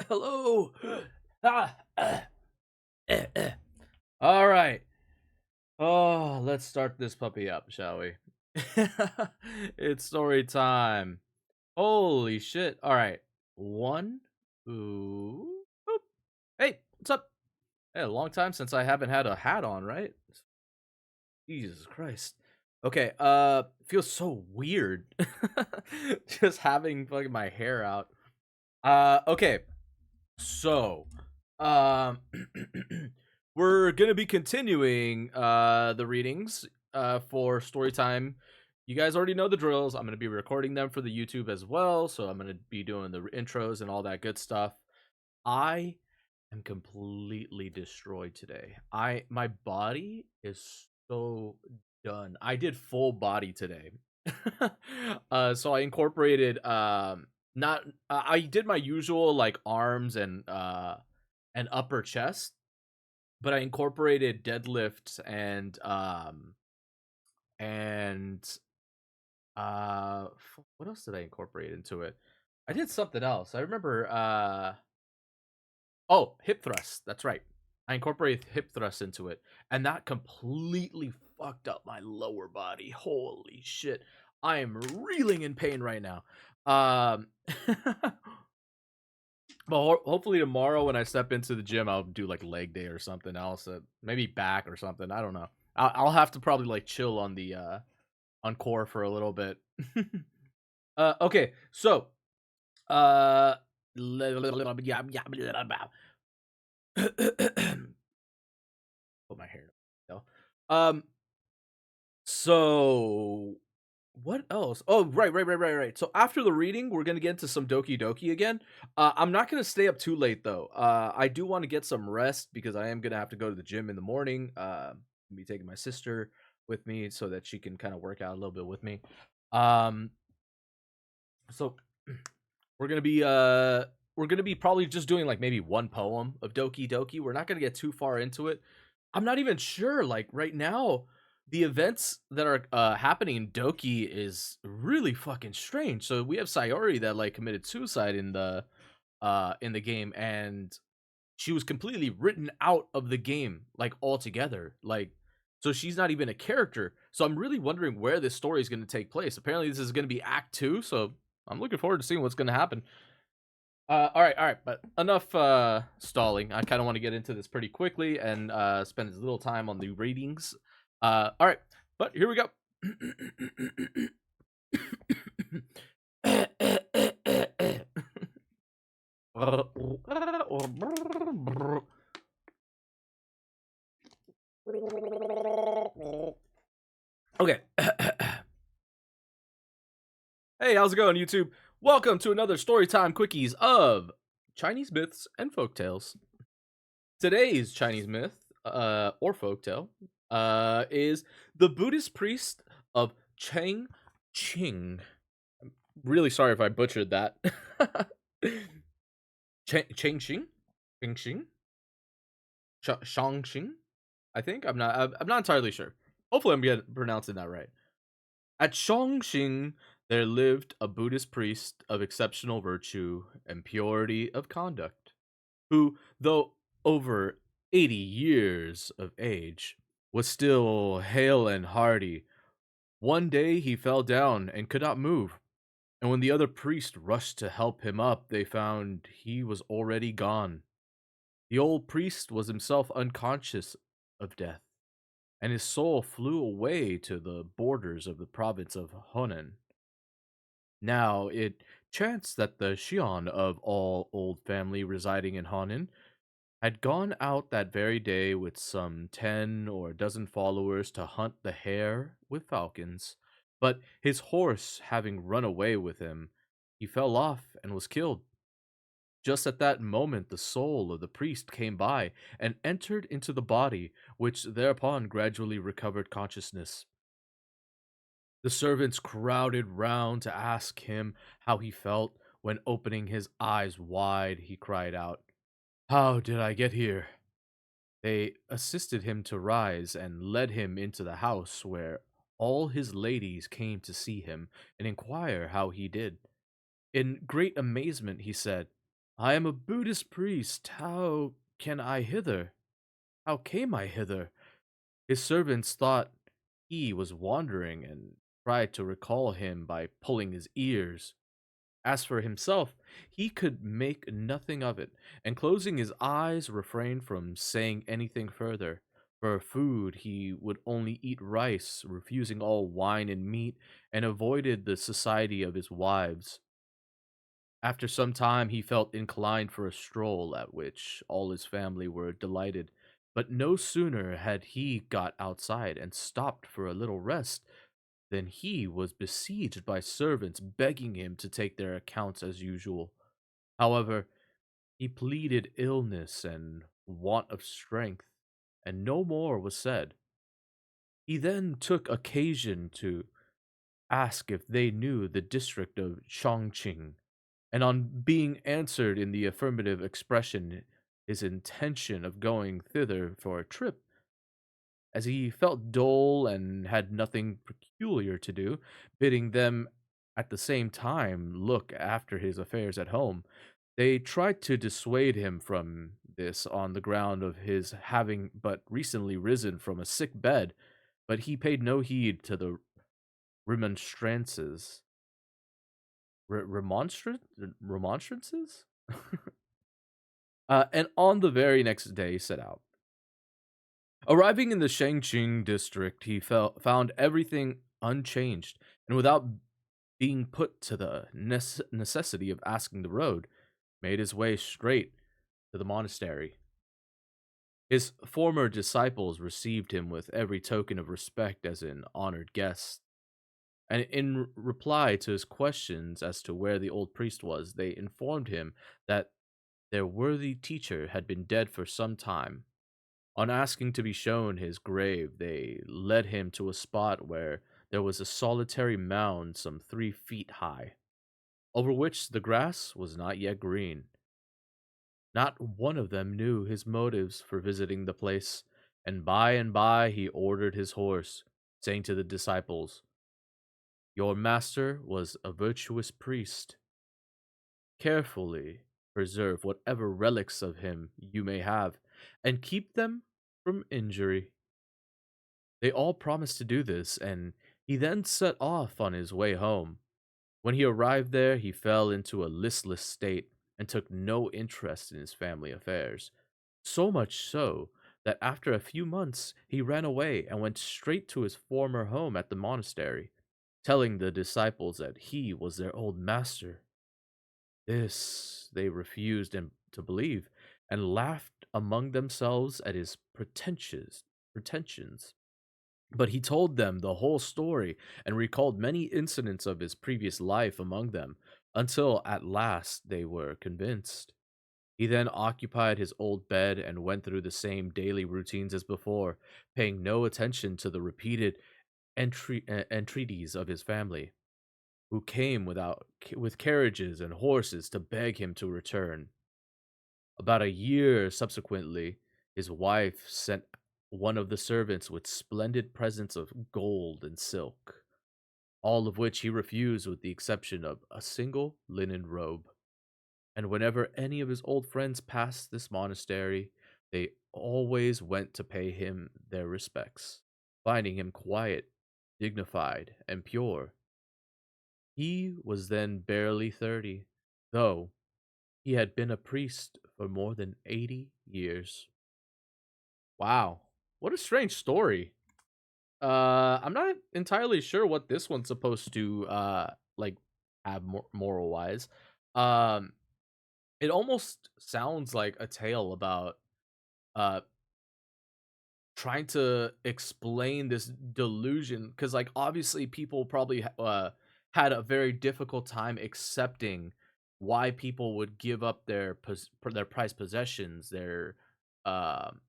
Hello. Ah. All right. Oh, let's start this puppy up, shall we? It's story time. Holy shit. All right. One. Ooh. Boop. Hey, what's up? Hey, a long time since I haven't had a hat on, right? Jesus Christ. Okay, feels so weird. Just having fucking my hair out. Okay. So, um, we're gonna be continuing the readings for story time. You guys already know the drills. I'm gonna be recording them for the YouTube as well, so I'm gonna be doing the intros and all that good stuff. I am completely destroyed today. My body is so done. I did full body today. So I incorporated not I did my usual like arms and upper chest, but I incorporated deadlifts and what else did I incorporate into it? I did something else. I remember oh, hip thrust. That's right. I incorporated hip thrust into it, and that completely fucked up my lower body. Holy shit. I am reeling in pain right now. But hopefully tomorrow when I step into the gym, I'll do like leg day or something else. Maybe back or something. I don't know. I'll have to probably like chill on the on core for a little bit. Okay, so uh, put my hair down. So what else? Oh, right. So after the reading, we're gonna get into some Doki Doki again. I'm not gonna stay up too late though. I do want to get some rest because I am gonna have to go to the gym in the morning. Be taking my sister with me so that she can kind of work out a little bit with me. Um, so we're gonna be probably just doing like maybe one poem of Doki Doki. We're not gonna get too far into it. I'm not even sure. Like right now, the events that are happening in Doki is really fucking strange. So we have Sayori that like committed suicide in the game, and she was completely written out of the game like altogether. Like so she's not even a character. So I'm really wondering where this story is going to take place. Apparently this is going to be act 2, so I'm looking forward to seeing what's going to happen. All right, but enough stalling. I kind of want to get into this pretty quickly and spend as little time on the readings. All right, but here we go. Okay. Hey, how's it going, YouTube? Welcome to another Storytime Quickies of Chinese myths and folktales. Today's Chinese myth, or folktale, is the Buddhist priest of Chang Ching. I'm really sorry if I butchered that. Chang Xing, Ching Xing, Shang Xing. I think I'm not entirely sure. Hopefully, I'm getting pronouncing that right. At Chongqing, there lived a Buddhist priest of exceptional virtue and purity of conduct, who, though over 80 years of age, was still hale and hearty. One day he fell down and could not move, and when the other priest rushed to help him up, they found he was already gone. The old priest was himself unconscious of death, and his soul flew away to the borders of the province of Honan. Now, it chanced that the Xion of all old family residing in Honan had gone out that very day with some 10 or a dozen followers to hunt the hare with falcons, but his horse having run away with him, he fell off and was killed. Just at that moment, the soul of the priest came by and entered into the body, which thereupon gradually recovered consciousness. The servants crowded round to ask him how he felt. When opening his eyes wide, he cried out, "How did I get here?" They assisted him to rise and led him into the house where all his ladies came to see him and inquire how he did. In great amazement, he said, I am a Buddhist priest. How can I hither? How came I hither? His servants thought he was wandering and tried to recall him by pulling his ears. As for himself, he could make nothing of it, and closing his eyes, refrained from saying anything further. For food, he would only eat rice, refusing all wine and meat, and avoided the society of his wives. After some time, he felt inclined for a stroll, at which all his family were delighted. But no sooner had he got outside and stopped for a little rest than he was besieged by servants begging him to take their accounts as usual. However, he pleaded illness and want of strength, and no more was said. He then took occasion to ask if they knew the district of Chongqing, and on being answered in the affirmative expression his intention of going thither for a trip, as he felt dull and had nothing peculiar to do, bidding them at the same time look after his affairs at home. They tried to dissuade him from this on the ground of his having but recently risen from a sick bed, but he paid no heed to the remonstrances. Remonstrances? And on the very next day set out. Arriving in the Shangqing district, he found everything unchanged, and without being put to the necessity of asking the road, made his way straight to the monastery. His former disciples received him with every token of respect as an honored guest, and in reply to his questions as to where the old priest was, they informed him that their worthy teacher had been dead for some time. On asking to be shown his grave, they led him to a spot where there was a solitary mound some 3 feet high, over which the grass was not yet green. Not one of them knew his motives for visiting the place, and by he ordered his horse, saying to the disciples, "Your master was a virtuous priest. Carefully preserve whatever relics of him you may have, and keep them from injury." They all promised to do this, and he then set off on his way home. When he arrived there, he fell into a listless state and took no interest in his family affairs. So much so that after a few months, he ran away and went straight to his former home at the monastery, telling the disciples that he was their old master. This they refused to believe, and laughed among themselves at his pretensions. But he told them the whole story and recalled many incidents of his previous life among them, until at last they were convinced. He then occupied his old bed and went through the same daily routines as before, paying no attention to the repeated entreaties of his family, who came with carriages and horses to beg him to return. About a year subsequently, his wife sent one of the servants with splendid presents of gold and silk, all of which he refused with the exception of a single linen robe. And whenever any of his old friends passed this monastery, they always went to pay him their respects, finding him quiet, dignified, and pure. He was then barely 30, though he had been a priest for more than 80 years. Wow. What a strange story. I'm not entirely sure what this one's supposed to like have moral wise. Um it almost sounds like a tale about uh trying to explain this delusion, cuz like obviously people probably had a very difficult time accepting why people would give up their prized possessions, um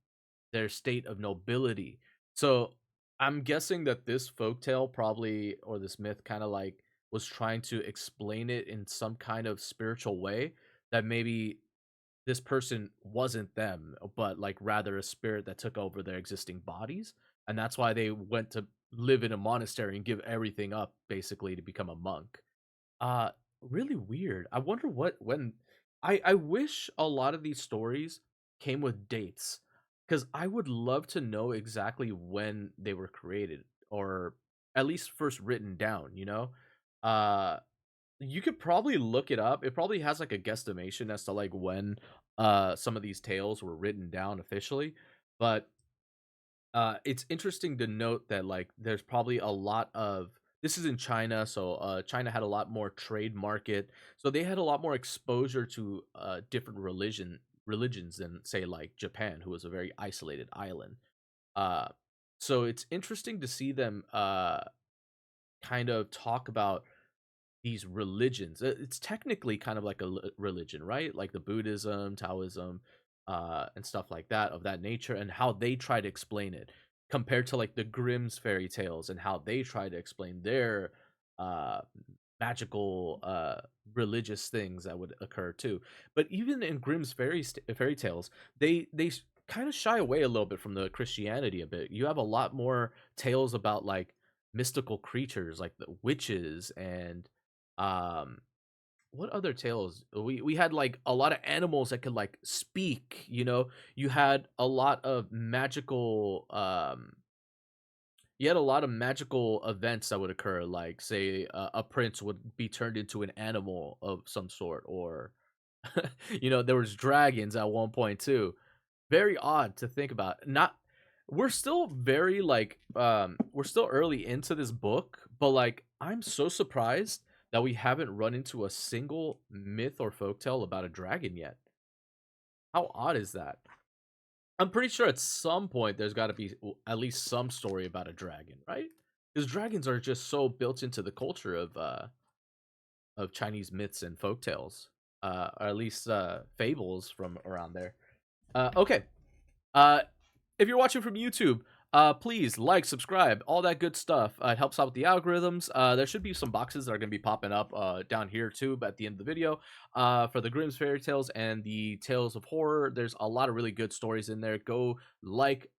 their state of nobility. So I'm guessing that this folktale probably, or this myth kind of like was trying to explain it in some kind of spiritual way, that maybe this person wasn't them, but like rather a spirit that took over their existing bodies. And that's why they went to live in a monastery and give everything up basically to become a monk. Really weird. I wonder what when I wish a lot of these stories came with dates, because I would love to know exactly when they were created, or at least first written down. Uh, you could probably look it up. It probably has like a guesstimation as to like when some of these tales were written down officially, but it's interesting to note that like there's probably a lot of, this is in China, so China had a lot more trade market, so they had a lot more exposure to different religions than say like Japan, who was a very isolated island. Uh, so it's interesting to see them kind of talk about these religions. It's technically kind of like a religion, right? Like the Buddhism, Taoism, and stuff like that of that nature, and how they try to explain it compared to like the Grimm's fairy tales and how they try to explain their uh, magical religious things that would occur too. But even in Grimm's fairy tales, they kind of shy away a little bit from the Christianity a bit. You have a lot more tales about like mystical creatures like the witches and um, what other tales? We had like a lot of animals that could like speak, You had a lot of magical you had a lot of magical events that would occur, like say a prince would be turned into an animal of some sort, or there was dragons at one point too. Very odd to think about. Not We're still very like we're still early into this book, but like I'm so surprised that we haven't run into a single myth or folktale about a dragon yet. How odd is that? I'm pretty sure at some point there's got to be at least some story about a dragon, right? Because dragons are just so built into the culture of Chinese myths and folktales, or at least fables from around there. Okay, Uh, if you're watching from YouTube, please like, subscribe, all that good stuff. It helps out with the algorithms. There should be some boxes that are going to be popping up down here too, but at the end of the video, for the Grimm's fairy tales and the tales of horror. There's a lot of really good stories in there. Go like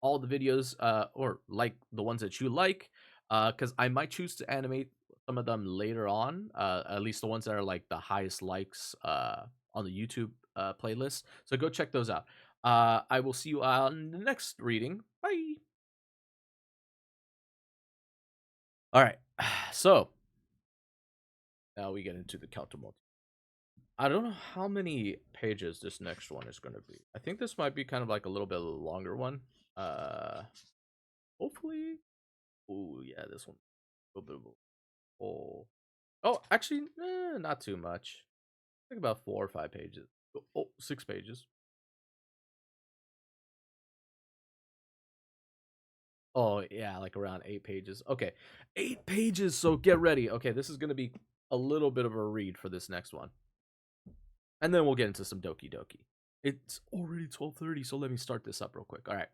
all the videos, or like the ones that you like, because I might choose to animate some of them later on. At least the ones that are like the highest likes on the YouTube playlist. So go check those out. I will see you on the next reading. Bye. All right. So now we get into the counter multi. I don't know how many pages this next one is going to be. I think this might be kind of like a little bit longer one. Uh, Hopefully. Oh yeah, this one. A little bit of oh. Oh, actually, not too much. I think about 4 or 5 pages. Oh, 6 pages. Oh yeah, like around 8 pages. Okay, 8 pages. So get ready. Okay, this is gonna be a little bit of a read for this next one, and then we'll get into some Doki Doki. It's already 12:30, so let me start this up real quick. All right.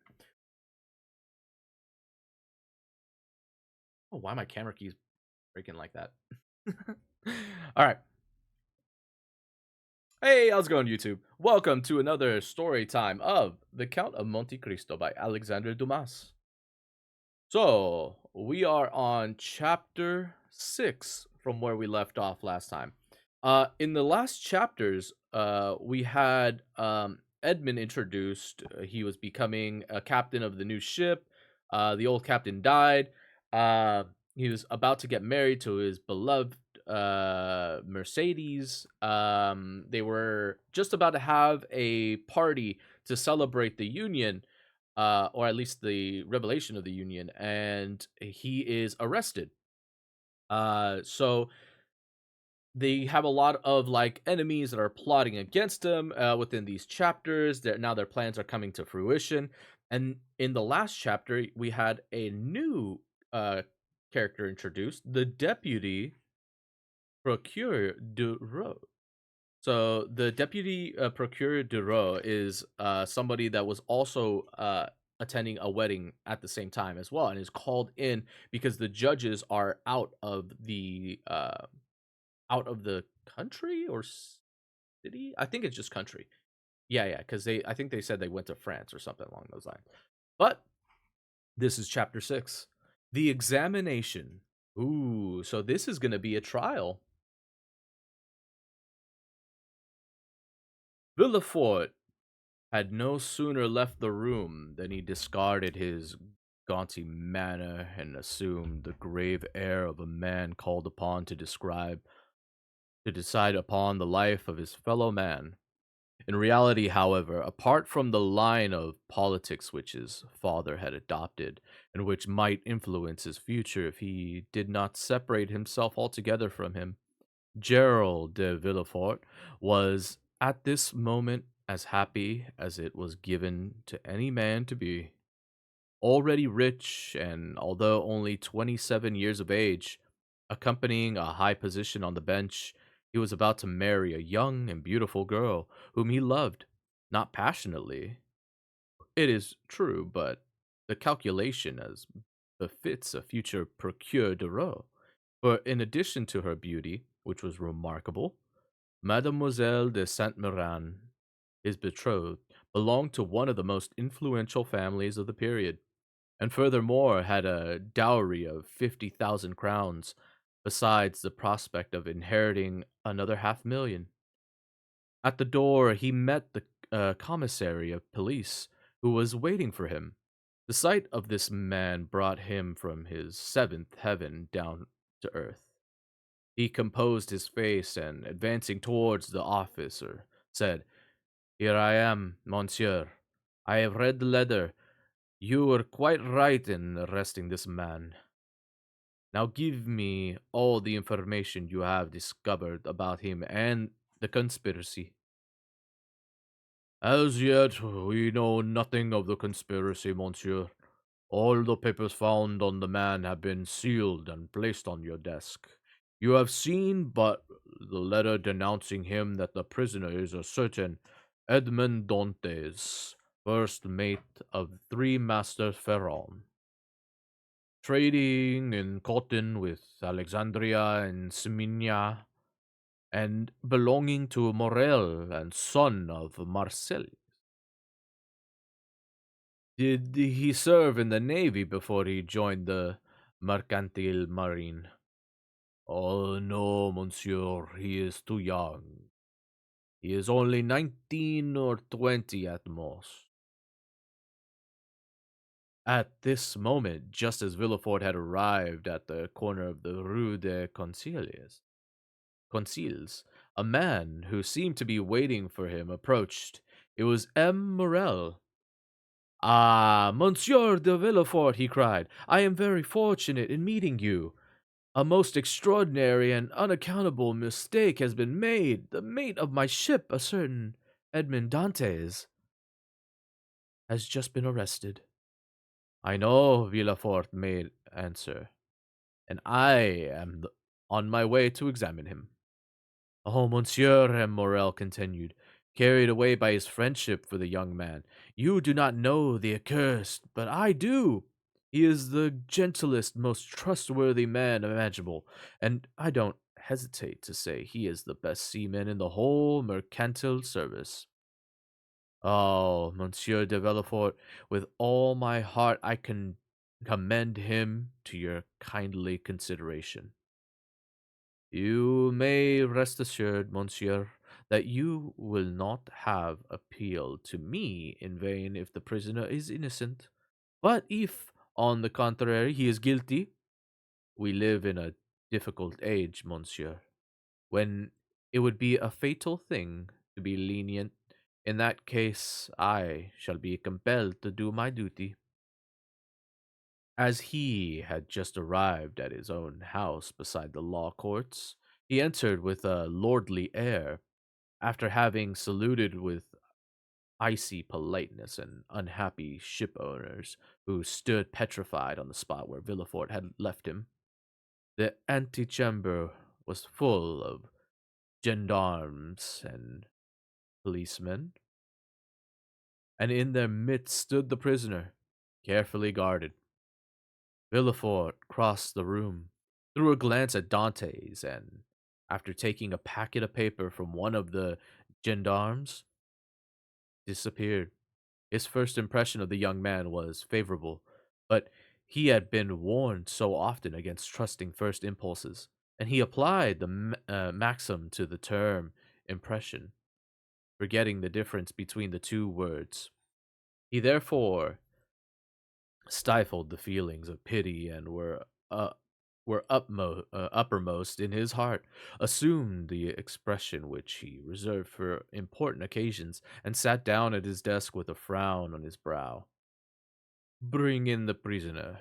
Oh, why my camera keys breaking like that? All right. Hey, how's it going, YouTube? Welcome to another story time of The Count of Monte Cristo by Alexandre Dumas. So, we are on chapter 6 from where we left off last time. In the last chapters, we had Edmund introduced. He was becoming a captain of the new ship. The old captain died. Uh, he was about to get married to his beloved Mercedes. They were just about to have a party to celebrate the union, or at least the revelation of the union, and he is arrested. So they have a lot of like enemies that are plotting against him within these chapters. Now their plans are coming to fruition, and in the last chapter, we had a new uh, character introduced, the deputy procureur du roi. So the deputy procureur du roi is somebody that was also attending a wedding at the same time as well, and is called in because the judges are out of the country or city. I think it's just country. Yeah, yeah, because I think they said they went to France or something along those lines. But this is chapter 6, the examination. Ooh, so this is going to be a trial. Villefort had no sooner left the room than he discarded his gaudy manner and assumed the grave air of a man called upon to decide upon the life of his fellow man. In reality, however, apart from the line of politics which his father had adopted, and which might influence his future if he did not separate himself altogether from him, Gerald de Villefort was at this moment as happy as it was given to any man to be. Already rich, and although only 27 years of age, accompanying a high position on the bench, he was about to marry a young and beautiful girl whom he loved, not passionately, it is true, but the calculation as befits a future procureur de roi. For in addition to her beauty, which was remarkable, Mademoiselle de Saint Méran, his betrothed, belonged to one of the most influential families of the period, and furthermore had a dowry of 50,000 crowns, besides the prospect of inheriting another 500,000. At the door, he met the commissary of police, who was waiting for him. The sight of this man brought him from his seventh heaven down to earth. He composed his face and, advancing towards the officer, said, "Here I am, monsieur. I have read the letter. You were quite right in arresting this man. Now give me all the information you have discovered about him and the conspiracy." "As yet, we know nothing of the conspiracy, monsieur. All the papers found on the man have been sealed and placed on your desk. You have seen but the letter denouncing him that the prisoner is a certain Edmond Dantes, first mate of Three Master Ferron, trading in cotton with Alexandria and Smyrna, and belonging to Morel and son of Marcel. Did he serve in the navy before he joined the mercantile marine?" "Oh no, monsieur, he is too young. He is only 19 or 20 at most." At this moment, just as Villefort had arrived at the corner of the Rue des Conciles, a man who seemed to be waiting for him approached. It was M. Morel. "Ah, Monsieur de Villefort," he cried, "I am very fortunate in meeting you. A most extraordinary and unaccountable mistake has been made. The mate of my ship, a certain Edmond Dantes, has just been arrested." "I know," Villefort made answer, "and I am on my way to examine him." "Oh, monsieur," M. Morel continued, carried away by his friendship for the young man, "you do not know the accursed, but I do. He is the gentlest, most trustworthy man imaginable, and I don't hesitate to say he is the best seaman in the whole mercantile service." "Oh, Monsieur de Villefort, with all my heart I can commend him to your kindly consideration. You may rest assured, monsieur, that you will not have appealed to me in vain if the prisoner is innocent. But if, on the contrary, he is guilty, we live in a difficult age, monsieur, when it would be a fatal thing to be lenient. In that case, I shall be compelled to do my duty." As he had just arrived at his own house beside the law courts, he entered with a lordly air, after having saluted with icy politeness and unhappy ship owners who stood petrified on the spot where Villefort had left him. The antechamber was full of gendarmes and policemen, and in their midst stood the prisoner, carefully guarded. Villefort crossed the room, threw a glance at Dantes, and, after taking a packet of paper from one of the gendarmes, disappeared. His first impression of the young man was favorable, but he had been warned so often against trusting first impulses, and he applied the maxim to the term impression. forgetting the difference between the two words. He therefore stifled the feelings of pity and uppermost in his heart, assumed the expression which he reserved for important occasions, and sat down at his desk with a frown on his brow. Bring in the prisoner.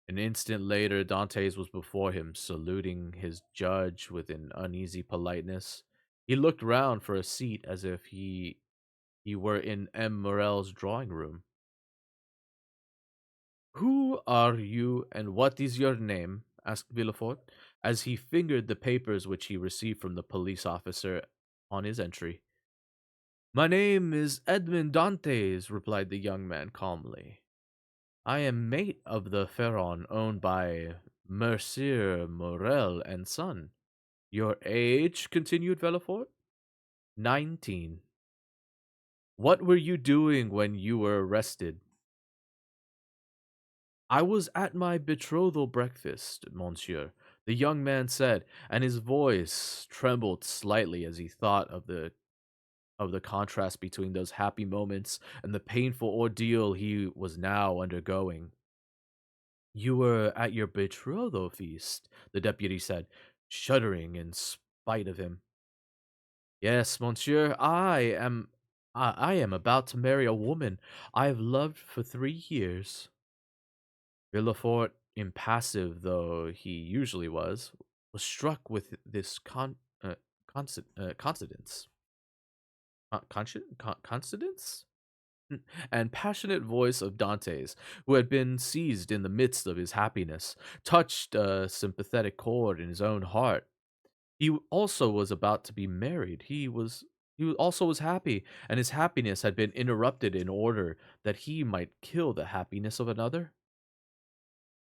An instant later, Dantes was before him, saluting his judge with an uneasy politeness. He looked round for a seat as if he were in M. Morel's drawing room. Who are you, and what is your name? Asked Villefort, as he fingered the papers which he received from the police officer on his entry. My name is Edmond Dantes, replied the young man calmly. I am mate of the Pharaon owned by Mercier Morel and Son. Your age? Continued Villefort. 19. What were you doing when you were arrested? I was at my betrothal breakfast, monsieur, the young man said, and his voice trembled slightly as he thought of the contrast between those happy moments and the painful ordeal he was now undergoing. You were at your betrothal feast, the deputy said, shuddering in spite of him. Yes, monsieur, I am about to marry a woman I have loved for 3 years. Villefort, impassive though he usually was struck with this coincidence. Coincidence? And passionate voice of Dante's, who had been seized in the midst of his happiness, touched a sympathetic chord in his own heart. He also was about to be married. He also was happy, and his happiness had been interrupted in order that he might kill the happiness of another.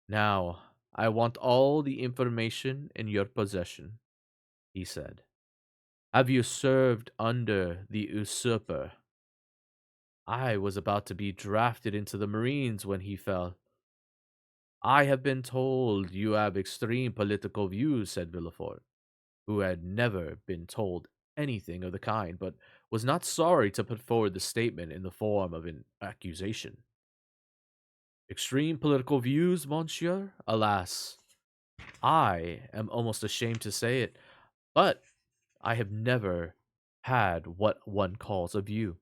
Now, I want all the information in your possession, he said. Have you served under the usurper? I was about to be drafted into the Marines when he fell. I have been told you have extreme political views, said Villefort, who had never been told anything of the kind, but was not sorry to put forward the statement in the form of an accusation. Extreme political views, monsieur? Alas, I am almost ashamed to say it, but I have never had what one calls a view.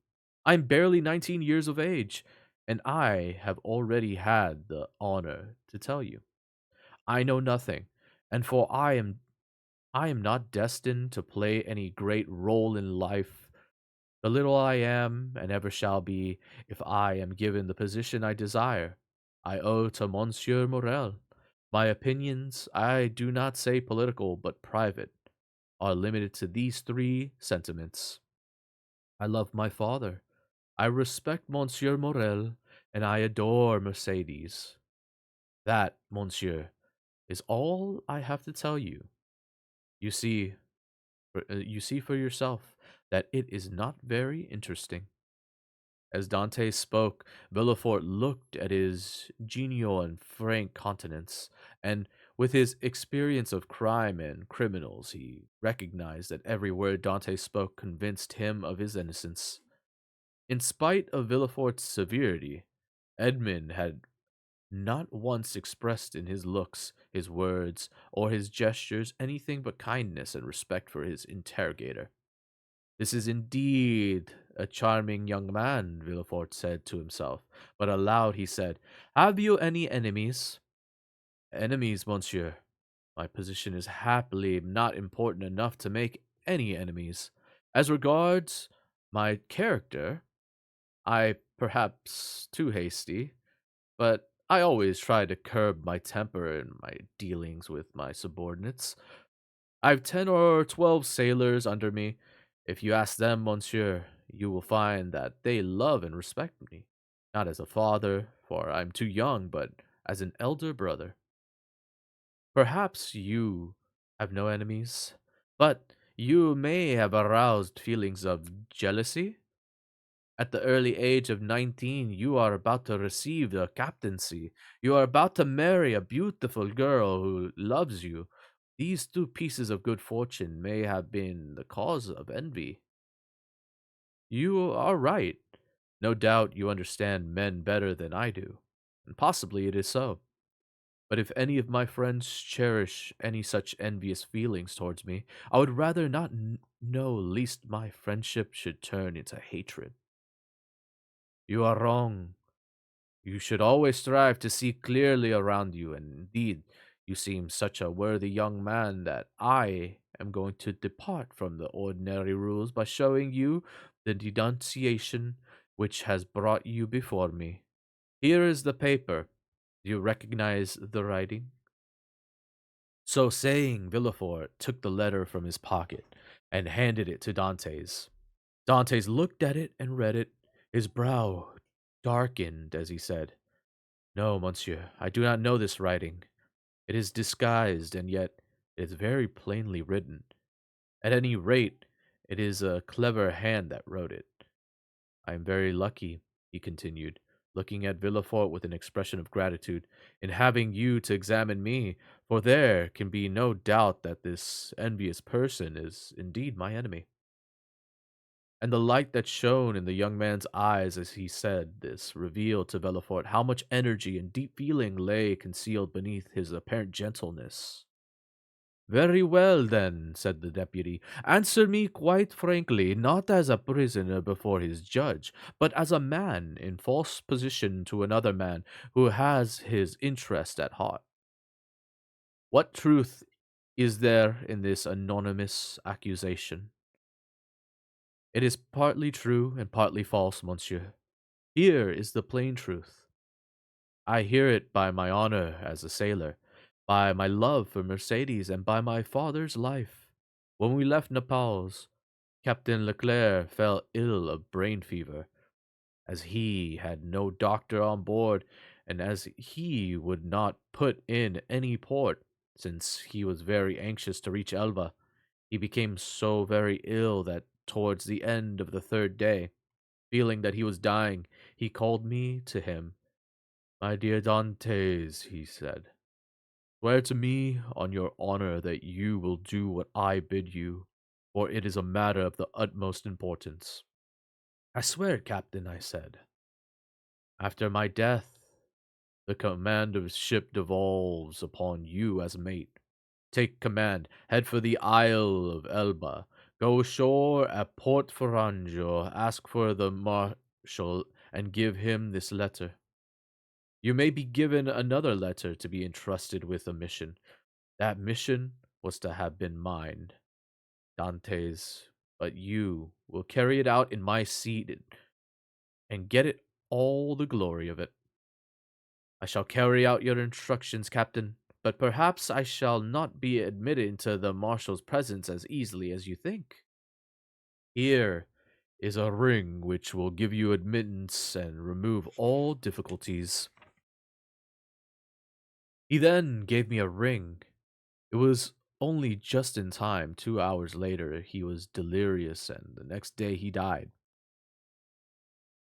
I'm barely 19 years of age, and I have already had the honor to tell you. I know nothing, and for I am not destined to play any great role in life. The little I am and ever shall be, if I am given the position I desire, I owe to Monsieur Morel. My opinions, I do not say political but private, are limited to these three sentiments. I love my father. I respect Monsieur Morel, and I adore Mercedes. That, Monsieur, is all I have to tell you. You see, you see for yourself that it is not very interesting. As Dante spoke, Villefort looked at his genial and frank countenance, and with his experience of crime and criminals, he recognized that every word Dante spoke convinced him of his innocence. In spite of Villefort's severity, Edmund had not once expressed in his looks, his words, or his gestures anything but kindness and respect for his interrogator. This is indeed a charming young man, Villefort said to himself, but aloud he said, Have you any enemies? Enemies, monsieur. My position is happily not important enough to make any enemies. As regards my character, I perhaps too hasty, but I always try to curb my temper in my dealings with my subordinates. I've 10 or 12 sailors under me. If you ask them, monsieur, you will find that they love and respect me, not as a father, for I'm too young, but as an elder brother. Perhaps you have no enemies, but you may have aroused feelings of jealousy. At the early age of 19, you are about to receive the captaincy. You are about to marry a beautiful girl who loves you. These two pieces of good fortune may have been the cause of envy. You are right. No doubt you understand men better than I do, and possibly it is so. But if any of my friends cherish any such envious feelings towards me, I would rather not know, lest my friendship should turn into hatred. You are wrong. You should always strive to see clearly around you, and indeed, you seem such a worthy young man that I am going to depart from the ordinary rules by showing you the denunciation which has brought you before me. Here is the paper. Do you recognize the writing? So saying, Villefort took the letter from his pocket and handed it to Dantes. Dantes looked at it and read it. His brow darkened as he said, "No, monsieur, I do not know this writing. It is disguised, and yet it is very plainly written. At any rate, it is a clever hand that wrote it. I am very lucky," he continued, looking at Villefort with an expression of gratitude, "in having you to examine me, for there can be no doubt that this envious person is indeed my enemy." And the light that shone in the young man's eyes as he said this revealed to Villefort how much energy and deep feeling lay concealed beneath his apparent gentleness. "Very well, then," said the deputy. "Answer me quite frankly, not as a prisoner before his judge, but as a man in false position to another man who has his interest at heart. What truth is there in this anonymous accusation?" "It is partly true and partly false, monsieur. Here is the plain truth. I hear it by my honor as a sailor, by my love for Mercedes, and by my father's life. When we left Naples, Captain Leclerc fell ill of brain fever, as he had no doctor on board, and as he would not put in any port, since he was very anxious to reach Elba. He became so very ill that towards the end of the third day, feeling that he was dying, he called me to him. 'My dear Dantes,' he said, 'swear to me on your honor that you will do what I bid you, for it is a matter of the utmost importance.' 'I swear, Captain,' I said. 'After my death, the command of the ship devolves upon you as mate. Take command, head for the Isle of Elba, go ashore at Port Ferrangio, ask for the marshal, and give him this letter. You may be given another letter to be entrusted with a mission. That mission was to have been mine, Dante's, but you will carry it out in my seat and get it all the glory of it. I shall carry out your instructions, Captain, but perhaps I shall not be admitted into the Marshal's presence as easily as you think. Here is a ring which will give you admittance and remove all difficulties." He then gave me a ring. It was only just in time. 2 hours later, he was delirious, and the next day he died.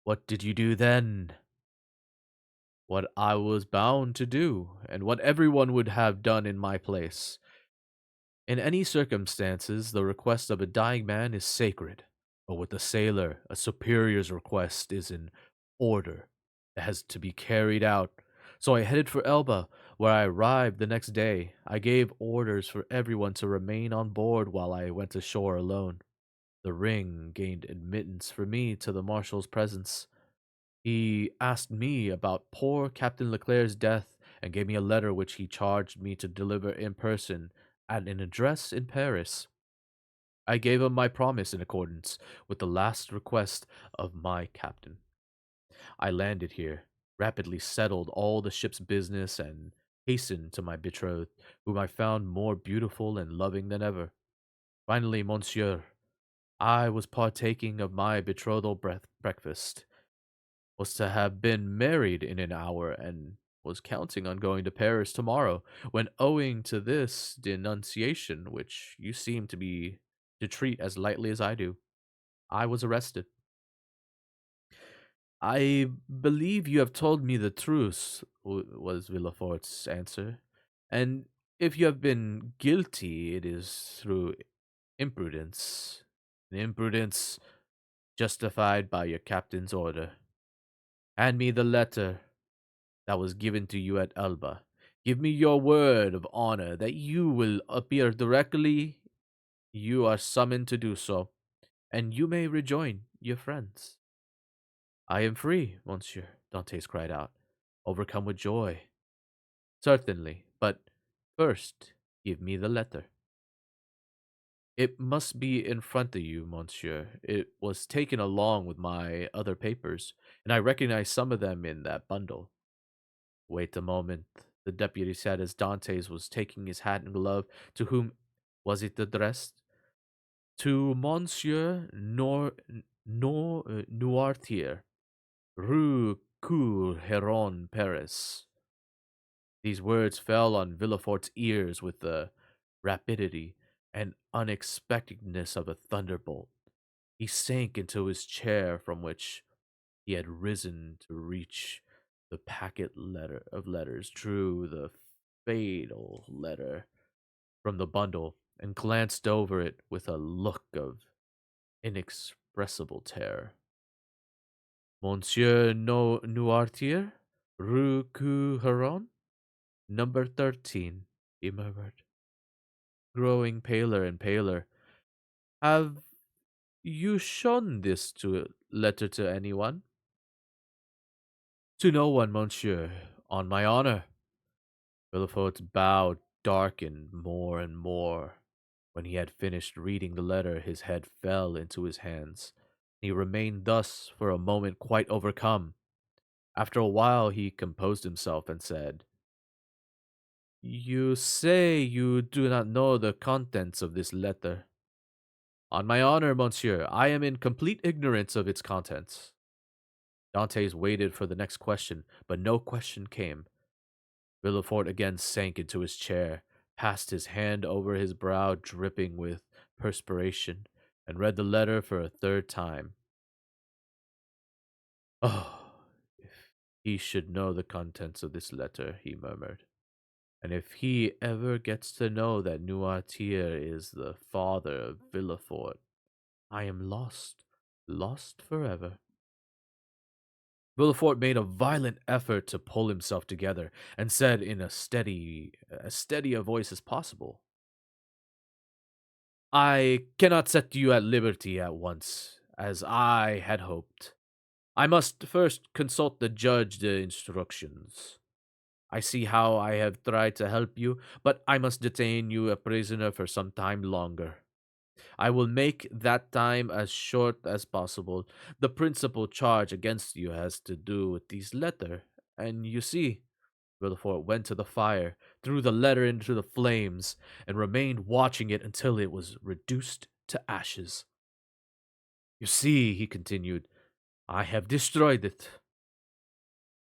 What did you do then? What I was bound to do, and what everyone would have done in my place. In any circumstances, the request of a dying man is sacred, but with a sailor, a superior's request is an order that has to be carried out. So I headed for Elba, where I arrived the next day. I gave orders for everyone to remain on board while I went ashore alone. The ring gained admittance for me to the marshal's presence. He asked me about poor Captain Leclerc's death and gave me a letter which he charged me to deliver in person at an address in Paris. I gave him my promise in accordance with the last request of my captain. I landed here, rapidly settled all the ship's business, and hastened to my betrothed, whom I found more beautiful and loving than ever. Finally, monsieur, I was partaking of my betrothal breakfast, was to have been married in an hour, and was counting on going to Paris tomorrow, when owing to this denunciation, which you seem to treat as lightly as I do, I was arrested. "I believe you have told me the truth," was Villefort's answer. "And if you have been guilty, it is through imprudence. And imprudence justified by your captain's order. Hand me the letter that was given to you at Elba. Give me your word of honor that you will appear directly. You are summoned to do so, and you may rejoin your friends. I am free, monsieur, Dantes cried out, overcome with joy. Certainly, but first give me the letter. It must be in front of you, monsieur. It was taken along with my other papers, and I recognize some of them in that bundle. Wait a moment, the deputy said as Dantes was taking his hat and glove. To whom was it addressed? To Monsieur Noirtier, Rue Cour Heron, Paris. These words fell on Villefort's ears with the rapidity and unexpectedness of a thunderbolt. He sank into his chair from which he had risen to reach the packet letter of letters, drew the fatal letter from the bundle, and glanced over it with a look of inexpressible terror. Monsieur Noirtier, Rue Couheron, number 13, he murmured, growing paler and paler. Have you shown this letter to anyone? To no one, monsieur, on my honor. Villefort's brow darkened more and more. When he had finished reading the letter, his head fell into his hands. He remained thus for a moment quite overcome. After a while, he composed himself and said, You say you do not know the contents of this letter. On my honor, monsieur, I am in complete ignorance of its contents. Dantes waited for the next question, but no question came. Villefort again sank into his chair, passed his hand over his brow dripping with perspiration, and read the letter for a third time. Oh, if he should know the contents of this letter, he murmured. And if he ever gets to know that Noirtier is the father of Villefort, I am lost, lost forever. Villefort made a violent effort to pull himself together and said in as steady a voice as possible, I cannot set you at liberty at once, as I had hoped. I must first consult the judge de instructions. I see how I have tried to help you, but I must detain you a prisoner for some time longer. I will make that time as short as possible. The principal charge against you has to do with this letter, and you see, Villefort went to the fire, threw the letter into the flames, and remained watching it until it was reduced to ashes. You see, he continued, I have destroyed it.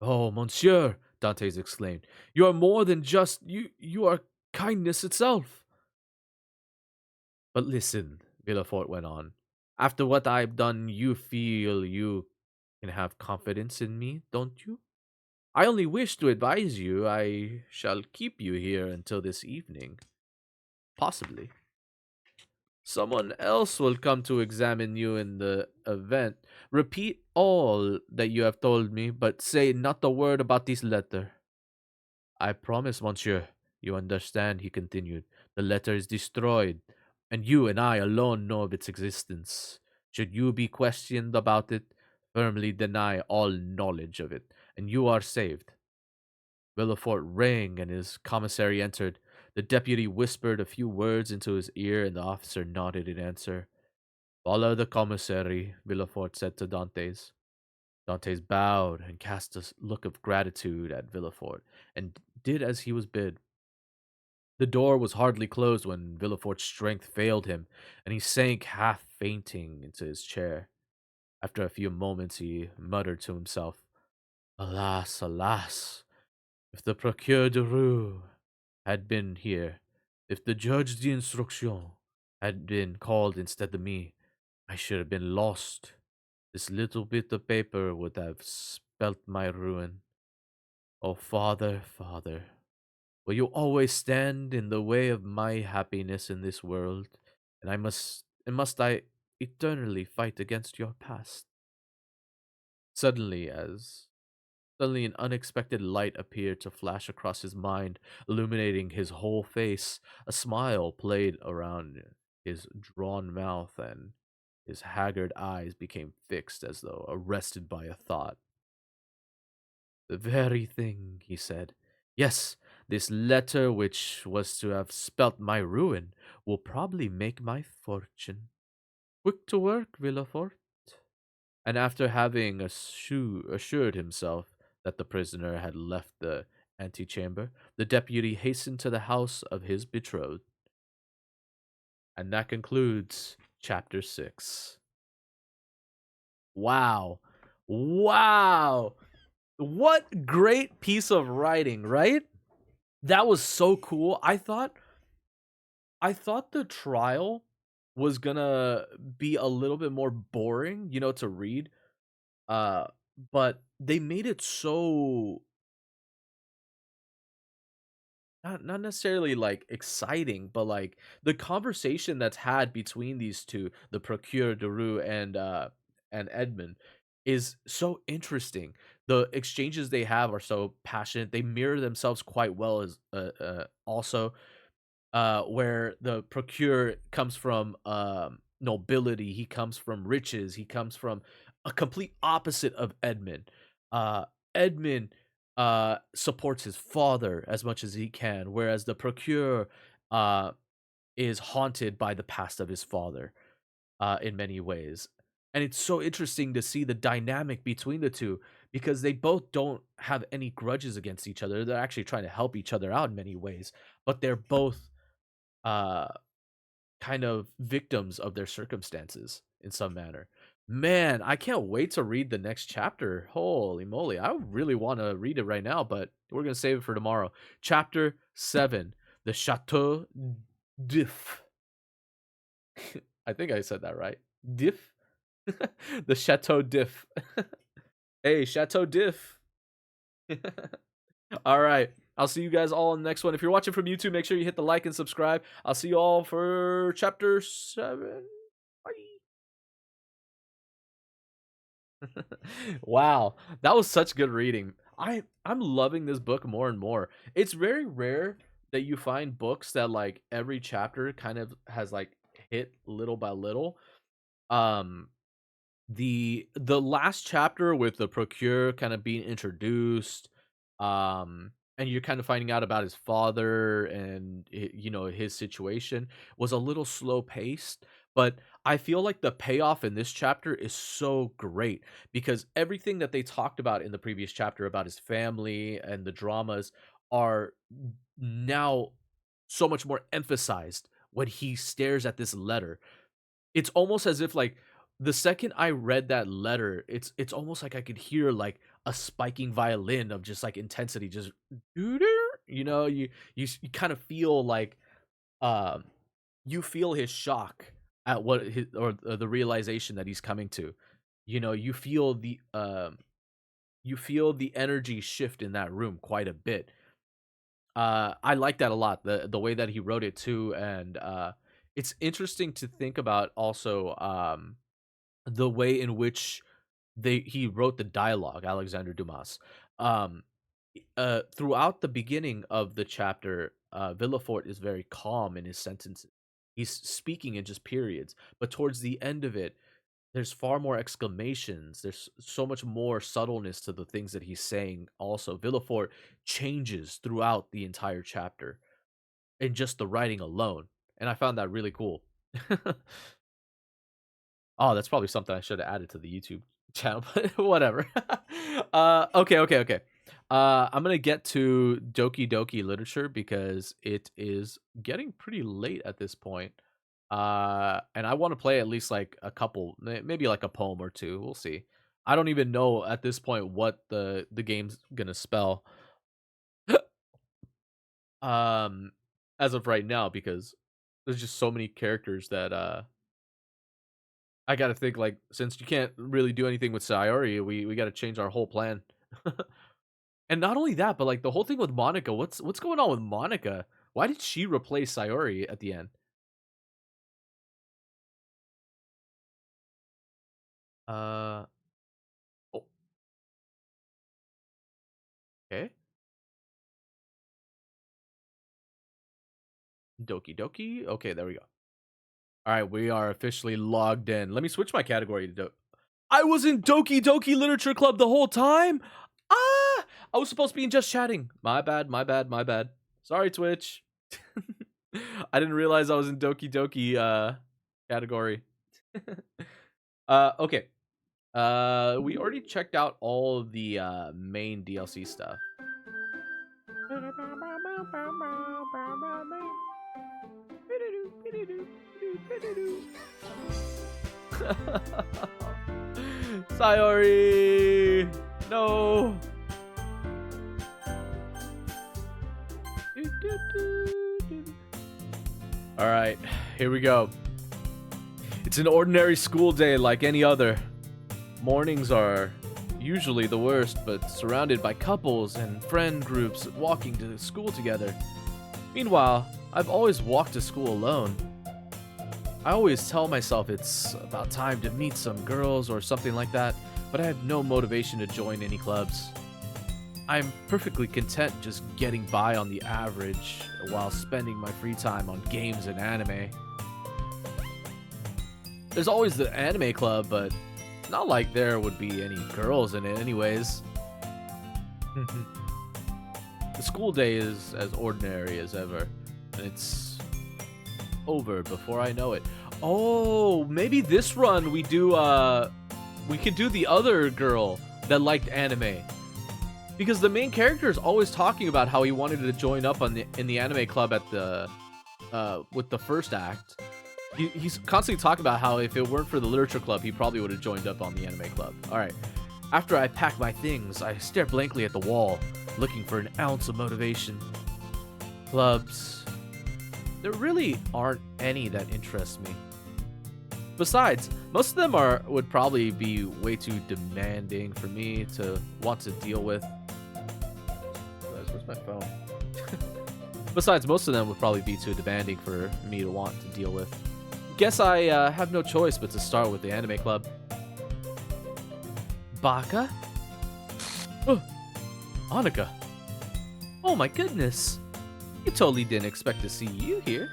Oh, monsieur, Dantes exclaimed, you are more than just, you are kindness itself. But listen, Villefort went on. After what I've done, you feel you can have confidence in me, don't you? I only wish to advise you I shall keep you here until this evening. Possibly. Someone else will come to examine you in the event. Repeat all that you have told me, but say not a word about this letter. I promise, monsieur. You understand, he continued. The letter is destroyed, and you and I alone know of its existence. Should you be questioned about it, firmly deny all knowledge of it, and you are saved. Villefort rang, and his commissary entered. The deputy whispered a few words into his ear, and the officer nodded in answer. Follow the commissary, Villefort said to Dantes. Dantes bowed and cast a look of gratitude at Villefort, and did as he was bid. The door was hardly closed when Villefort's strength failed him, and he sank half fainting into his chair. After a few moments, he muttered to himself, Alas, alas! If the Procureur de Rue had been here, if the Judge d'instruction had been called instead of me, I should have been lost. This little bit of paper would have spelt my ruin. Oh, father, father, will you always stand in the way of my happiness in this world? And must I eternally fight against your past. Suddenly, as Suddenly, an unexpected light appeared to flash across his mind, illuminating his whole face. A smile played around his drawn mouth, and his haggard eyes became fixed as though arrested by a thought. The very thing, he said. Yes, this letter, which was to have spelt my ruin, will probably make my fortune. Quick to work, Villefort. And after having assured himself that the prisoner had left the antechamber, the deputy hastened to the house of his betrothed. And that concludes chapter 6. Wow. Wow. What great piece of writing, right? That was so cool. I thought the trial was gonna be a little bit more boring, to read. Uh, but they made it so not necessarily like exciting, but like the conversation that's had between these two, the Procureur de Rue and Edmund, is so interesting. The exchanges they have are so passionate. They mirror themselves quite well as also where the procure comes from nobility, he comes from riches, he comes from a complete opposite of Edmund. Edmund supports his father as much as he can, whereas the procure uh, is haunted by the past of his father in many ways. And it's so interesting to see the dynamic between the two because they both don't have any grudges against each other. They're actually trying to help each other out in many ways, but they're both uh kind of victims of their circumstances in some manner. Man, I can't wait to read the next chapter. Holy moly. I really want to read it right now, but we're going to save it for tomorrow. Chapter 7, The Chateau d'If. I think I said that right. Diff? The Chateau d'If. Hey, Chateau d'If. All right. I'll see you guys all in the next one. If you're watching from YouTube, make sure you hit the like and subscribe. I'll see you all for chapter 7. Bye. Wow, that was such good reading. I'm loving this book more and more. It's very rare that you find books that like every chapter kind of has like hit little by little. Um the last chapter with the procure kind of being introduced, and you're kind of finding out about his father and his situation was a little slow paced, but I feel like the payoff in this chapter is so great because everything that they talked about in the previous chapter about his family and the dramas are now so much more emphasized when he stares at this letter. It's almost as if, like, the second I read that letter, it's almost like I could hear, like, a spiking violin of just, like, intensity, just doo-doo, you kind of feel like, um, you feel his shock at what his or the realization that he's coming to. You feel the energy shift in that room quite a bit. I like that a lot, the way that he wrote it too, and, it's interesting to think about also, the way in which he wrote the dialogue, Alexander Dumas. Um, Throughout the beginning of the chapter, Villefort is very calm in his sentences. He's speaking in just periods, but towards the end of it, there's far more exclamations. There's so much more subtleness to the things that he's saying. Also, Villefort changes throughout the entire chapter in just the writing alone, and I found that really cool. Oh, that's probably something I should have added to the YouTube channel, but whatever. Okay. I'm gonna get to Doki Doki literature because it is getting pretty late at this point. And I want to play at least like a couple, maybe like a poem or two. We'll see. I don't even know at this point what the game's gonna spell. um, as of right now, because there's just so many characters that I gotta think, like, since you can't really do anything with Sayori, we gotta change our whole plan. And not only that, but, like, the whole thing with Monica, what's going on with Monica? Why did she replace Sayori at the end? Uh. Oh. Okay. Doki Doki. Okay, there we go. All right, we are officially logged in. Let me switch my category to I was in Doki Doki Literature Club the whole time. Ah, I was supposed to be in just chatting. My bad, my bad, my bad. Sorry, Twitch. I didn't realize I was in Doki Doki category. Okay. We already checked out all of the main DLC stuff. Sayori! No! Alright, here we go. It's an ordinary school day like any other. Mornings are usually the worst, but surrounded by couples and friend groups walking to school together. Meanwhile, I've always walked to school alone. I always tell myself it's about time to meet some girls or something like that, but I have no motivation to join any clubs. I'm perfectly content just getting by on the average while spending my free time on games and anime. There's always the anime club, but it's not like there would be any girls in it anyways. The school day is as ordinary as ever, and it's over before I know it. Oh, maybe this run we could do the other girl that liked anime. Because the main character is always talking about how he wanted to join up in the anime club at the with the first act. He's constantly talking about how if it weren't for the literature club, he probably would have joined up on the anime club. All right. After I pack my things, I stare blankly at the wall, looking for an ounce of motivation. Clubs. There really aren't any that interest me. Besides, most of them would probably be way too demanding for me to want to deal with. Where's my phone? Besides, most of them would probably be too demanding for me to want to deal with. Guess I have no choice but to start with the anime club. Baka? Oh, Annika. Oh my goodness. You totally didn't expect to see you here.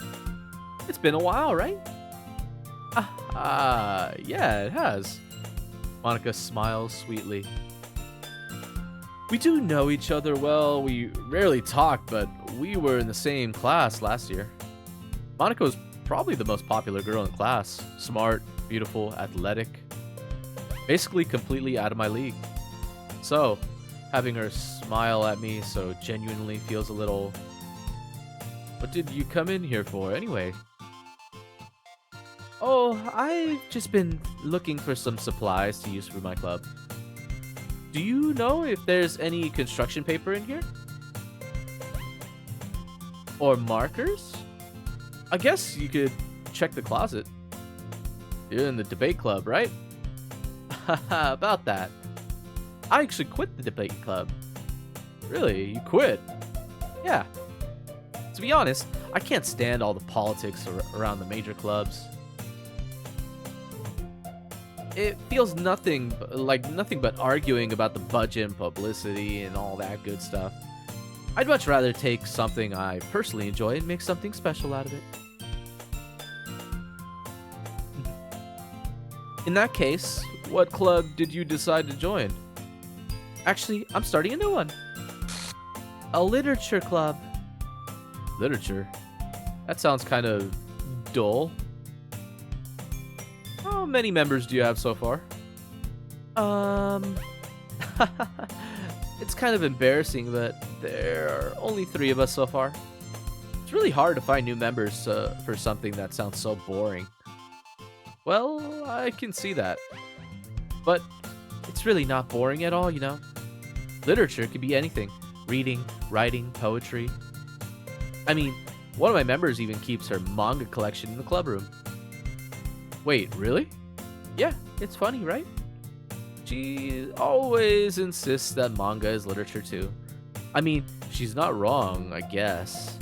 It's been a while, right? Yeah, it has. Monica smiles sweetly. We do know each other well. We rarely talk, but we were in the same class last year. Monica was probably the most popular girl in class. Smart, beautiful, athletic. Basically completely out of my league. So, having her smile at me so genuinely feels a little... What did you come in here for anyway? Oh, I've just been looking for some supplies to use for my club. Do you know if there's any construction paper in here? Or markers? I guess you could check the closet. You're in the debate club, right? Haha, about that. I actually quit the debate club. Really? You quit? Yeah. To be honest, I can't stand all the politics around the major clubs. It feels nothing but arguing about the budget and publicity and all that good stuff. I'd much rather take something I personally enjoy and make something special out of it. In that case, what club did you decide to join? Actually, I'm starting a new one. A literature club. Literature? That sounds kind of dull. How many members do you have so far? It's kind of embarrassing, but there are only 3 of us so far. It's really hard to find new members for something that sounds so boring. Well, I can see that. But it's really not boring at all, you know? Literature could be anything. Reading, writing, poetry. I mean, one of my members even keeps her manga collection in the club room. Wait, really? Yeah, it's funny, right? She always insists that manga is literature too. I mean, she's not wrong, I guess.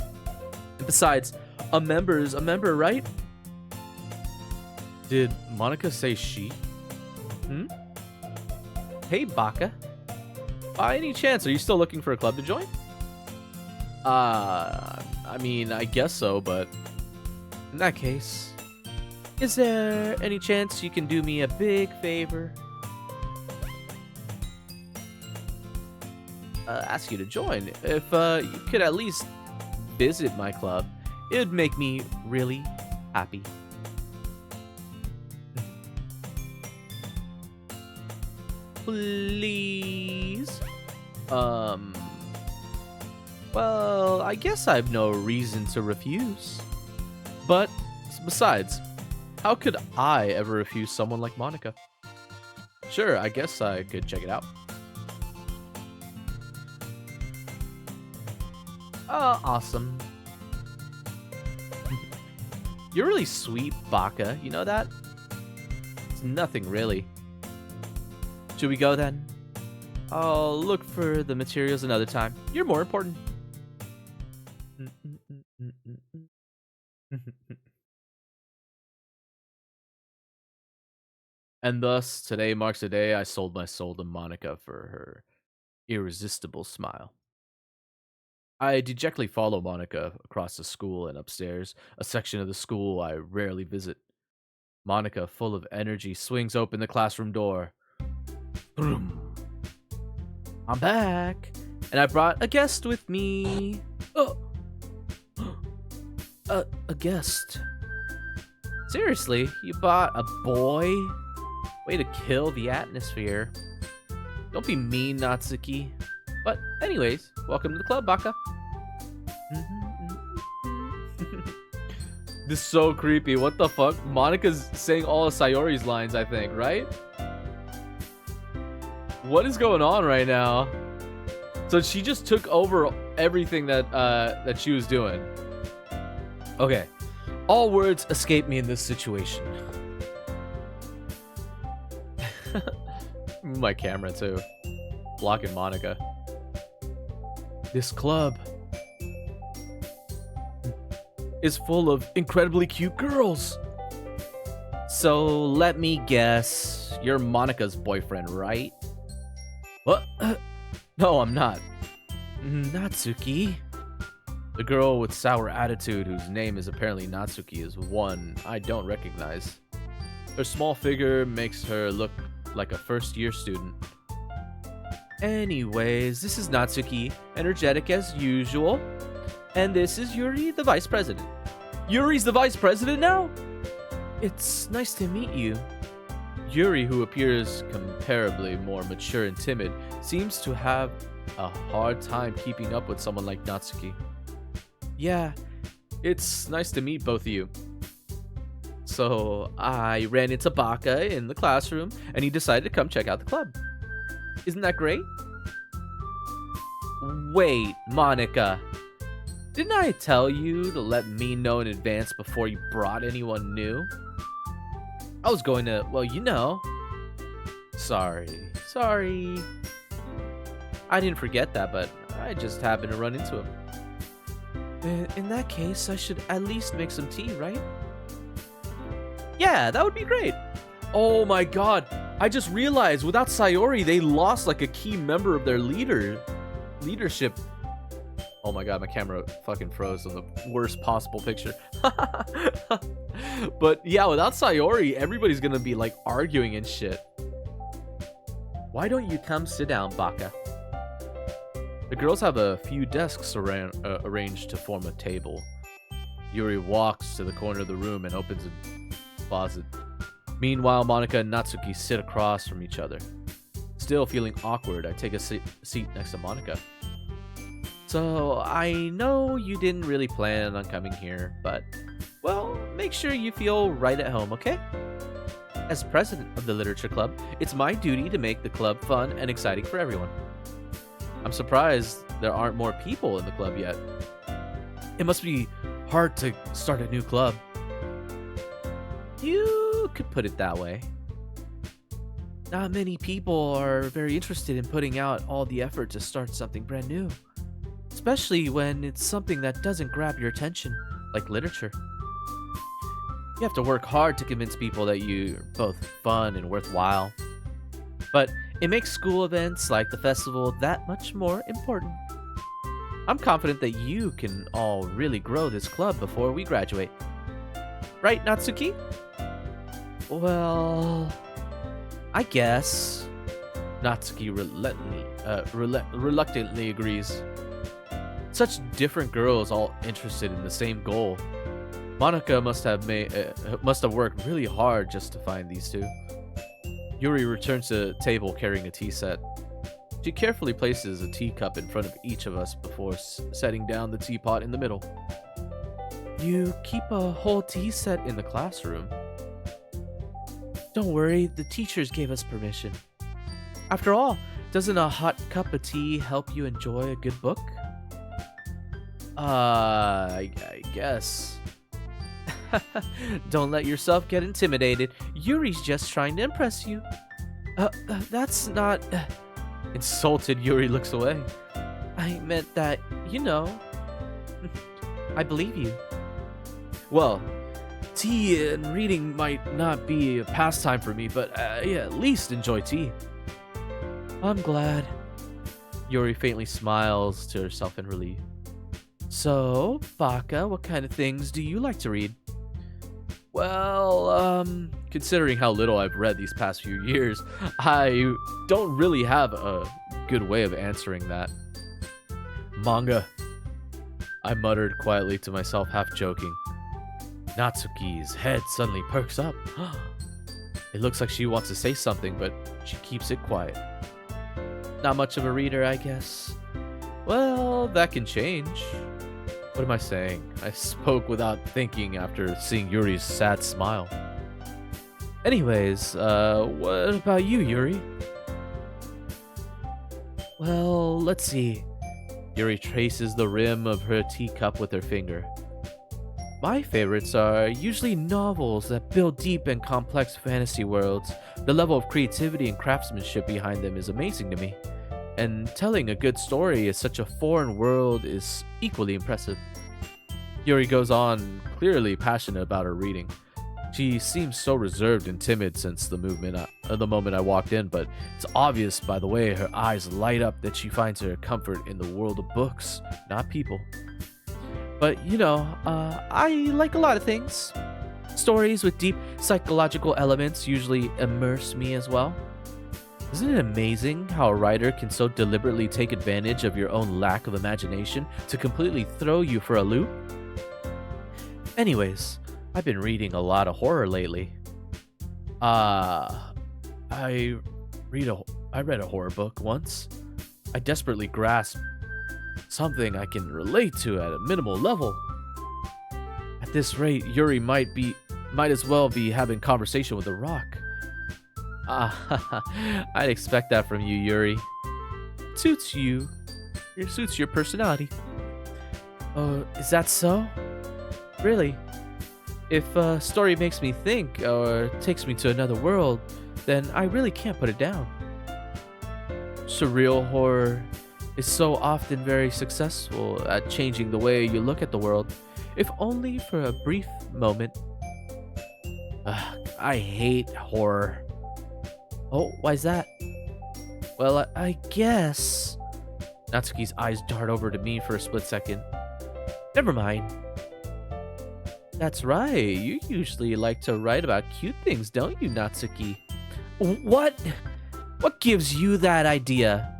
And besides, a member is a member, right? Did Monica say she? Hmm? Hey, Baka. By any chance, are you still looking for a club to join? I mean, I guess so, but in that case, is there any chance you can do me a big favor? Ask you to join. If you could at least visit my club, it would make me really happy. Please? Well, I guess I've no reason to refuse. But, besides, how could I ever refuse someone like Monica? Sure, I guess I could check it out. Awesome. You're really sweet, Baka. You know that? It's nothing, really. Should we go, then? I'll look for the materials another time. You're more important. And thus, today marks the day I sold my soul to Monica for her irresistible smile. I dejectedly follow Monica across the school and upstairs, a section of the school I rarely visit. Monica, full of energy, swings open the classroom door. Boom. I'm back, and I brought a guest with me. Oh, a guest. Seriously, you bought a boy? Way to kill the atmosphere. Don't be mean, Natsuki. But anyways, welcome to the club, Baka. This is so creepy. What the fuck? Monica's saying all of Sayori's lines, I think, right? What is going on right now? So she just took over everything that she was doing. Okay. All words escape me in this situation. Move my camera too. Blocking Monica. This club is full of incredibly cute girls. So let me guess, you're Monica's boyfriend, right? What? No, I'm not. Natsuki. The girl with sour attitude, whose name is apparently Natsuki, is one I don't recognize. Her small figure makes her look like a first-year student. Anyways, this is Natsuki, energetic as usual. And this is Yuri, the vice president. Yuri's the vice president now? It's nice to meet you. Yuri, who appears comparably more mature and timid, seems to have a hard time keeping up with someone like Natsuki. Yeah, it's nice to meet both of you. So, I ran into Baka in the classroom, and he decided to come check out the club. Isn't that great? Wait, Monica. Didn't I tell you to let me know in advance before you brought anyone new? I was going to, well, you know. Sorry. I didn't forget that, but I just happened to run into him. In that case, I should at least make some tea, right? Yeah, that would be great. Oh my god. I just realized without Sayori, they lost like a key member of their leadership. Oh my god, my camera fucking froze on the worst possible picture. But yeah, without Sayori, everybody's gonna be like arguing and shit. Why don't you come sit down, Baka? The girls have a few desks arranged to form a table. Yuri walks to the corner of the room and opens a closet. Meanwhile, Monica and Natsuki sit across from each other. Still feeling awkward, I take a seat next to Monica. So, I know you didn't really plan on coming here, but, well, make sure you feel right at home, okay? As president of the Literature Club, it's my duty to make the club fun and exciting for everyone. I'm surprised there aren't more people in the club yet. It must be hard to start a new club. You could put it that way. Not many people are very interested in putting out all the effort to start something brand new. Especially when it's something that doesn't grab your attention, like literature. You have to work hard to convince people that you're both fun and worthwhile. but it makes school events like the festival that much more important. I'm confident that you can all really grow this club before we graduate. Right, Natsuki? Well, I guess. Natsuki reluctantly agrees. Such different girls all interested in the same goal. Monica must have worked really hard just to find these two. Yuri returns to the table carrying a tea set. She carefully places a teacup in front of each of us before setting down the teapot in the middle. You keep a whole tea set in the classroom. Don't worry, the teachers gave us permission. After all, doesn't a hot cup of tea help you enjoy a good book? I guess. Don't let yourself get intimidated. Yuri's just trying to impress you. That's not... Insulted, Yuri looks away. I meant that, I believe you. Well, tea and reading might not be a pastime for me, but yeah, at least enjoy tea. I'm glad. Yuri faintly smiles to herself in relief. So, Baka, what kind of things do you like to read? Well, considering how little I've read these past few years, I don't really have a good way of answering that. Manga, I muttered quietly to myself, half joking. Natsuki's head suddenly perks up. It looks like she wants to say something, but she keeps it quiet. Not much of a reader, I guess. Well, that can change. What am I saying? I spoke without thinking after seeing Yuri's sad smile. Anyways, what about you, Yuri? Well, let's see. Yuri traces the rim of her teacup with her finger. My favorites are usually novels that build deep and complex fantasy worlds. The level of creativity and craftsmanship behind them is amazing to me. And telling a good story in such a foreign world is equally impressive. Yuri goes on, clearly passionate about her reading. She seems so reserved and timid since the moment I walked in, but it's obvious by the way her eyes light up that she finds her comfort in the world of books, not people. But, I like a lot of things. Stories with deep psychological elements usually immerse me as well. Isn't it amazing how a writer can so deliberately take advantage of your own lack of imagination to completely throw you for a loop? Anyways, I've been reading a lot of horror lately. I read a horror book once. I desperately grasped something I can relate to at a minimal level. At this rate, Yuri might as well be having conversation with a rock. I'd expect that from you, Yuri. Suits you. It suits your personality. Oh, is that so? Really? If a story makes me think or takes me to another world, then I really can't put it down. Surreal horror is so often very successful at changing the way you look at the world, if only for a brief moment. I hate horror. Oh, why's that? Well, I guess... Natsuki's eyes dart over to me for a split second. Never mind. That's right, you usually like to write about cute things, don't you, Natsuki? What? What gives you that idea?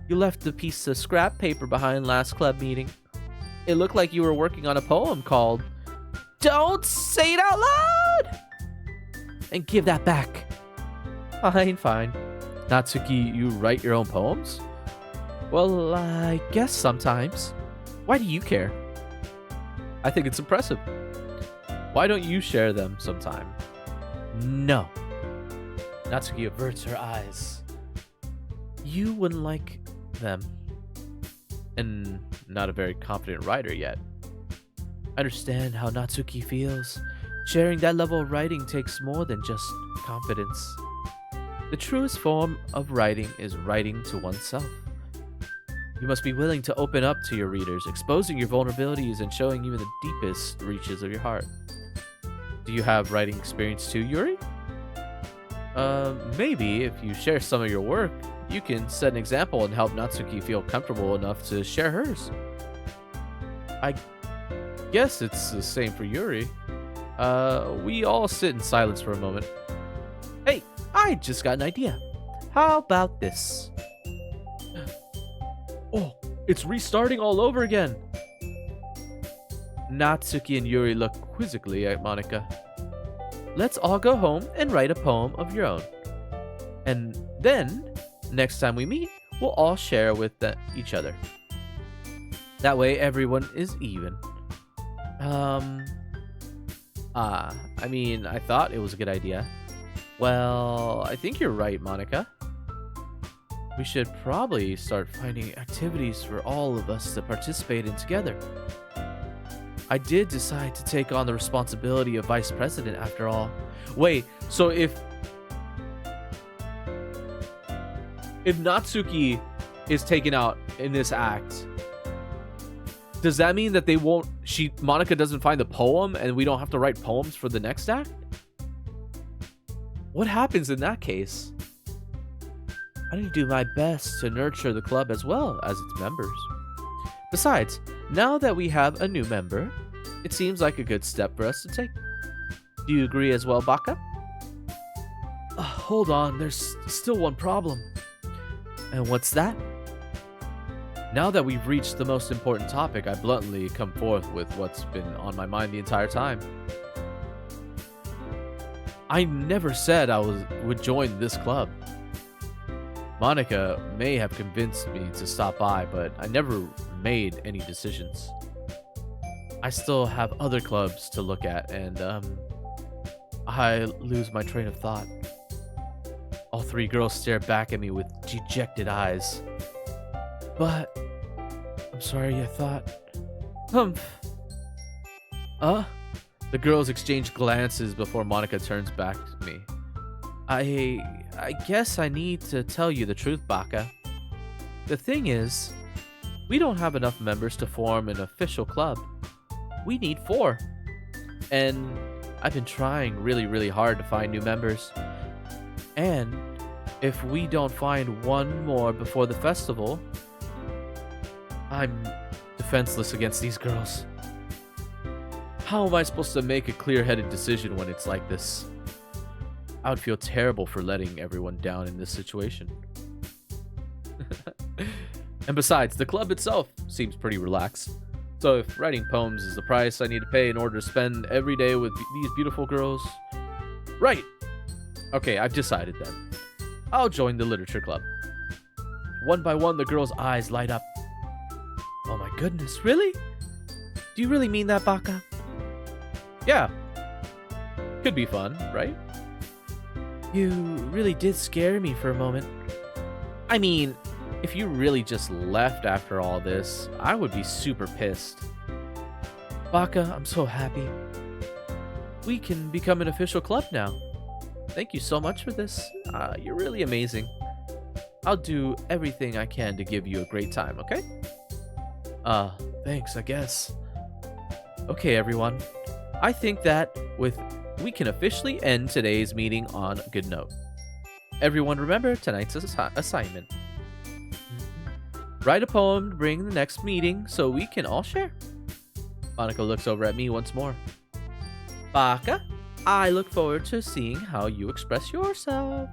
You left a piece of scrap paper behind last club meeting. It looked like you were working on a poem called... Don't say it out loud! And give that back. Fine. Natsuki, you write your own poems? Well, I guess sometimes. Why do you care? I think it's impressive. Why don't you share them sometime? No. Natsuki averts her eyes. You wouldn't like them. And not a very confident writer yet. I understand how Natsuki feels. Sharing that level of writing takes more than just confidence. The truest form of writing is writing to oneself. You must be willing to open up to your readers, exposing your vulnerabilities and showing even the deepest reaches of your heart. Do you have writing experience too, Yuri? Maybe if you share some of your work, you can set an example and help Natsuki feel comfortable enough to share hers. I guess it's the same for Yuri. We all sit in silence for a moment. Hey, I just got an idea. How about this? Oh, it's restarting all over again. Natsuki and Yuri look quizzically at Monika. Let's all go home and write a poem of your own. And then, next time we meet, we'll all share with each other. That way everyone is even. I thought it was a good idea. Well, I think you're right, Monika. We should probably start finding activities for all of us to participate in together. I did decide to take on the responsibility of vice president after all. Wait, so if Natsuki is taken out in this act, does that mean that Monika doesn't find the poem and we don't have to write poems for the next act? What happens in that case? I need to do my best to nurture the club as well as its members. Besides, now that we have a new member, it seems like a good step for us to take. Do you agree as well, Baka? Hold on, there's still one problem. And what's that? Now that we've reached the most important topic, I bluntly come forth with what's been on my mind the entire time. I never said I would join this club. Monika may have convinced me to stop by, but I never made any decisions. I still have other clubs to look at, and I lose my train of thought. All three girls stare back at me with dejected eyes. But I'm sorry, I thought. The girls exchange glances before Monika turns back to me. I guess I need to tell you the truth, Baka. The thing is, we don't have enough members to form an official club. We need 4. And I've been trying really, really hard to find new members. And if we don't find one more before the festival, I'm defenseless against these girls. How am I supposed to make a clear-headed decision when it's like this? I would feel terrible for letting everyone down in this situation. And besides, the club itself seems pretty relaxed. So if writing poems is the price I need to pay in order to spend every day with these beautiful girls... Right! Okay, I've decided then. I'll join the literature club. One by one, the girls' eyes light up. Oh my goodness, really? Do you really mean that, Baka? Yeah. Could be fun, right? You really did scare me for a moment. I mean, if you really just left after all this, I would be super pissed. Baka, I'm so happy. We can become an official club now. Thank you so much for this. You're really amazing. I'll do everything I can to give you a great time, okay? Thanks, I guess. Okay, everyone. I think that we can officially end today's meeting on a good note. Everyone remember tonight's assignment. Write a poem to bring the next meeting so we can all share. Monika looks over at me once more. Baka, I look forward to seeing how you express yourself.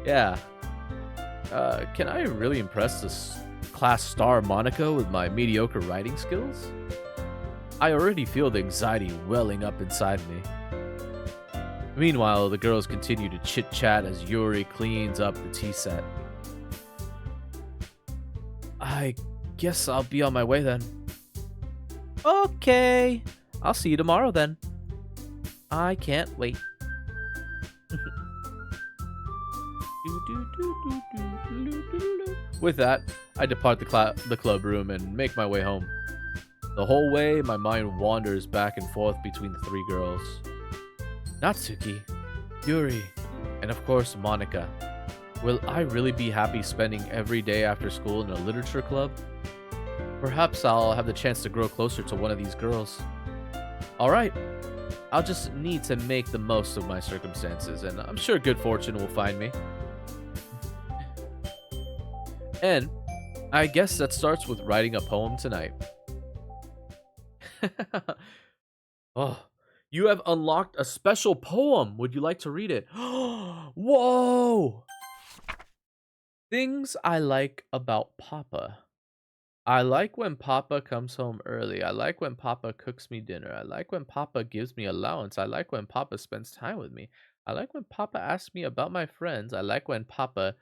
Yeah. Can I really impress this class star Monika with my mediocre writing skills? I already feel the anxiety welling up inside me. Meanwhile, the girls continue to chit-chat as Yuri cleans up the tea set. I guess I'll be on my way then. Okay, I'll see you tomorrow then. I can't wait. With that, I depart the club room and make my way home. The whole way, my mind wanders back and forth between the 3 girls. Natsuki, Yuri, and of course Monika. Will I really be happy spending every day after school in a literature club? Perhaps I'll have the chance to grow closer to one of these girls. Alright, I'll just need to make the most of my circumstances, and I'm sure good fortune will find me. And I guess that starts with writing a poem tonight. Oh, you have unlocked a special poem. Would you like to read it? Whoa! Things I like about Papa. I like when Papa comes home early. I like when Papa cooks me dinner. I like when Papa gives me allowance. I like when Papa spends time with me. I like when Papa asks me about my friends. I like when Papa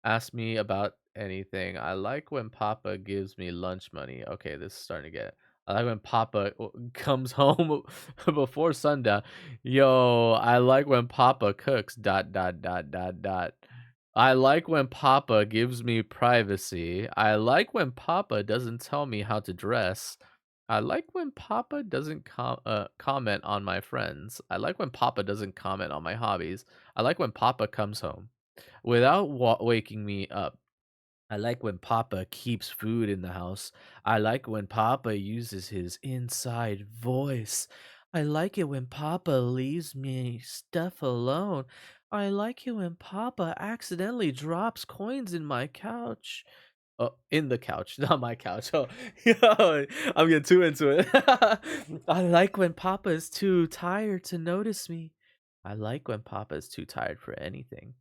asks me about anything. I like when Papa gives me lunch money. Okay, this is starting to get. I like when Papa comes home before sundown. Yo, I like when Papa cooks. Dot dot dot dot dot. I like when Papa gives me privacy. I like when Papa doesn't tell me how to dress. I like when Papa doesn't comment on my friends. I like when Papa doesn't comment on my hobbies. I like when Papa comes home without waking me up. I like when Papa keeps food in the house. I like when Papa uses his inside voice. I like it when Papa leaves me stuff alone. I like it when Papa accidentally drops coins in my couch. Oh, in the couch, not my couch. Oh, yo, I'm getting too into it. I like when Papa is too tired to notice me. I like when Papa is too tired for anything.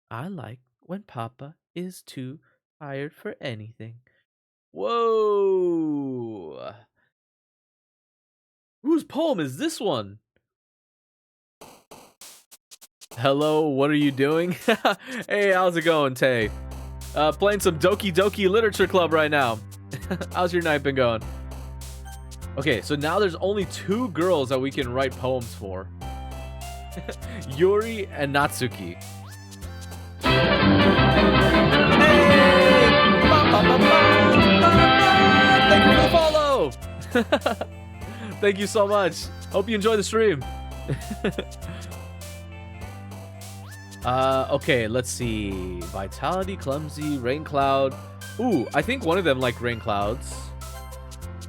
I like when Papa is too tired for anything. Whoa! Whose poem is this one? Hello, what are you doing? Hey, how's it going, Tay? Playing some Doki Literature Club right now. How's your night been going? Okay, so now there's only 2 girls that we can write poems for. Yuri and Natsuki. Thank you for the follow. Thank you so much. Hope you enjoy the stream. Okay, let's see. Vitality, Clumsy, Rain Cloud. Ooh, I think one of them like Rain Clouds.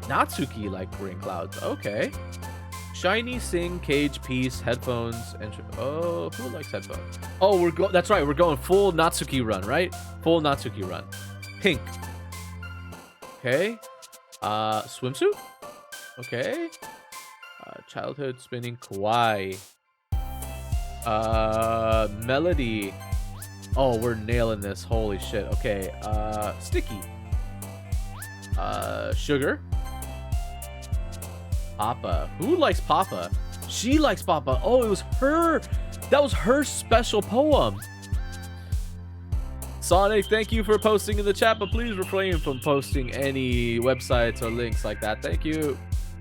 Natsuki like Rain Clouds. Okay. Shiny, Sing, Cage, Peace, Headphones, and oh, who likes headphones? Oh, that's right. We're going full Natsuki run, right? Full Natsuki run. Pink. Okay. Swimsuit. Okay. Childhood spinning kawaii. Melody. Oh, we're nailing this. Holy shit. Okay. Sticky. Sugar. Papa. Who likes Papa? She likes Papa. Oh, it was her. That was her special poem. Sonic, thank you for posting in the chat, but please refrain from posting any websites or links like that. Thank you.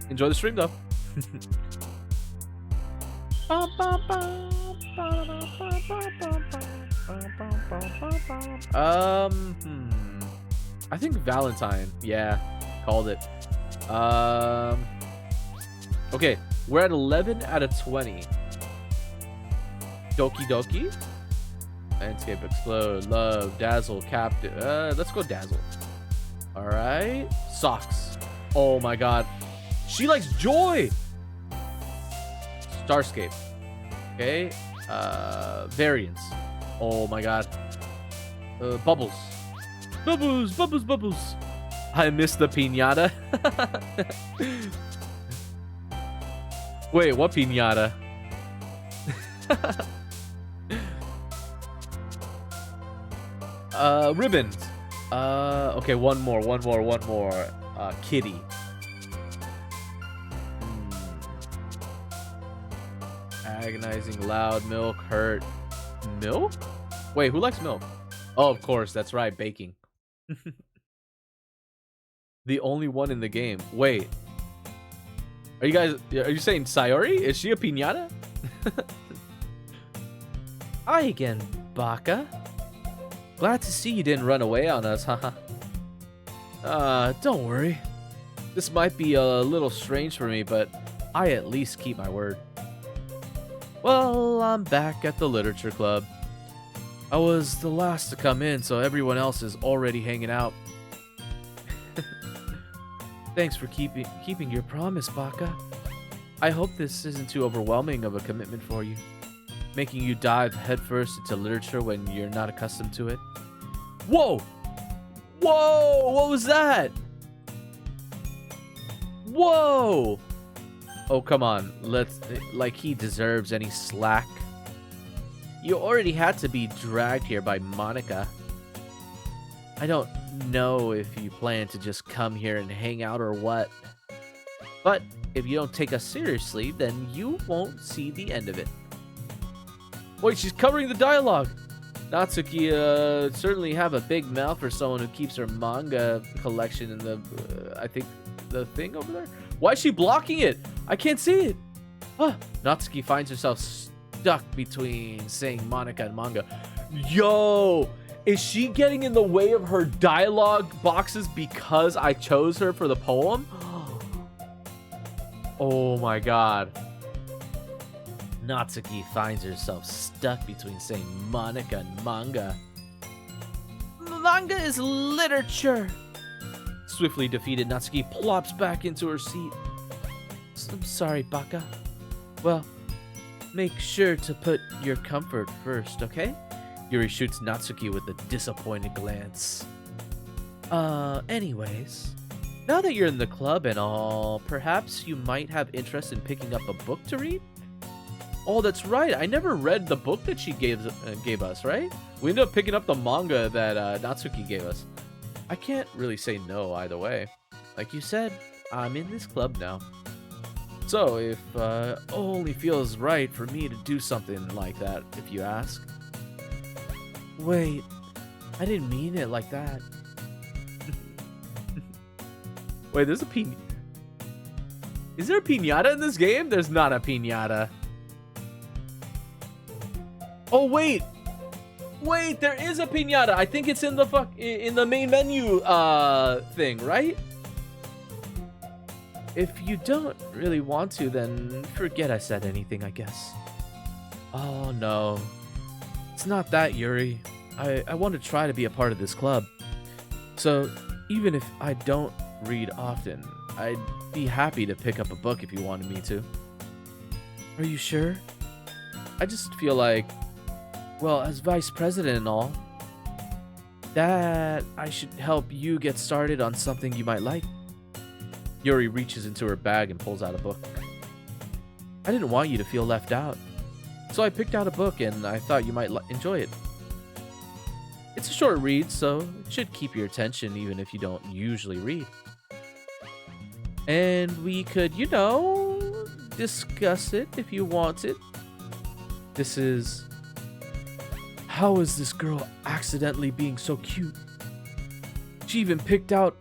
Enjoy the stream, though. I think Valentine. Yeah, called it. Okay, we're at 11 out of 20. Doki Doki. Landscape Explode. Love. Dazzle. Captive. Let's go Dazzle. Alright. Socks. Oh my god. She likes Joy. Starscape. Okay. Variance. Oh my god. Bubbles. Bubbles. Bubbles. Bubbles. I miss the piñata. Wait, what piñata? Ribbons. Okay, one more. Kitty. Agonizing, loud, milk, hurt. Milk? Wait, who likes milk? Oh, of course, that's right, baking. The only one in the game. Wait. Are you saying Sayori? Is she a piñata? Hi again, Baka. Glad to see you didn't run away on us, haha. Don't worry. This might be a little strange for me, but I at least keep my word. Well, I'm back at the literature club. I was the last to come in, so everyone else is already hanging out. Thanks for keeping your promise, Baka. I hope this isn't too overwhelming of a commitment for you, making you dive headfirst into literature when you're not accustomed to it. Whoa! Whoa! What was that? Whoa! Oh, come on. Like he deserves any slack. You already had to be dragged here by Monica. I don't know if you plan to just come here and hang out or what. But if you don't take us seriously, then you won't see the end of it. Wait, she's covering the dialogue. Natsuki certainly have a big mouth for someone who keeps her manga collection in the, I think, the thing over there. Why is she blocking it? I can't see it. Huh. Natsuki finds herself stuck between saying Monica and manga. Yo, is she getting in the way of her dialogue boxes because I chose her for the poem? Oh my god. Natsuki finds herself stuck between saying Monica and manga. Manga is literature. Swiftly defeated, Natsuki plops back into her seat. I'm sorry, Baka. Well, make sure to put your comfort first, okay? Yuri shoots Natsuki with a disappointed glance. Anyways, now that you're in the club and all, perhaps you might have interest in picking up a book to read? Oh, that's right. I never read the book that she gave us, right? We ended up picking up the manga that Natsuki gave us. I can't really say no either way. Like you said, I'm in this club now. So, if only feels right for me to do something like that, if you ask. Wait, I didn't mean it like that. Wait, there's a piñata. Is there a piñata in this game? There's not a piñata. Oh, wait. Wait, there is a piñata. I think it's in the main menu thing, right? If you don't really want to, then forget I said anything, I guess. Oh, no. It's not that, Yuri. I want to try to be a part of this club. So, even if I don't read often, I'd be happy to pick up a book if you wanted me to. Are you sure? I just feel like, well, as vice president and all, that I should help you get started on something you might like. Yuri reaches into her bag and pulls out a book. I didn't want you to feel left out, so I picked out a book and I thought you might enjoy it. It's a short read, so it should keep your attention even if you don't usually read. And we could, discuss it if you wanted. This is... How is this girl accidentally being so cute? She even picked out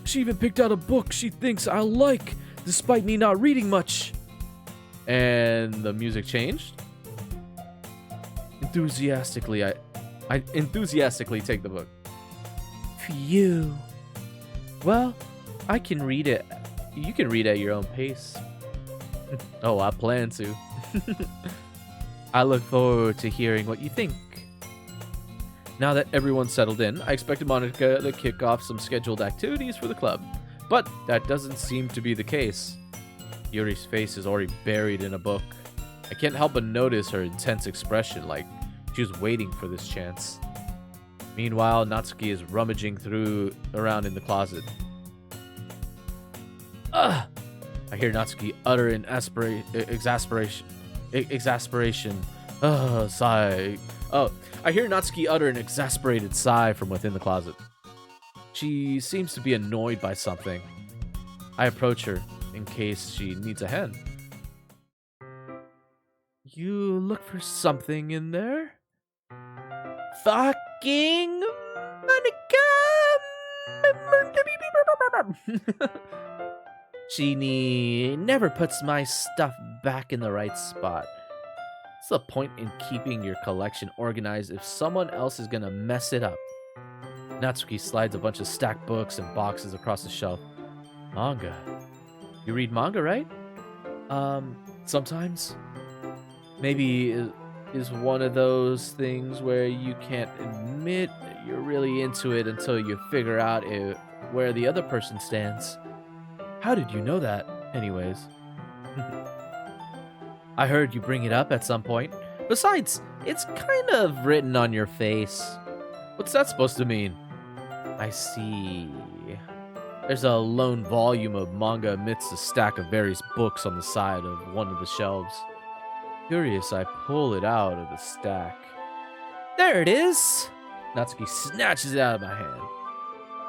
a book she thinks I'll like, despite me not reading much. And the music changed. Enthusiastically, I enthusiastically take the book. Phew. Well, I can read it. You can read at your own pace. Oh, I plan to. I look forward to hearing what you think. Now that everyone's settled in, I expected Monica to kick off some scheduled activities for the club, but that doesn't seem to be the case. Yuri's face is already buried in a book. I can't help but notice her intense expression, like she was waiting for this chance. Meanwhile, Natsuki is rummaging around in the closet. Ugh! I hear Natsuki utter in exasperation. Sigh. Oh, I hear Natsuki utter an exasperated sigh from within the closet. She seems to be annoyed by something. I approach her in case she needs a hand. You look for something in there? Fucking Monica! She never puts my stuff back in the right spot. What's the point in keeping your collection organized if someone else is gonna mess it up? Natsuki slides a bunch of stacked books and boxes across the shelf. Manga. You read manga, right? Sometimes. Maybe is one of those things where you can't admit you're really into it until you figure out where the other person stands. How did you know that, anyways? I heard you bring it up at some point. Besides, it's kind of written on your face. What's that supposed to mean? I see. There's a lone volume of manga amidst a stack of various books on the side of one of the shelves. Curious, I pull it out of the stack. There it is! Natsuki snatches it out of my hand.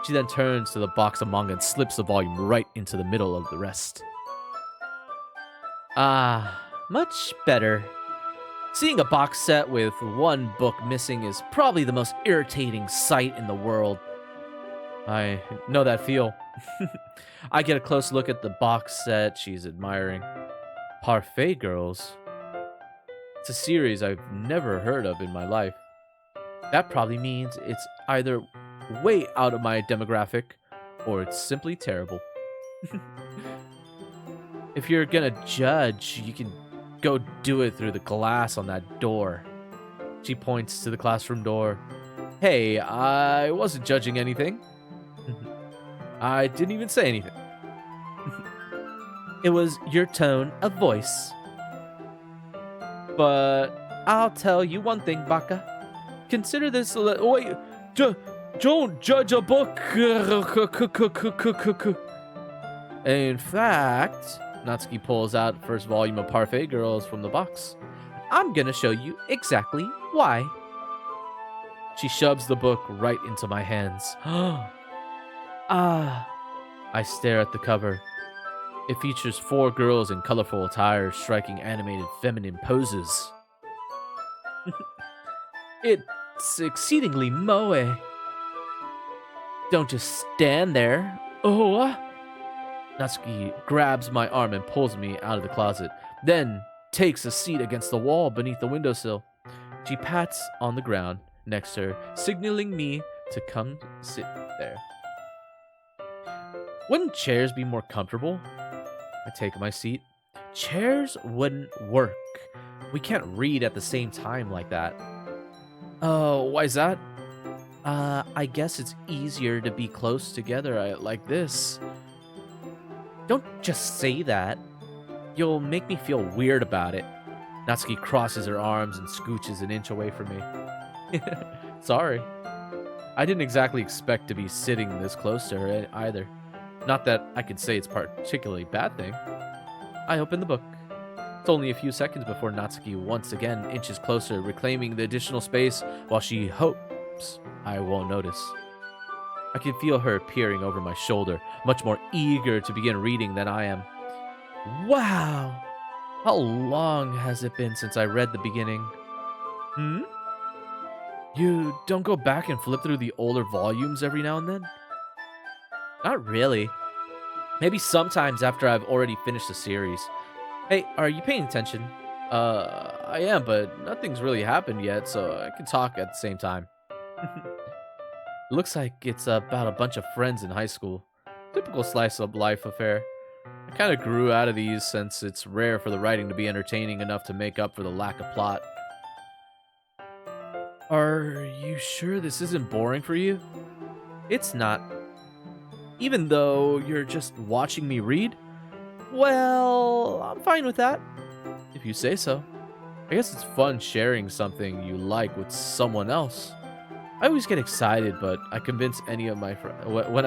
She then turns to the box of manga and slips the volume right into the middle of the rest. Ah, much better. Seeing a box set with one book missing is probably the most irritating sight in the world. I know that feel. I get a close look at the box set she's admiring. Parfait Girls. It's a series I've never heard of in my life. That probably means it's either way out of my demographic or it's simply terrible. If you're gonna judge, you can go do it through the glass on that door. She points to the classroom door. Hey, I wasn't judging anything. I didn't even say anything. It was your tone of voice. But I'll tell you one thing, Baka. Consider this wait, don't judge a book. In fact, Natsuki pulls out the first volume of Parfait Girls from the box. I'm gonna show you exactly why. She shoves the book right into my hands. Ah. I stare at the cover. It features 4 girls in colorful attire striking animated feminine poses. It's exceedingly moe. Don't just stand there. Oh. Natsuki grabs my arm and pulls me out of the closet, then takes a seat against the wall beneath the windowsill. She pats on the ground next to her, signaling me to come sit there. Wouldn't chairs be more comfortable? I take my seat. Chairs wouldn't work. We can't read at the same time like that. Oh, why is that? I guess it's easier to be close together like this. Don't just say that. You'll make me feel weird about it. Natsuki crosses her arms and scooches an inch away from me. Sorry. I didn't exactly expect to be sitting this close to her either. Not that I could say it's a particularly bad thing. I open the book. It's only a few seconds before Natsuki once again inches closer, reclaiming the additional space while she hopes I won't notice. I can feel her peering over my shoulder, much more eager to begin reading than I am. Wow! How long has it been since I read the beginning? You don't go back and flip through the older volumes every now and then? Not really. Maybe sometimes after I've already finished the series. Hey, are you paying attention? I am, but nothing's really happened yet, so I can talk at the same time. Looks like it's about a bunch of friends in high school. Typical slice of life affair. I kind of grew out of these since it's rare for the writing to be entertaining enough to make up for the lack of plot. Are you sure this isn't boring for you? It's not. Even though you're just watching me read? Well, I'm fine with that. If you say so. I guess it's fun sharing something you like with someone else. I always get excited, but when I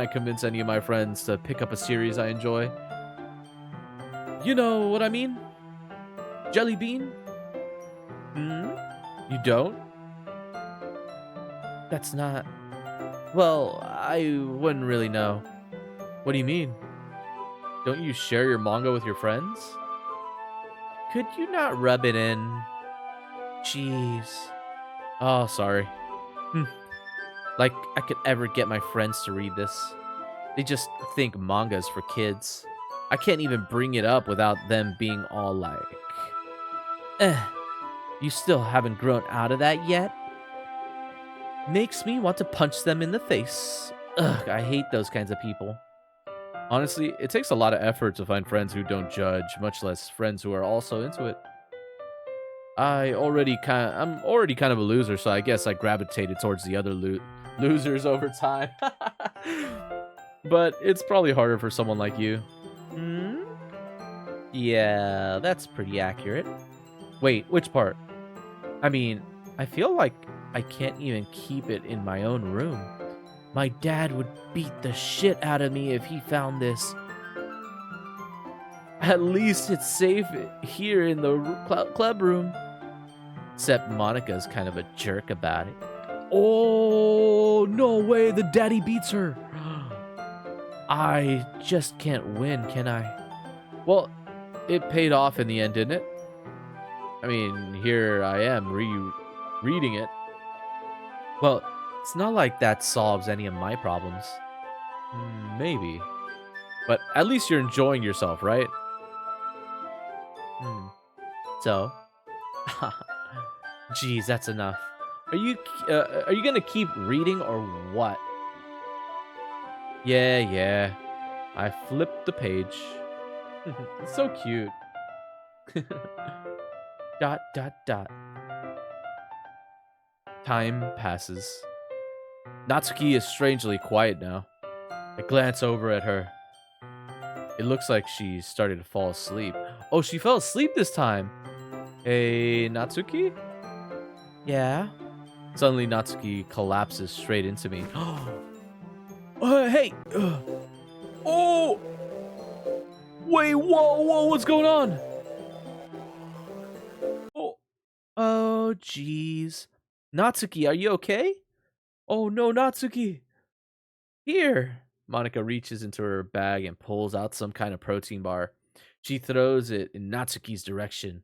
convince any of my friends to pick up a series I enjoy. You know what I mean? Jelly bean? You don't? That's not... Well, I wouldn't really know. What do you mean? Don't you share your manga with your friends? Could you not rub it in? Jeez. Oh, sorry. Like I could ever get my friends to read this. They just think manga's for kids. I can't even bring it up without them being all like, you still haven't grown out of that yet? Makes me want to punch them in the face. Ugh, I hate those kinds of people. Honestly, it takes a lot of effort to find friends who don't judge, much less friends who are also into it. I'm already kind of a loser, so I guess I gravitated towards the other losers over time. But it's probably harder for someone like you. Yeah, that's pretty accurate. Wait, which part? I mean, I feel like I can't even keep it in my own room. My dad would beat the shit out of me if he found this. At least it's safe here in the club room. Except Monica's kind of a jerk about it. Oh, no way, the daddy beats her. I just can't win, can I? Well, it paid off in the end, didn't it? I mean, here I am reading it. Well, it's not like that solves any of my problems. Maybe. But at least you're enjoying yourself, right? Hmm. So, geez, that's enough. Are you gonna keep reading or what? Yeah. I flipped the page. It's so cute. Dot dot dot. Time passes. Natsuki is strangely quiet now. I glance over at her. It looks like she started to fall asleep. Oh, she fell asleep this time. Hey, Natsuki? Yeah? Suddenly, Natsuki collapses straight into me. Hey! Oh! Wait, whoa, what's going on? Oh, jeez. Natsuki, are you okay? Oh, no, Natsuki. Here. Monica reaches into her bag and pulls out some kind of protein bar. She throws it in Natsuki's direction.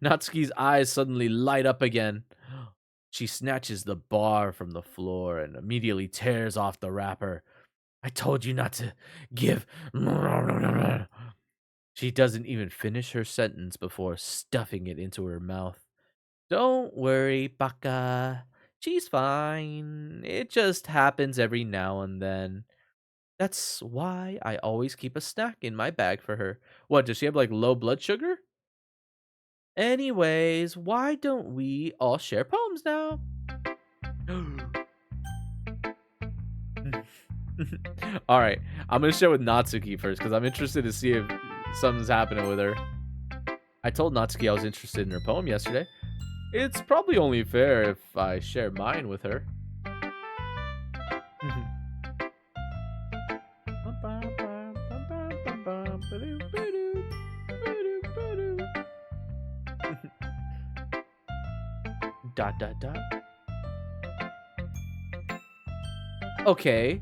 Natsuki's eyes suddenly light up again. She snatches the bar from the floor and immediately tears off the wrapper. I told you not to give. She doesn't even finish her sentence before stuffing it into her mouth. Don't worry, Baka. She's fine. It just happens every now and then. That's why I always keep a snack in my bag for her. What, does she have like low blood sugar? Anyways, why don't we all share poems now? All right, I'm gonna share with Natsuki first because I'm interested to see if something's happening with her. I told Natsuki I was interested in her poem yesterday. It's probably only fair if I share mine with her. Dot dot dot. Okay,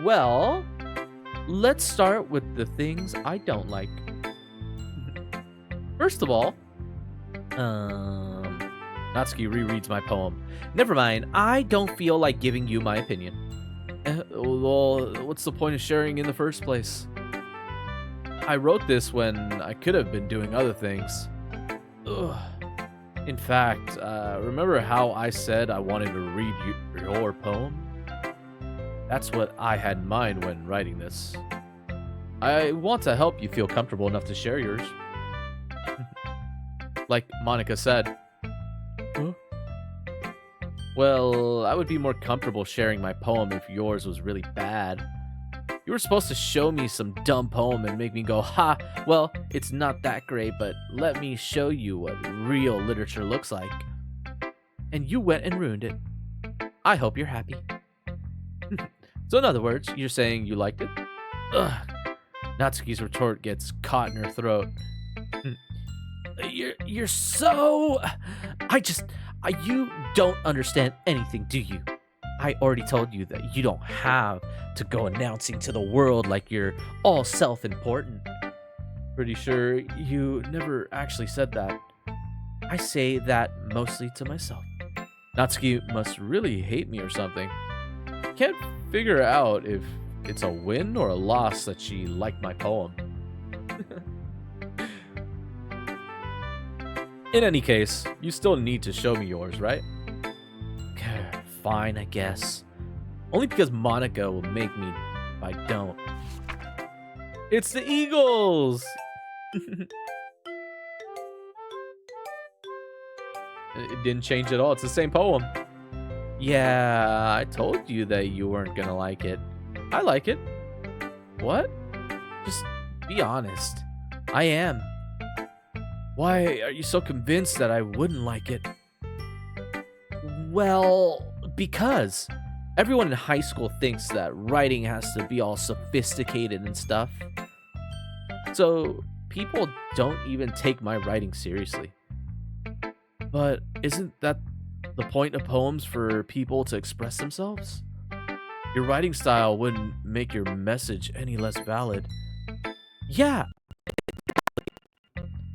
well, let's start with the things I don't like. First of all, Natsuki rereads my poem. Never mind, I don't feel like giving you my opinion. Well, what's the point of sharing in the first place? I wrote this when I could have been doing other things. Ugh. In fact, remember how I said I wanted to read your poem? That's what I had in mind when writing this. I want to help you feel comfortable enough to share yours. Like Monica said. Huh? Well, I would be more comfortable sharing my poem if yours was really bad. You were supposed to show me some dumb poem and make me go, ha, well, it's not that great, but let me show you what real literature looks like. And you went and ruined it. I hope you're happy. So in other words, you're saying you liked it? Ugh. Natsuki's retort gets caught in her throat. You're so... You don't understand anything, do you? I already told you that you don't have to go announcing to the world like you're all self-important. Pretty sure you never actually said that. I say that mostly to myself. Natsuki must really hate me or something. Can't figure out if it's a win or a loss that she liked my poem. In any case, you still need to show me yours, right? Fine, I guess. Only because Monica will make me if I don't. It's the Eagles! It didn't change at all. It's the same poem. Yeah, I told you that you weren't gonna like it. I like it. What? Just be honest. I am. Why are you so convinced that I wouldn't like it? Well, because everyone in high school thinks that writing has to be all sophisticated and stuff. So people don't even take my writing seriously. But isn't that the point of poems, for people to express themselves? Your writing style wouldn't make your message any less valid. Yeah,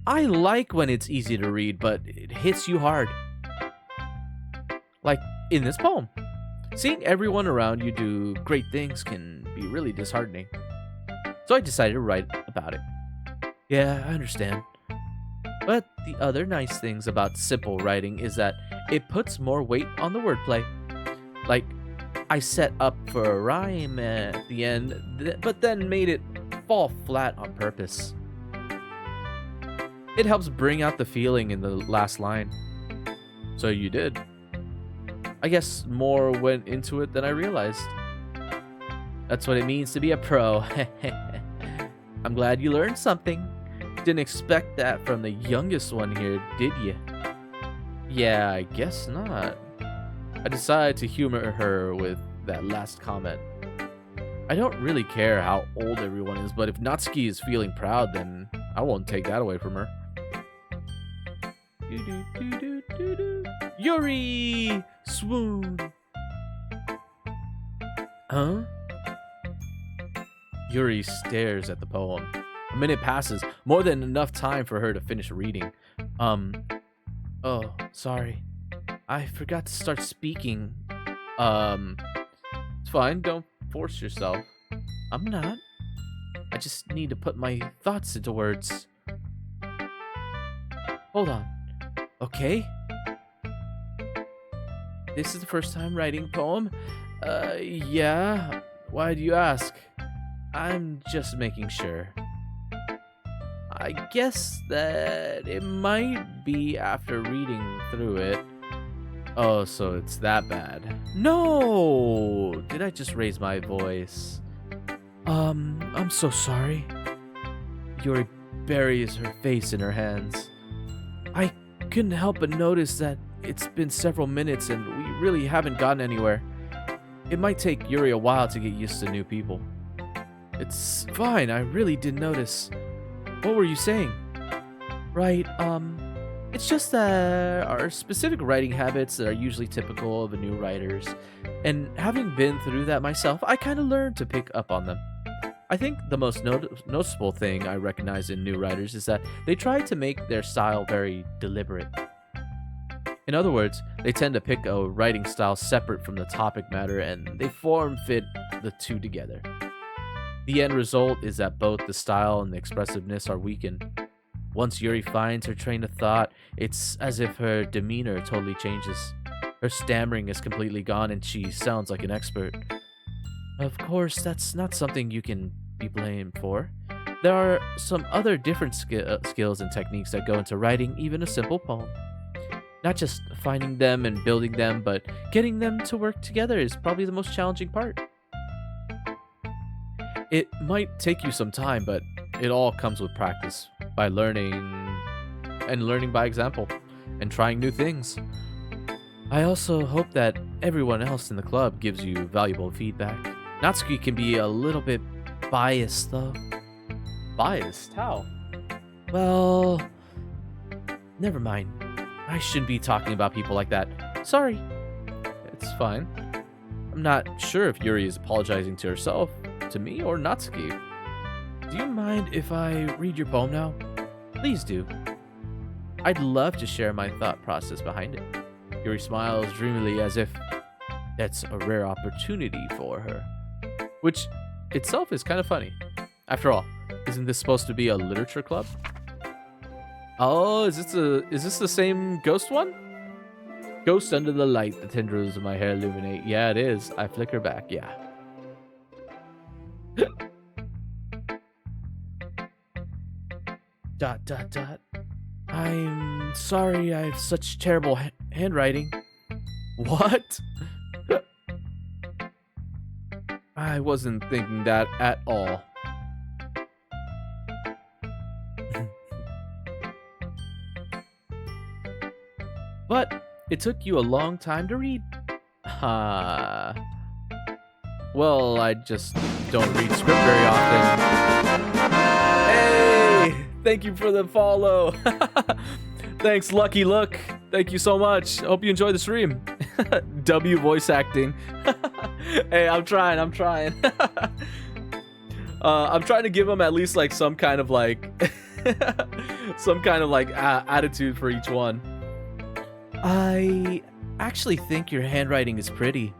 I like when it's easy to read, but it hits you hard. Like in this poem. Seeing everyone around you do great things can be really disheartening. So I decided to write about it. Yeah, I understand. But the other nice things about simple writing is that it puts more weight on the wordplay. Like, I set up for a rhyme at the end, but then made it fall flat on purpose. It helps bring out the feeling in the last line. So you did. I guess more went into it than I realized. That's what it means to be a pro. I'm glad you learned something. Didn't expect that from the youngest one here, did you? Yeah, I guess not. I decided to humor her with that last comment. I don't really care how old everyone is, but if Natsuki is feeling proud, then I won't take that away from her. Yuri! Swoon! Huh? Yuri stares at the poem. A minute passes, more than enough time for her to finish reading. Oh, sorry. I forgot to start speaking. It's fine, don't force yourself. I'm not. I just need to put my thoughts into words. Hold on. Okay? This is the first time writing a poem? Yeah. Why do you ask? I'm just making sure. I guess that it might be after reading through it. Oh, so it's that bad. No! Did I just raise my voice? I'm so sorry. Yuri buries her face in her hands. I couldn't help but notice that it's been several minutes and we really haven't gotten anywhere. It might take Yuri a while to get used to new people. It's fine, I really didn't notice. What were you saying? Right, it's just that our specific writing habits that are usually typical of a new writers, and having been through that myself, I kind of learned to pick up on them. I think the most noticeable thing I recognize in new writers is that they try to make their style very deliberate. In other words, they tend to pick a writing style separate from the topic matter and they form fit the two together. The end result is that both the style and the expressiveness are weakened. Once Yuri finds her train of thought, it's as if her demeanor totally changes. Her stammering is completely gone and she sounds like an expert. Of course, that's not something you can be blamed for. There are some other different skills and techniques that go into writing even a simple poem. Not just finding them and building them, but getting them to work together is probably the most challenging part. It might take you some time, but it all comes with practice, by learning by example, and trying new things. I also hope that everyone else in the club gives you valuable feedback. Natsuki can be a little bit biased, though. Biased? How? Well, never mind. I shouldn't be talking about people like that. Sorry. It's fine. I'm not sure if Yuri is apologizing to herself, to me, or Natsuki. Do you mind if I read your poem now? Please do. I'd love to share my thought process behind it. Yuri smiles dreamily as if that's a rare opportunity for her. Which itself is kind of funny. After all, isn't this supposed to be a literature club? Oh, is this the same ghost one? Ghost under the light, the tendrils of my hair illuminate. Yeah, it is. I flicker back, yeah. Dot, dot, dot. I'm sorry I have such terrible handwriting. What? I wasn't thinking that at all. But it took you a long time to read. Ha. Well, I just don't read script very often. Hey! Thank you for the follow. Thanks, Lucky Look. Thank you so much. Hope you enjoy the stream. W voice acting. Hey, I'm trying. I'm trying to give him at least like some kind of like attitude for each one. I actually think your handwriting is pretty.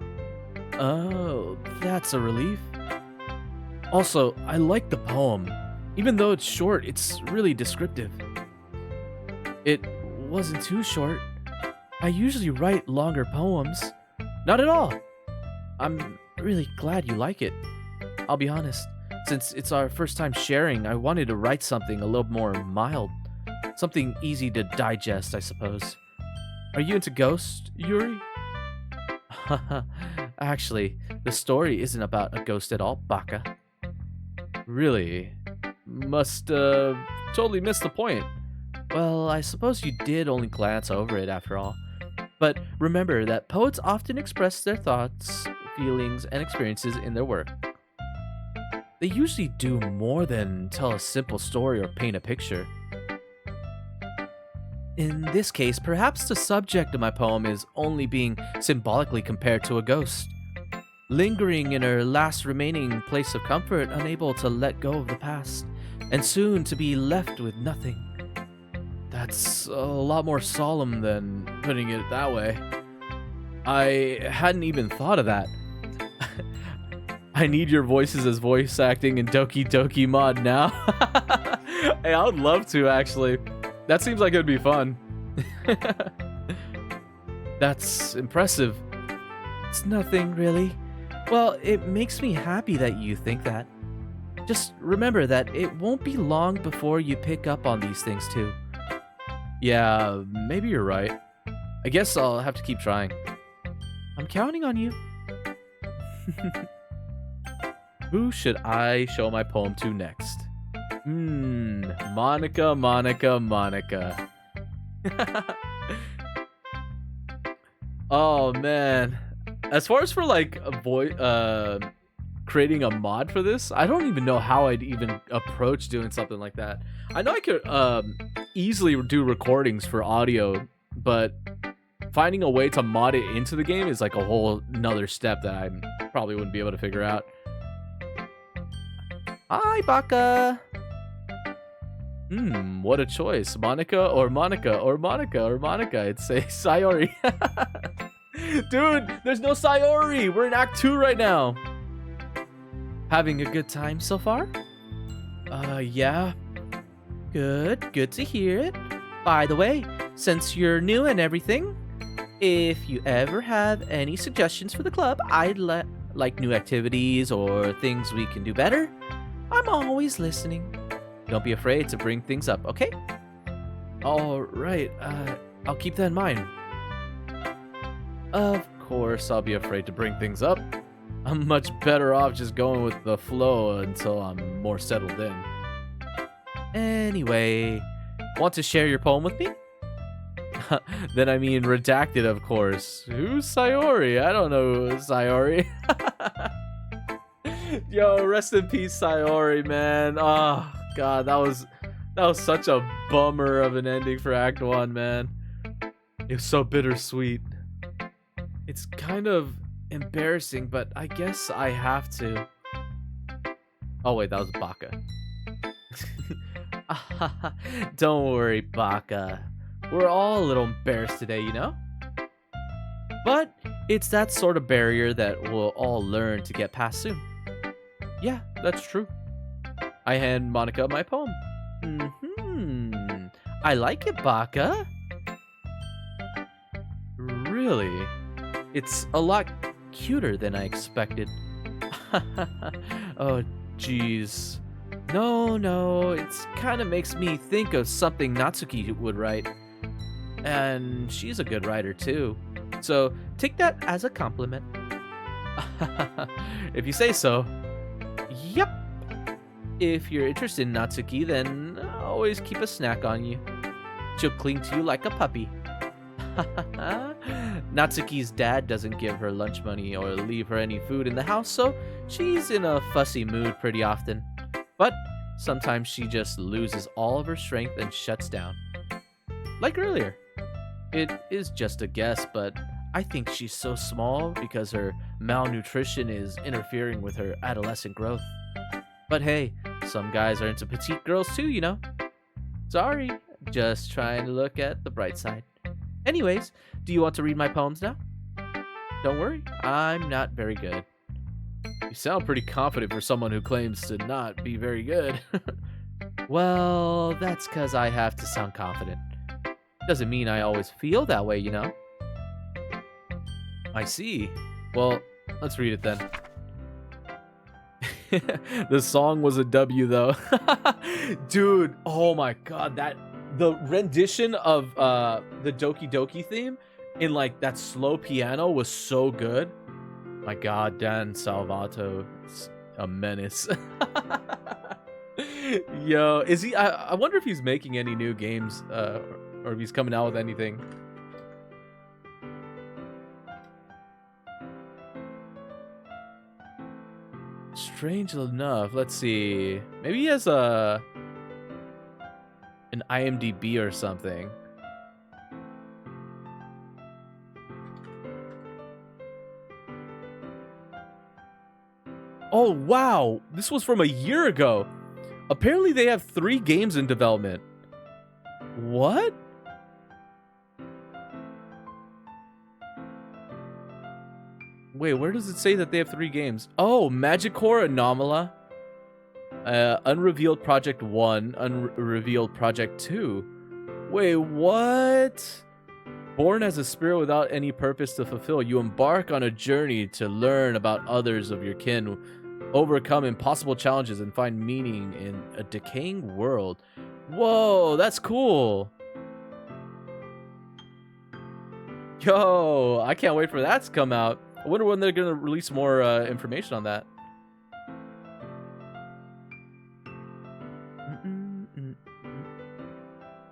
Oh, that's a relief. Also, I like the poem. Even though it's short, it's really descriptive. It wasn't too short. I usually write longer poems. Not at all. I'm really glad you like it. I'll be honest. Since it's our first time sharing, I wanted to write something a little more mild. Something easy to digest, I suppose. Are you into ghosts, Yuri? Actually, the story isn't about a ghost at all, Baka. Really? Must totally missed the point. Well, I suppose you did only glance over it after all. But remember that poets often express their thoughts, feelings, and experiences in their work. They usually do more than tell a simple story or paint a picture. In this case, perhaps the subject of my poem is only being symbolically compared to a ghost. Lingering in her last remaining place of comfort, unable to let go of the past, and soon to be left with nothing. That's a lot more solemn than putting it that way. I hadn't even thought of that. I need your voices as voice acting in Doki Doki mod now. Hey, I would love to, actually. That seems like it would be fun. That's impressive. It's nothing, really. Well, it makes me happy that you think that. Just remember that it won't be long before you pick up on these things, too. Yeah, maybe you're right. I guess I'll have to keep trying. I'm counting on you. Who should I show my poem to next? Monica, Monica, Monica. Oh man. As far as for like creating a mod for this, I don't even know how I'd even approach doing something like that. I know I could easily do recordings for audio, but finding a way to mod it into the game is like a whole nother step that I probably wouldn't be able to figure out. Hi, Baka. What a choice. Monica or Monica or Monica or Monica. It's a Sayori. Dude, there's no Sayori. We're in Act 2 right now. Having a good time so far? Yeah. Good to hear it. By the way, since you're new and everything, if you ever have any suggestions for the club, I'd like new activities or things we can do better, I'm always listening. Don't be afraid to bring things up, okay? All right, I'll keep that in mind. Of course, I'll be afraid to bring things up. I'm much better off just going with the flow until I'm more settled in. Anyway, want to share your poem with me? Then I mean redacted, of course. Who's Sayori? I don't know who's Sayori. Yo, rest in peace, Sayori, man. Oh god, that was such a bummer of an ending for Act 1, man. It was so bittersweet. It's kind of embarrassing, but I guess I have to. Oh wait, that was Baka. Don't worry, Baka. We're all a little embarrassed today, you know? But it's that sort of barrier that we'll all learn to get past soon. Yeah, that's true. I hand Monica my poem. I like it, Baka. Really? It's a lot cuter than I expected. Oh, jeez. No, it kind of makes me think of something Natsuki would write. And she's a good writer, too. So take that as a compliment. If you say so. Yep. If you're interested in Natsuki, then always keep a snack on you. She'll cling to you like a puppy. Natsuki's dad doesn't give her lunch money or leave her any food in the house, so she's in a fussy mood pretty often. But sometimes she just loses all of her strength and shuts down. Like earlier. It is just a guess, but I think she's so small because her malnutrition is interfering with her adolescent growth. But hey, some guys are into petite girls too, you know? Sorry, just trying to look at the bright side. Anyways, do you want to read my poems now? Don't worry, I'm not very good. You sound pretty confident for someone who claims to not be very good. Well, that's because I have to sound confident. Doesn't mean I always feel that way, you know? I see. Well, let's read it then. The song was a W though. Dude, oh my god, the rendition of the Doki Doki theme in like that slow piano was so good. My god, Dan Salvato is a menace. Yo, is he I wonder if he's making any new games or if he's coming out with anything. Strange enough, let's see. Maybe he has an IMDb or something. Oh wow, this was from a year ago. Apparently they have 3 games in development. What? Wait, where does it say that they have 3 games? Oh, Magicore Anomala, Unrevealed Project 1, Unrevealed Project 2. Wait, what? Born as a spirit without any purpose to fulfill, you embark on a journey to learn about others of your kin, overcome impossible challenges, and find meaning in a decaying world. Whoa, that's cool. Yo, I can't wait for that to come out. I wonder when they're going to release more information on that.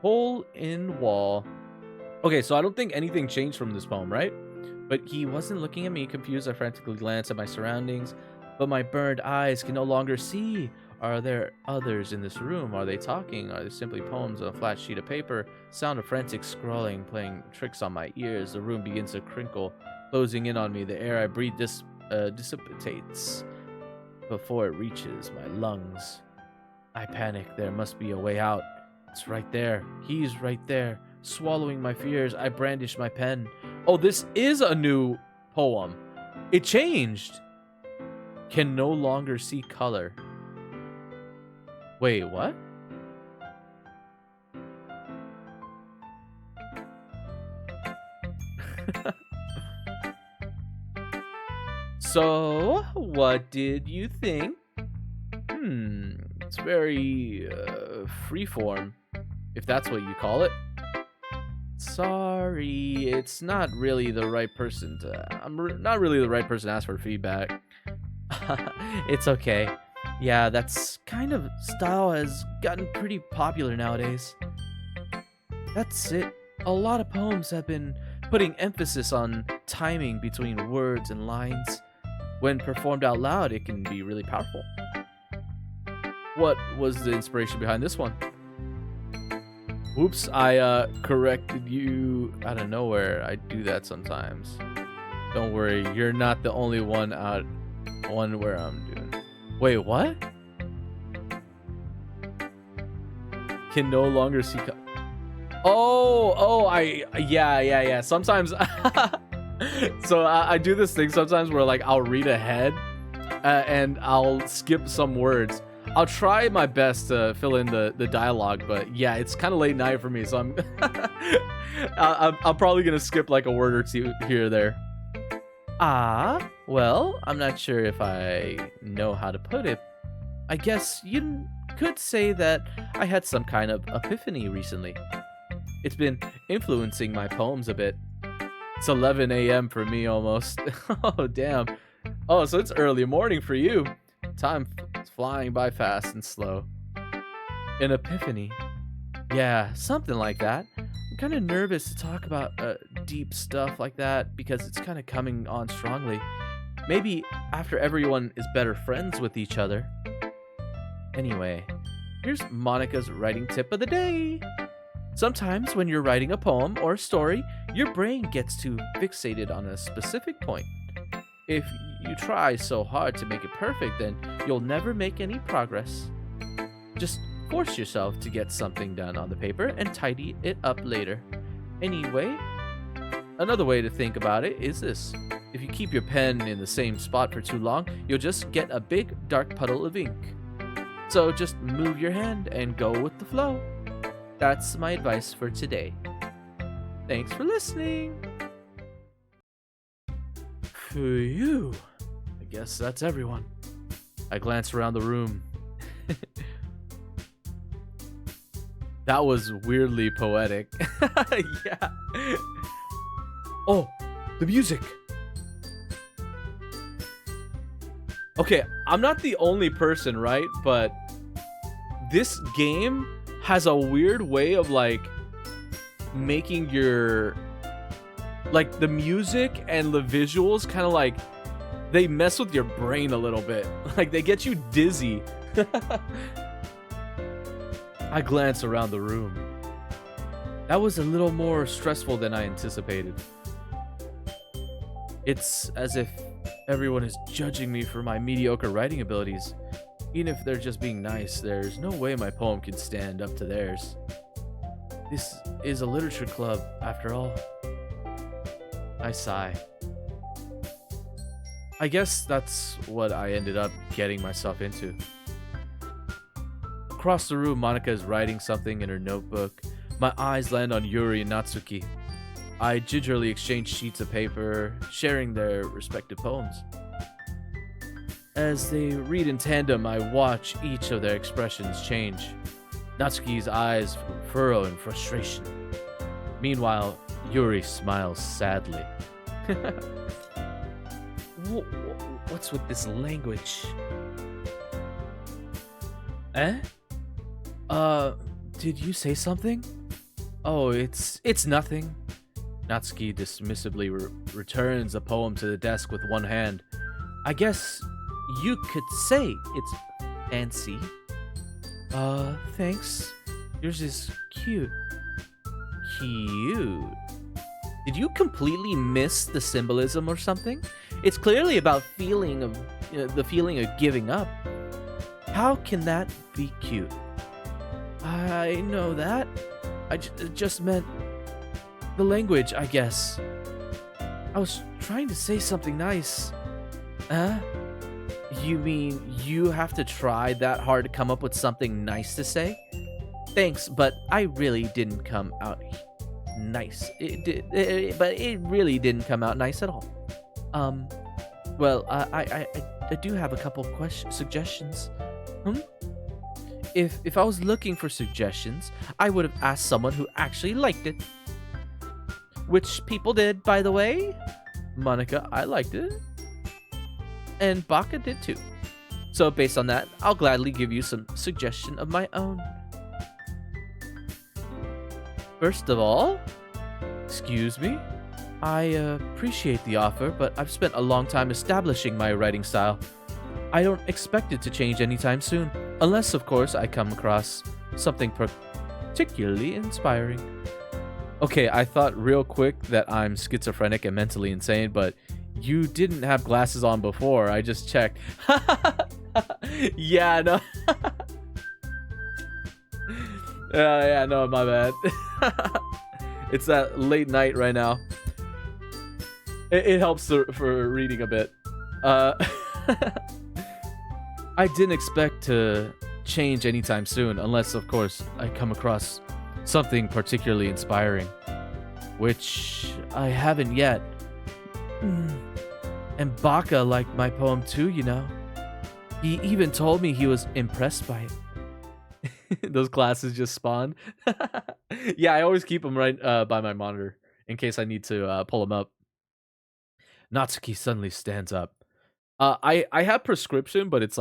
Hole in wall. Okay, so I don't think anything changed from this poem, right? But he wasn't looking at me, confused. I frantically glanced at my surroundings, but my burned eyes can no longer see. Are there others in this room? Are they talking? Are they simply poems on a flat sheet of paper? Sound of frantic scrawling, playing tricks on my ears. The room begins to crinkle, closing in on me. The air I breathe dissipates before it reaches my lungs. I panic. There must be a way out. It's right there. He's right there. Swallowing my fears, I brandish my pen. Oh, this is a new poem. It changed. Can no longer see color. Wait, what? So, what did you think? It's very freeform, if that's what you call it. Sorry, it's not really the right person to... not really the right person to ask for feedback. It's okay. Yeah, that's kind of style has gotten pretty popular nowadays. That's it. A lot of poems have been putting emphasis on timing between words and lines. When performed out loud, it can be really powerful. What was the inspiration behind this one? Oops, I corrected you out of nowhere. I do that sometimes. Don't worry, you're not the only one where I'm doing. Wait, what? Can no longer see yeah. Sometimes so I do this thing sometimes where like I'll read ahead and I'll skip some words. I'll try my best to fill in the dialogue, but yeah, it's kind of late night for me, so I'm probably gonna skip like a word or two here or there. Well, I'm not sure if I know how to put it. I guess you could say that I had some kind of epiphany recently. It's been influencing my poems a bit. It's 11 a.m. for me almost. Oh, damn. Oh, so it's early morning for you. Time is flying by fast and slow. An epiphany. Yeah, something like that. I'm kind of nervous to talk about deep stuff like that because it's kind of coming on strongly. Maybe after everyone is better friends with each other. Anyway, here's Monica's writing tip of the day. Sometimes when you're writing a poem or a story, your brain gets too fixated on a specific point. If you try so hard to make it perfect, then you'll never make any progress. Just force yourself to get something done on the paper and tidy it up later. Anyway, another way to think about it is this. If you keep your pen in the same spot for too long, you'll just get a big dark puddle of ink. So just move your hand and go with the flow. That's my advice for today. Thanks for listening. Phew. I guess that's everyone. I glanced around the room. That was weirdly poetic. Yeah. Oh, the music. Okay, I'm not the only person, right? But this game has a weird way of like making your like the music and the visuals kind of like they mess with your brain a little bit. Like they get you dizzy. I glanced around the room. That was a little more stressful than I anticipated. It's as if everyone is judging me for my mediocre writing abilities. Even if they're just being nice, there's no way my poem can stand up to theirs. This is a literature club, after all. I sigh. I guess that's what I ended up getting myself into. Across the room, Monica is writing something in her notebook. My eyes land on Yuri and Natsuki. I gingerly exchange sheets of paper, sharing their respective poems. As they read in tandem, I watch each of their expressions change. Natsuki's eyes furrow in frustration. Meanwhile, Yuri smiles sadly. What's with this language? Eh? Did you say something? Oh, it's nothing. Natsuki dismissively returns the poem to the desk with one hand. I guess you could say it's fancy. Thanks. Yours is cute. Cute. Did you completely miss the symbolism or something? It's clearly about the feeling of giving up. How can that be cute? I know that. I just meant the language, I guess. I was trying to say something nice. Huh? You mean you have to try that hard to come up with something nice to say? Thanks, but I really didn't come out nice. But it really didn't come out nice at all. Well, I do have a couple suggestions. If I was looking for suggestions, I would have asked someone who actually liked it. Which people did, by the way. Monica, I liked it. And Baka did too. So based on that, I'll gladly give you some suggestion of my own. First of all, excuse me, I appreciate the offer, but I've spent a long time establishing my writing style. I don't expect it to change anytime soon, unless of course I come across something particularly inspiring. Okay, I thought real quick that I'm schizophrenic and mentally insane, but you didn't have glasses on before. I just checked. Yeah, no. Yeah, no, my bad. It's that late night right now. It helps for reading a bit. I didn't expect to change anytime soon, unless, of course, I come across something particularly inspiring. Which I haven't yet. And Baka liked my poem too, you know. He even told me he was impressed by it. Those glasses just spawned. Yeah, I always keep them right by my monitor in case I need to pull them up. Natsuki suddenly stands up. I have prescription, but it's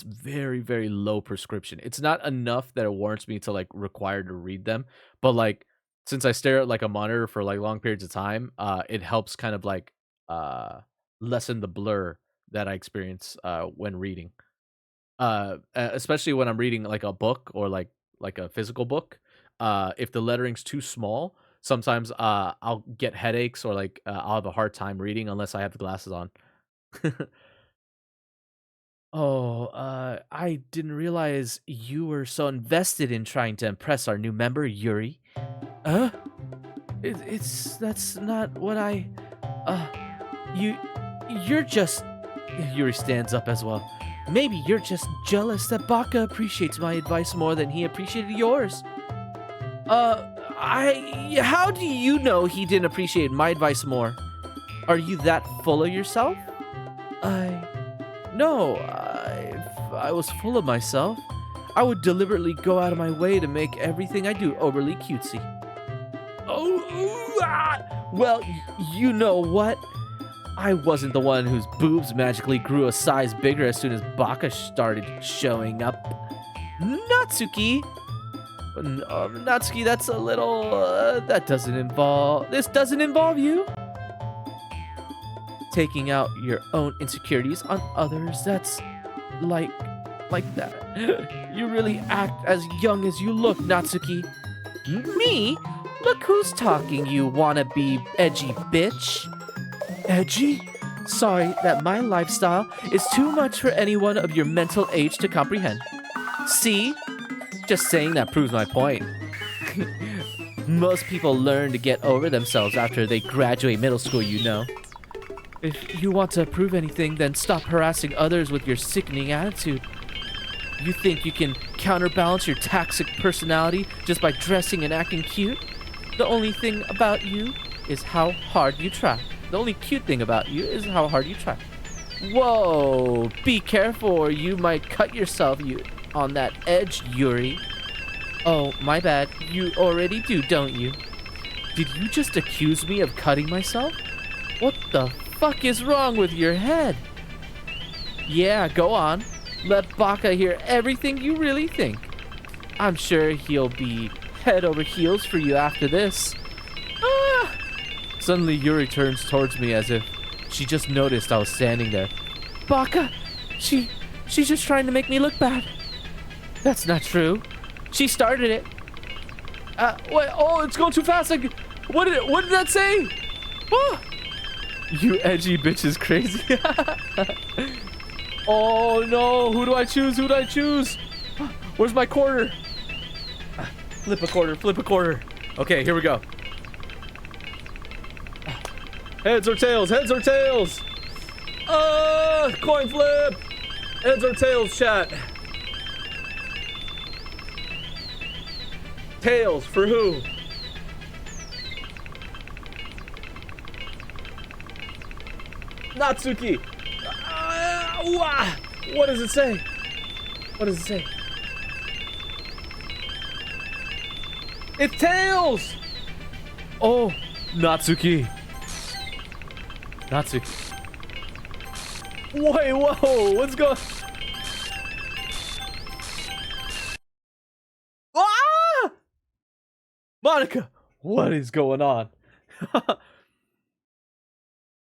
very, very low prescription. It's not enough that it warrants me to like require to read them, but like since I stare at like a monitor for like long periods of time, it helps kind of like uh lessen the blur that I experience when reading. Especially when I'm reading like a book or like a physical book. If the lettering's too small, sometimes I'll get headaches or like I'll have a hard time reading unless I have the glasses on. Oh, I didn't realize you were so invested in trying to impress our new member, Yuri. Huh? It's that's not what I. Uh, you, you're just. Yuri stands up as well. Maybe you're just jealous that Baka appreciates my advice more than he appreciated yours. How do you know he didn't appreciate my advice more? Are you that full of yourself? I. No, if I was full of myself, I would deliberately go out of my way to make everything I do overly cutesy. Well, you know what? I wasn't the one whose boobs magically grew a size bigger as soon as Baka started showing up. Natsuki! Natsuki, that's a little. That doesn't involve. This doesn't involve you. Taking out your own insecurities on others, that's like. Like that. You really act as young as you look, Natsuki. Me? Look who's talking, you wannabe edgy bitch. Edgy? Sorry that my lifestyle is too much for anyone of your mental age to comprehend. See? Just saying that proves my point. Most people learn to get over themselves after they graduate middle school, you know. If you want to prove anything, then stop harassing others with your sickening attitude. You think you can counterbalance your toxic personality just by dressing and acting cute? The only thing about you is how hard you try. The only cute thing about you is how hard you try. Whoa, be careful or you might cut yourself on that edge, Yuri. Oh, my bad. You already do, don't you? Did you just accuse me of cutting myself? What the fuck is wrong with your head? Yeah, go on. Let Baka hear everything you really think. I'm sure he'll be head over heels for you after this. Ah! Suddenly, Yuri turns towards me as if she just noticed I was standing there. Baka, she's just trying to make me look bad. That's not true. She started it. Wait, oh, it's going too fast. Like, what did that say? Ah! You edgy bitch is crazy. Oh no, who do I choose? Who do I choose? Where's my quarter? Flip a quarter, flip a quarter. Okay, here we go. Heads or tails, heads or tails. Coin flip. Heads or tails, chat. Tails for who? Natsuki. What does it say? What does it say? It's tails! Oh, Natsuki. Natsuki. Wait, whoa, what's going Ah! Monica, what is going on?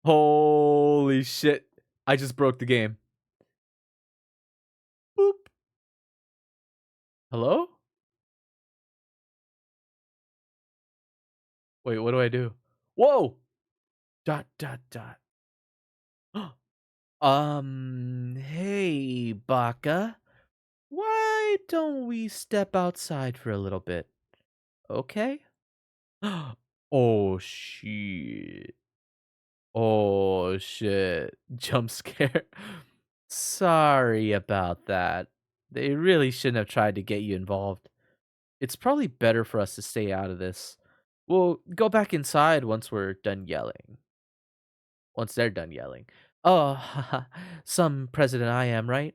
Holy shit. I just broke the game. Boop. Hello? Wait, what do I do? Whoa! Dot, dot, dot. Hey, Baka. Why don't we step outside for a little bit? Okay? Oh, shit. Oh, shit. Jump scare. Sorry about that. They really shouldn't have tried to get you involved. It's probably better for us to stay out of this. We'll go back inside once we're done yelling. Once they're done yelling. Oh, haha, some president I am, right?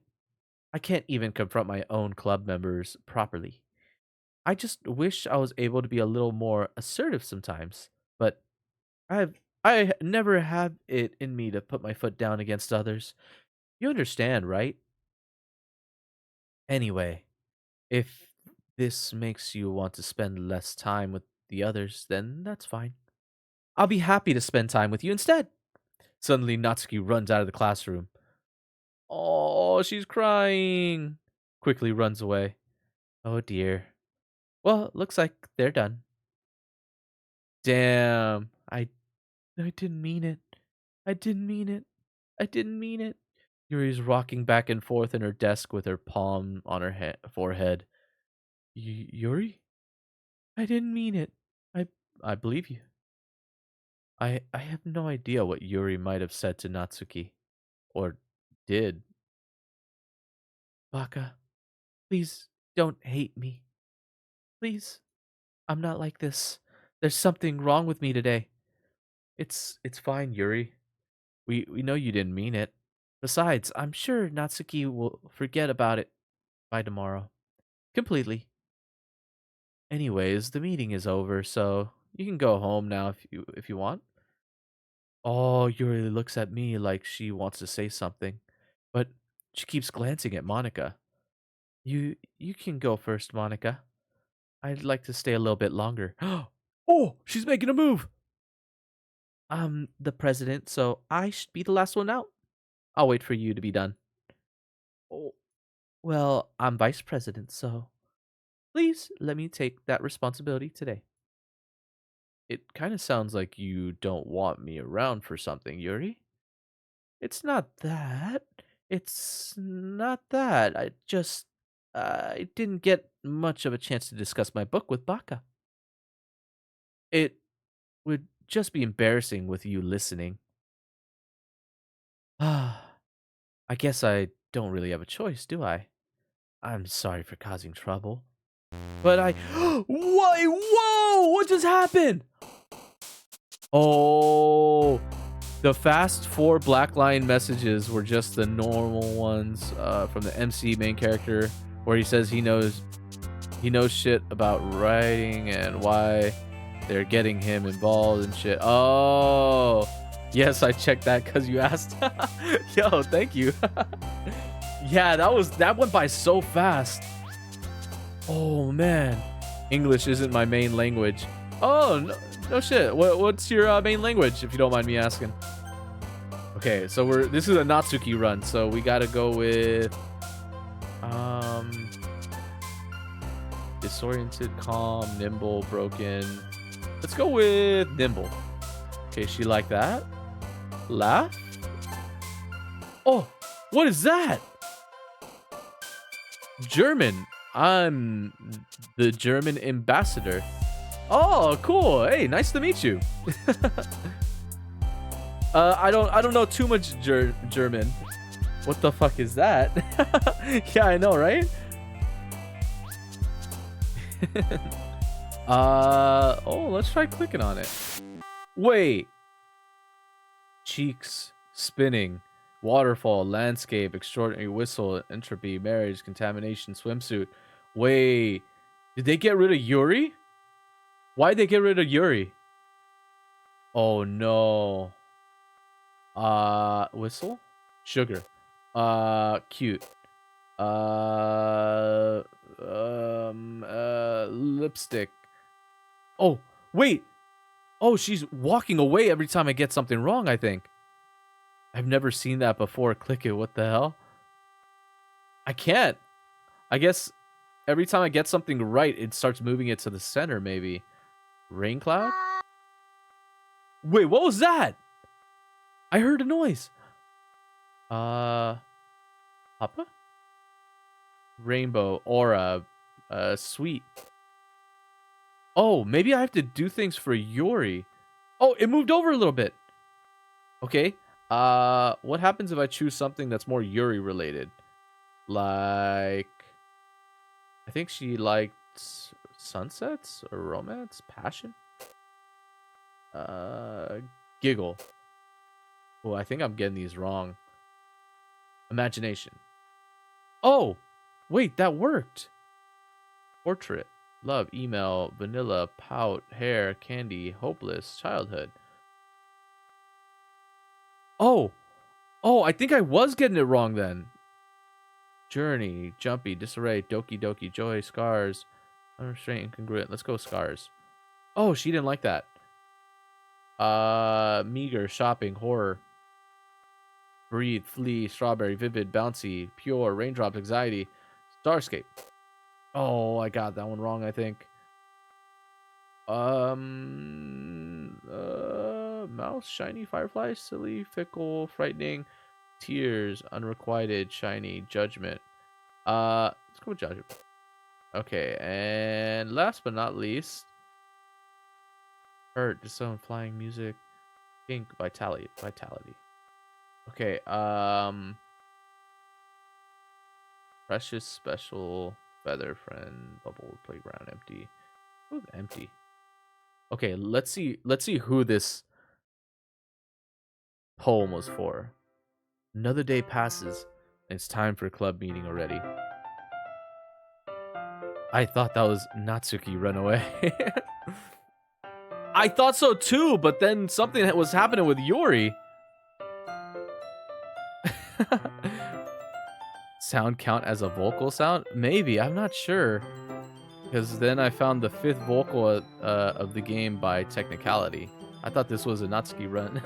I can't even confront my own club members properly. I just wish I was able to be a little more assertive sometimes, but I never have it in me to put my foot down against others. You understand, right? Anyway, if this makes you want to spend less time with the others, then that's fine. I'll be happy to spend time with you instead. Suddenly, Natsuki runs out of the classroom. Oh, she's crying. Quickly runs away. Oh dear. Well, looks like they're done. Damn. I didn't mean it. I didn't mean it. I didn't mean it. Yuri's rocking back and forth in her desk with her palm on her forehead. Yuri? I didn't mean it. I I believe you. I have no idea what Yuri might have said to Natsuki. Or did. Baka, please don't hate me. Please. I'm not like this. There's something wrong with me today. It's fine, Yuri. We know you didn't mean it. Besides, I'm sure Natsuki will forget about it by tomorrow. Completely. Anyways, the meeting is over, so you can go home now if you want. Oh, Yuri looks at me like she wants to say something, but she keeps glancing at Monica. You can go first, Monica. I'd like to stay a little bit longer. Oh, she's making a move. I'm the president, so I should be the last one out. I'll wait for you to be done. Oh, well, I'm vice president, so please let me take that responsibility today. It kind of sounds like you don't want me around for something, Yuri. It's not that. It's not that. I didn't get much of a chance to discuss my book with Baka. It would just be embarrassing with you listening. Ah, I guess I don't really have a choice, do I? I'm sorry for causing trouble. But I. Why? Whoa! What just happened? Oh, the fast 4 black line messages were just the normal ones from the MC main character, where he says he knows shit about writing and why they're getting him involved and shit. Oh, yes, I checked that because you asked. Yo, thank you. Yeah, that went by so fast. Oh man, English isn't my main language. Oh no shit. What's your main language, if you don't mind me asking? Okay, so this is a Natsuki run, so we gotta go with disoriented, calm, nimble, broken. Let's go with nimble. Okay, she like that. Laugh. Oh, what is that? German. I'm the German ambassador. Oh, cool. Hey, nice to meet you. I don't know too much German. What the fuck is that? Yeah, I know, right? Oh, let's try clicking on it. Wait. Cheeks, spinning, waterfall, landscape, extraordinary whistle, entropy, marriage, contamination, swimsuit. Wait. Did they get rid of Yuri? Why'd they get rid of Yuri? Oh no. Whistle? Sugar. Cute. Lipstick. Oh, wait. Oh, she's walking away every time I get something wrong, I think. I've never seen that before. Click it. What the hell? I can't. I guess every time I get something right, it starts moving it to the center, maybe. Rain cloud? Wait, what was that? I heard a noise. Papa? Rainbow, aura, sweet. Oh, maybe I have to do things for Yuri. Oh, it moved over a little bit. Okay. What happens if I choose something that's more Yuri related? Like, I think she liked sunsets or romance, passion. Giggle. Oh, I think I'm getting these wrong. Imagination. Oh, wait, that worked. Portrait. Love, email, vanilla, pout, hair, candy, hopeless, childhood. Oh, I think I was getting it wrong then. Journey, jumpy, disarray, doki doki, joy, scars, unrestrained, incongruent. Let's go scars. Oh, she didn't like that. Meager, shopping, horror, breathe, flee, strawberry, vivid, bouncy, pure, raindrop, anxiety, starscape. Oh, I got that one wrong, I think. Mouse, shiny, firefly, silly, fickle, frightening, tears, unrequited, shiny, judgment. Let's go with judgment. Okay, and last but not least, hurt, disown, flying, music, pink, vitality, vitality. Okay, precious, special, feather, friend, bubble, playground, empty. Ooh, empty. Okay, let's see who this poem was for. Another day passes, and it's time for a club meeting already. I thought that was Natsuki run away. I thought so too, but then something that was happening with Yuri. Sound count as a vocal sound? Maybe, I'm not sure. Because then I found the 5th vocal of the game by technicality. I thought this was a Natsuki run.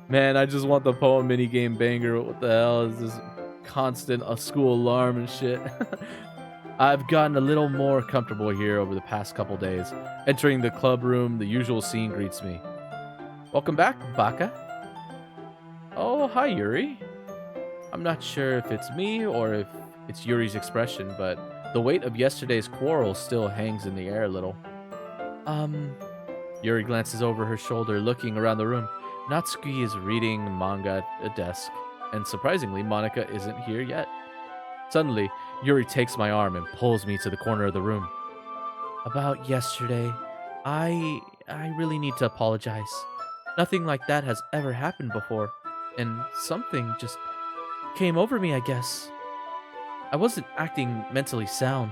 Man, I just want the poem minigame banger. What the hell is this constant school alarm and shit? I've gotten a little more comfortable here over the past couple days. Entering the club room, the usual scene greets me. Welcome back, Baka. Oh, hi, Yuri. I'm not sure if it's me or if it's Yuri's expression, but the weight of yesterday's quarrel still hangs in the air a little. Yuri glances over her shoulder, looking around the room. Natsuki is reading manga at a desk, and surprisingly, Monica isn't here yet. Suddenly, Yuri takes my arm and pulls me to the corner of the room. About yesterday, I really need to apologize. Nothing like that has ever happened before, and something just came over me, I guess. I wasn't acting mentally sound.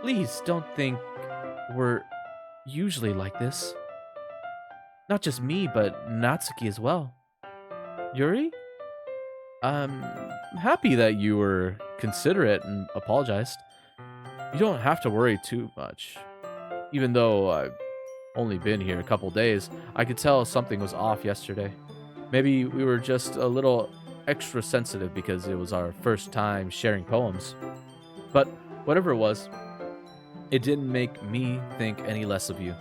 Please don't think we're usually like this. Not just me, but Natsuki as well. Yuri? I'm happy that you were considerate and apologized. You don't have to worry too much. Even though I've only been here a couple days, I could tell something was off yesterday. Maybe we were just a little extra sensitive because it was our first time sharing poems. But whatever it was, it didn't make me think any less of you.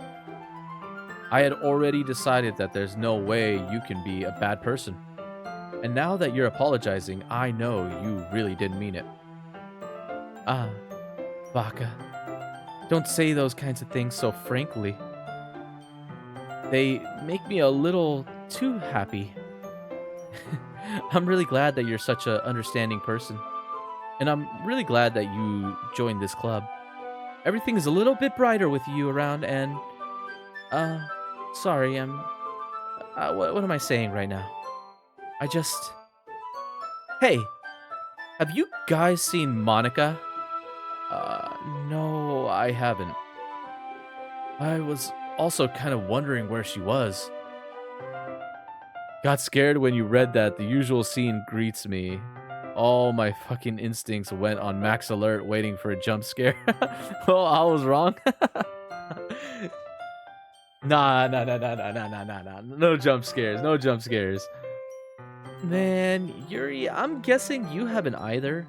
I had already decided that there's no way you can be a bad person. And now that you're apologizing, I know you really didn't mean it. Ah, Baka. Don't say those kinds of things so frankly. They make me a little too happy. I'm really glad that you're such an understanding person. And I'm really glad that you joined this club. Everything is a little bit brighter with you around and... sorry, what am I saying right now? I just... Hey, have you guys seen Monica? No, I haven't. I was also kind of wondering where she was. Got scared when you read that the usual scene greets me. All my fucking instincts went on max alert waiting for a jump scare. Well, I was wrong. Nah. No jump scares. No jump scares. Man, Yuri, I'm guessing you haven't either.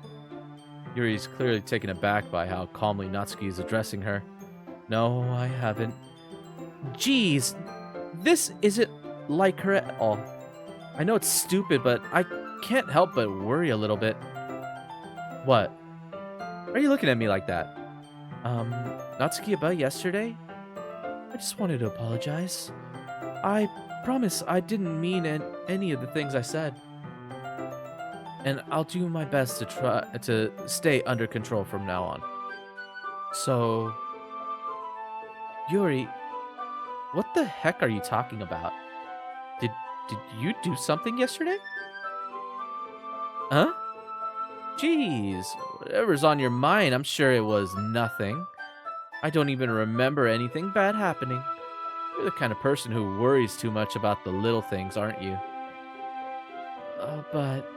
Yuri's clearly taken aback by how calmly Natsuki is addressing her. No, I haven't. Jeez, this isn't like her at all. I know it's stupid, but I can't help but worry a little bit. What? Why are you looking at me like that? Natsuki, about yesterday? I just wanted to apologize. I promise I didn't mean any of the things I said. And I'll do my best to try to stay under control from now on. So, Yuri, what the heck are you talking about? Did you do something yesterday? Huh? Jeez, whatever's on your mind, I'm sure it was nothing. I don't even remember anything bad happening. You're the kind of person who worries too much about the little things, aren't you? But...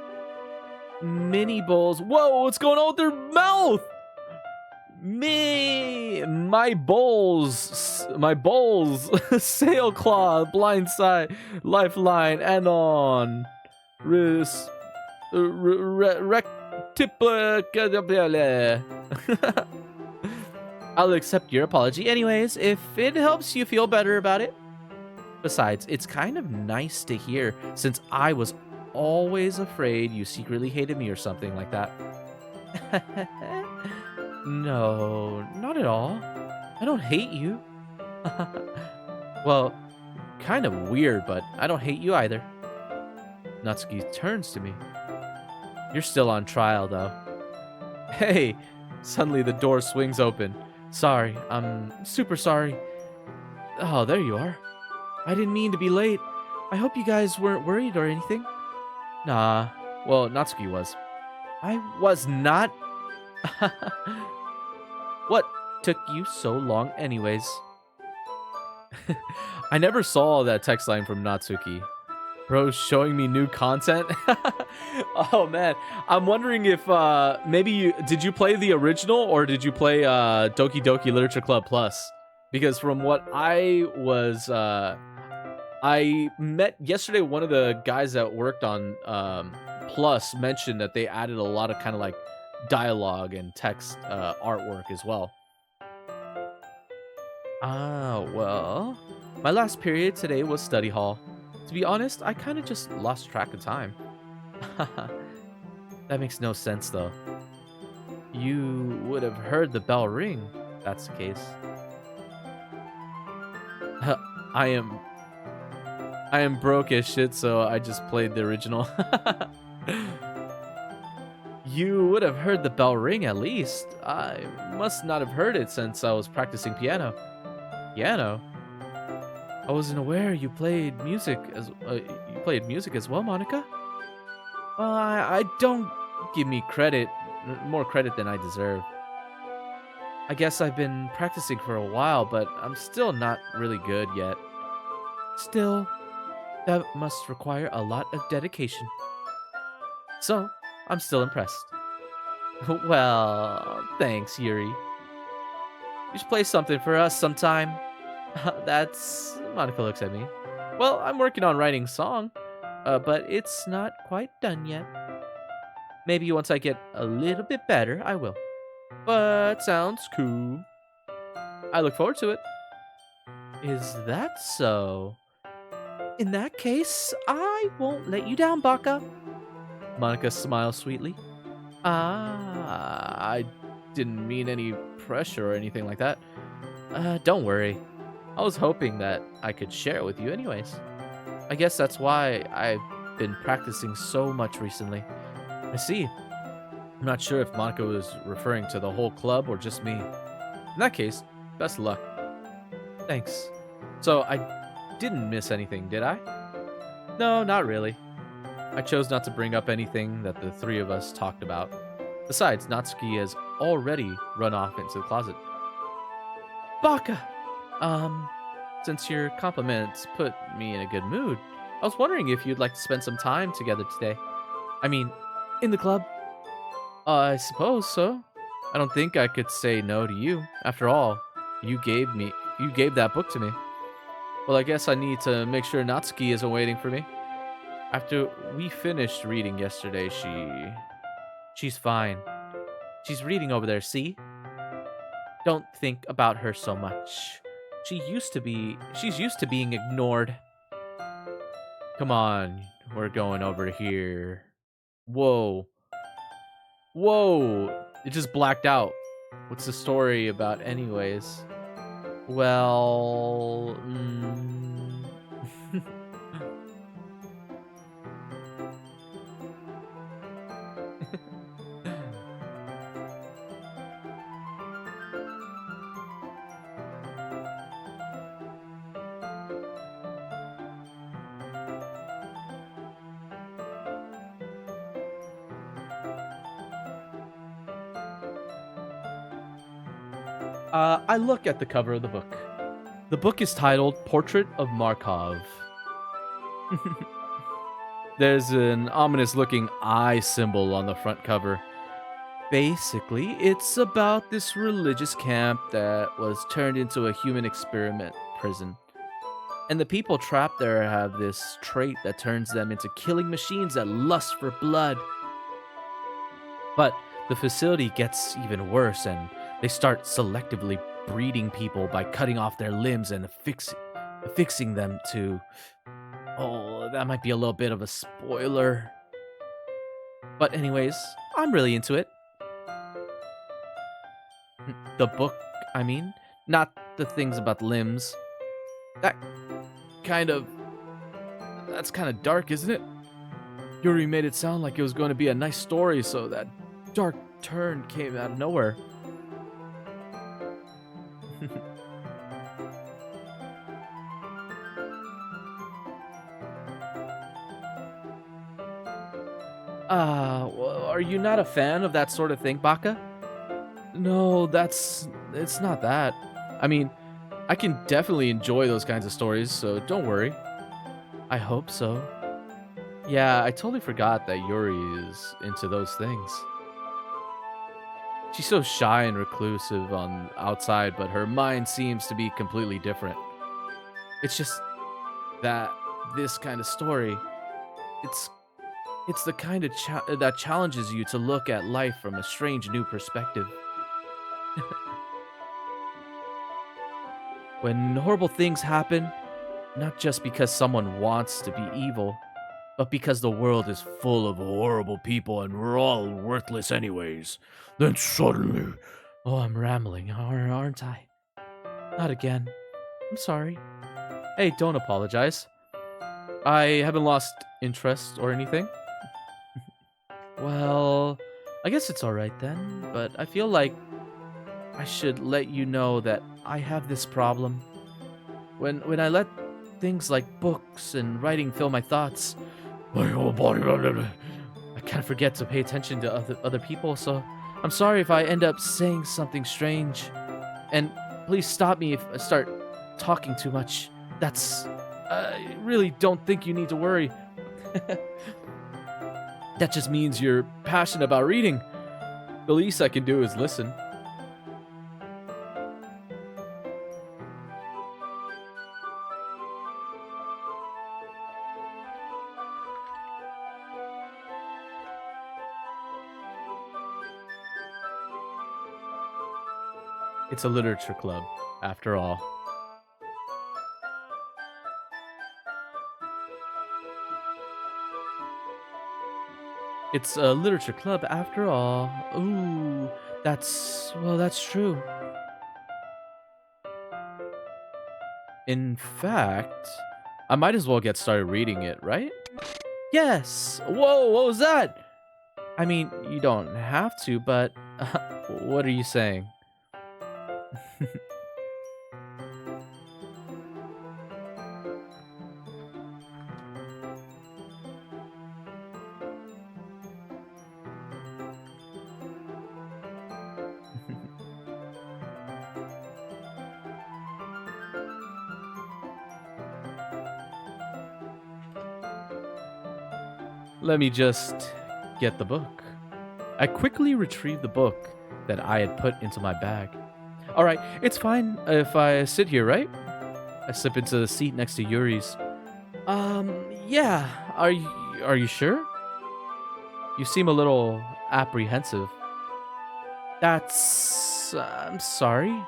Mini bowls. Whoa, what's going on with their mouth? Me, my bowls, sailcloth, blindside, lifeline, and on. Ris, I'll accept your apology anyways, if it helps you feel better about it. Besides, it's kind of nice to hear, since I was always afraid you secretly hated me or something like that. No, not at all. I don't hate you. Well, kind of weird, but I don't hate you either. Natsuki turns to me. You're still on trial, though. Hey! Suddenly the door swings open. Sorry, I'm super sorry. Oh, there you are. I didn't mean to be late. I hope you guys weren't worried or anything. Nah, well, Natsuki was. I was not. What took you so long anyways? I never saw that text line from Natsuki. Bro, showing me new content? Oh man, I'm wondering if maybe did you play the original or did you play Doki Doki Literature Club Plus? Because from what I was I met yesterday one of the guys that worked on Plus mentioned that they added a lot of kind of like dialogue and text artwork as well. Ah, well, my last period today was study hall. To be honest, I kind of just lost track of time. That makes no sense, though. You would have heard the bell ring, if that's the case. I am broke as shit, so I just played the original. You would have heard the bell ring at least. I must not have heard it since I was practicing piano. Piano? I wasn't aware you played music as well, Monica. Well, I don't give me credit, more credit than I deserve. I guess I've been practicing for a while, but I'm still not really good yet. Still, that must require a lot of dedication. So, I'm still impressed. Well, thanks, Yuri. You should play something for us sometime. That's... Monica looks at me. Well, I'm working on writing a song, but it's not quite done yet. Maybe once I get a little bit better, I will. But sounds cool. I look forward to it. Is that so? In that case, I won't let you down, Baka. Monica smiles sweetly. I didn't mean any pressure or anything like that. Don't worry. I was hoping that I could share it with you anyways. I guess that's why I've been practicing so much recently. I see. I'm not sure if Monica was referring to the whole club or just me. In that case, best of luck. Thanks. So I didn't miss anything, did I? No, not really. I chose not to bring up anything that the three of us talked about. Besides, Natsuki has already run off into the closet. Baka! Since your compliments put me in a good mood, I was wondering if you'd like to spend some time together today. I mean, in the club? I suppose so. I don't think I could say no to you. After all, you gave that book to me. Well, I guess I need to make sure Natsuki isn't waiting for me. After we finished reading yesterday, she's fine. She's reading over there, see? Don't think about her so much. She's used to being ignored. Come on, we're going over here. Whoa. Whoa! It just blacked out. What's the story about anyways? Well... I look at the cover of the book. The book is titled Portrait of Markov. There's an ominous looking eye symbol on the front cover. Basically, it's about this religious camp that was turned into a human experiment prison. And the people trapped there have this trait that turns them into killing machines that lust for blood. But the facility gets even worse, and they start selectively breeding people by cutting off their limbs and affixing them to. Oh, that might be a little bit of a spoiler. But, anyways, I'm really into it. The book, I mean, not the things about limbs. That kind of. That's kind of dark, isn't it? Yuri made it sound like it was going to be a nice story, so that dark turn came out of nowhere. Are you not a fan of that sort of thing, Baka? No, it's not that. I mean, I can definitely enjoy those kinds of stories, so don't worry. I hope so. Yeah, I totally forgot that Yuri is into those things. She's so shy and reclusive on outside, but her mind seems to be completely different. It's just that this kind of story, it's it's the kind of that challenges you to look at life from a strange new perspective. When horrible things happen, not just because someone wants to be evil, but because the world is full of horrible people and we're all worthless anyways. Then suddenly. Oh, I'm rambling, aren't I? Not again. I'm sorry. Hey, don't apologize. I haven't lost interest or anything. Well, I guess it's alright then, but I feel like I should let you know that I have this problem. When I let things like books and writing fill my thoughts, my whole body, I kind of forget to pay attention to other people, so I'm sorry if I end up saying something strange. And please stop me if I start talking too much. That's. I really don't think you need to worry. That just means you're passionate about reading. The least I can do is listen. It's a literature club, after all. It's a literature club, after all. Ooh, that's true. In fact, I might as well get started reading it, right? Yes! Whoa, what was that? I mean, you don't have to, but what are you saying? Let me just get the book. I quickly retrieved the book that I had put into my bag. All right, it's fine if I sit here, right? I slip into the seat next to Yuri's. Yeah. Are you sure? You seem a little apprehensive. That's I'm sorry.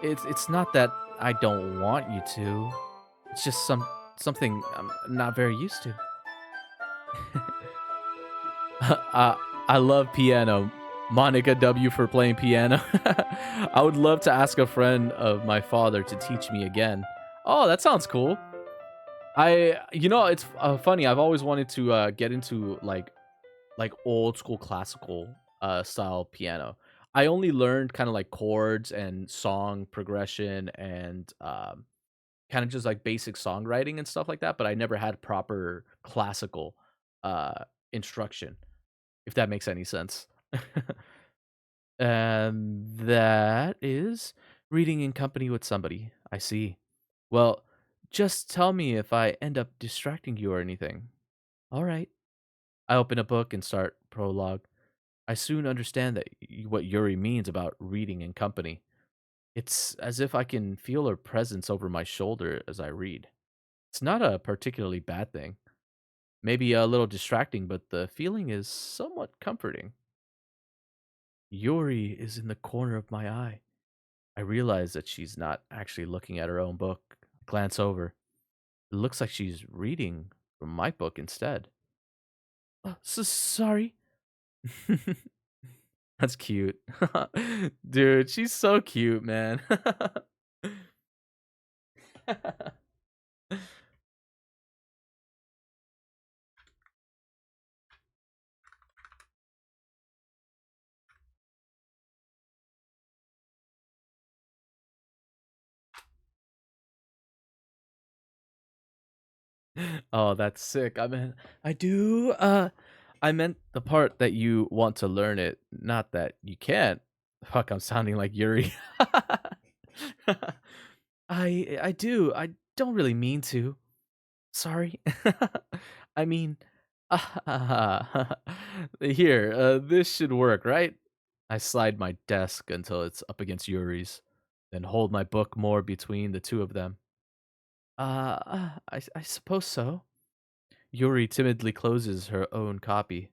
It's not that I don't want you to. It's just something I'm not very used to. I love piano. Monica W for playing piano. I would love to ask a friend of my father to teach me again. Oh, that sounds cool. It's funny. I've always wanted to get into like old school classical style piano. I only learned kind of like chords and song progression and kind of just like basic songwriting and stuff like that, but I never had proper classical instruction, if that makes any sense. And that is reading in company with somebody. I see. Well, just tell me if I end up distracting you or anything. All right. I open a book and start prologue. I soon understand what Yuri means about reading in company. It's as if I can feel her presence over my shoulder as I read. It's not a particularly bad thing. Maybe a little distracting, but the feeling is somewhat comforting. Yuri is in the corner of my eye. I realize that she's not actually looking at her own book. I glance over. It looks like she's reading from my book instead. Sorry. That's cute. Dude, she's so cute, man. Oh, that's sick. I do I meant the part that you want to learn it, not that you can't. Fuck, I'm sounding like Yuri. I do. I don't really mean to. Sorry. I mean, here, this should work, right? I slide my desk until it's up against Yuri's, then hold my book more between the two of them. I suppose so. Yuri timidly closes her own copy.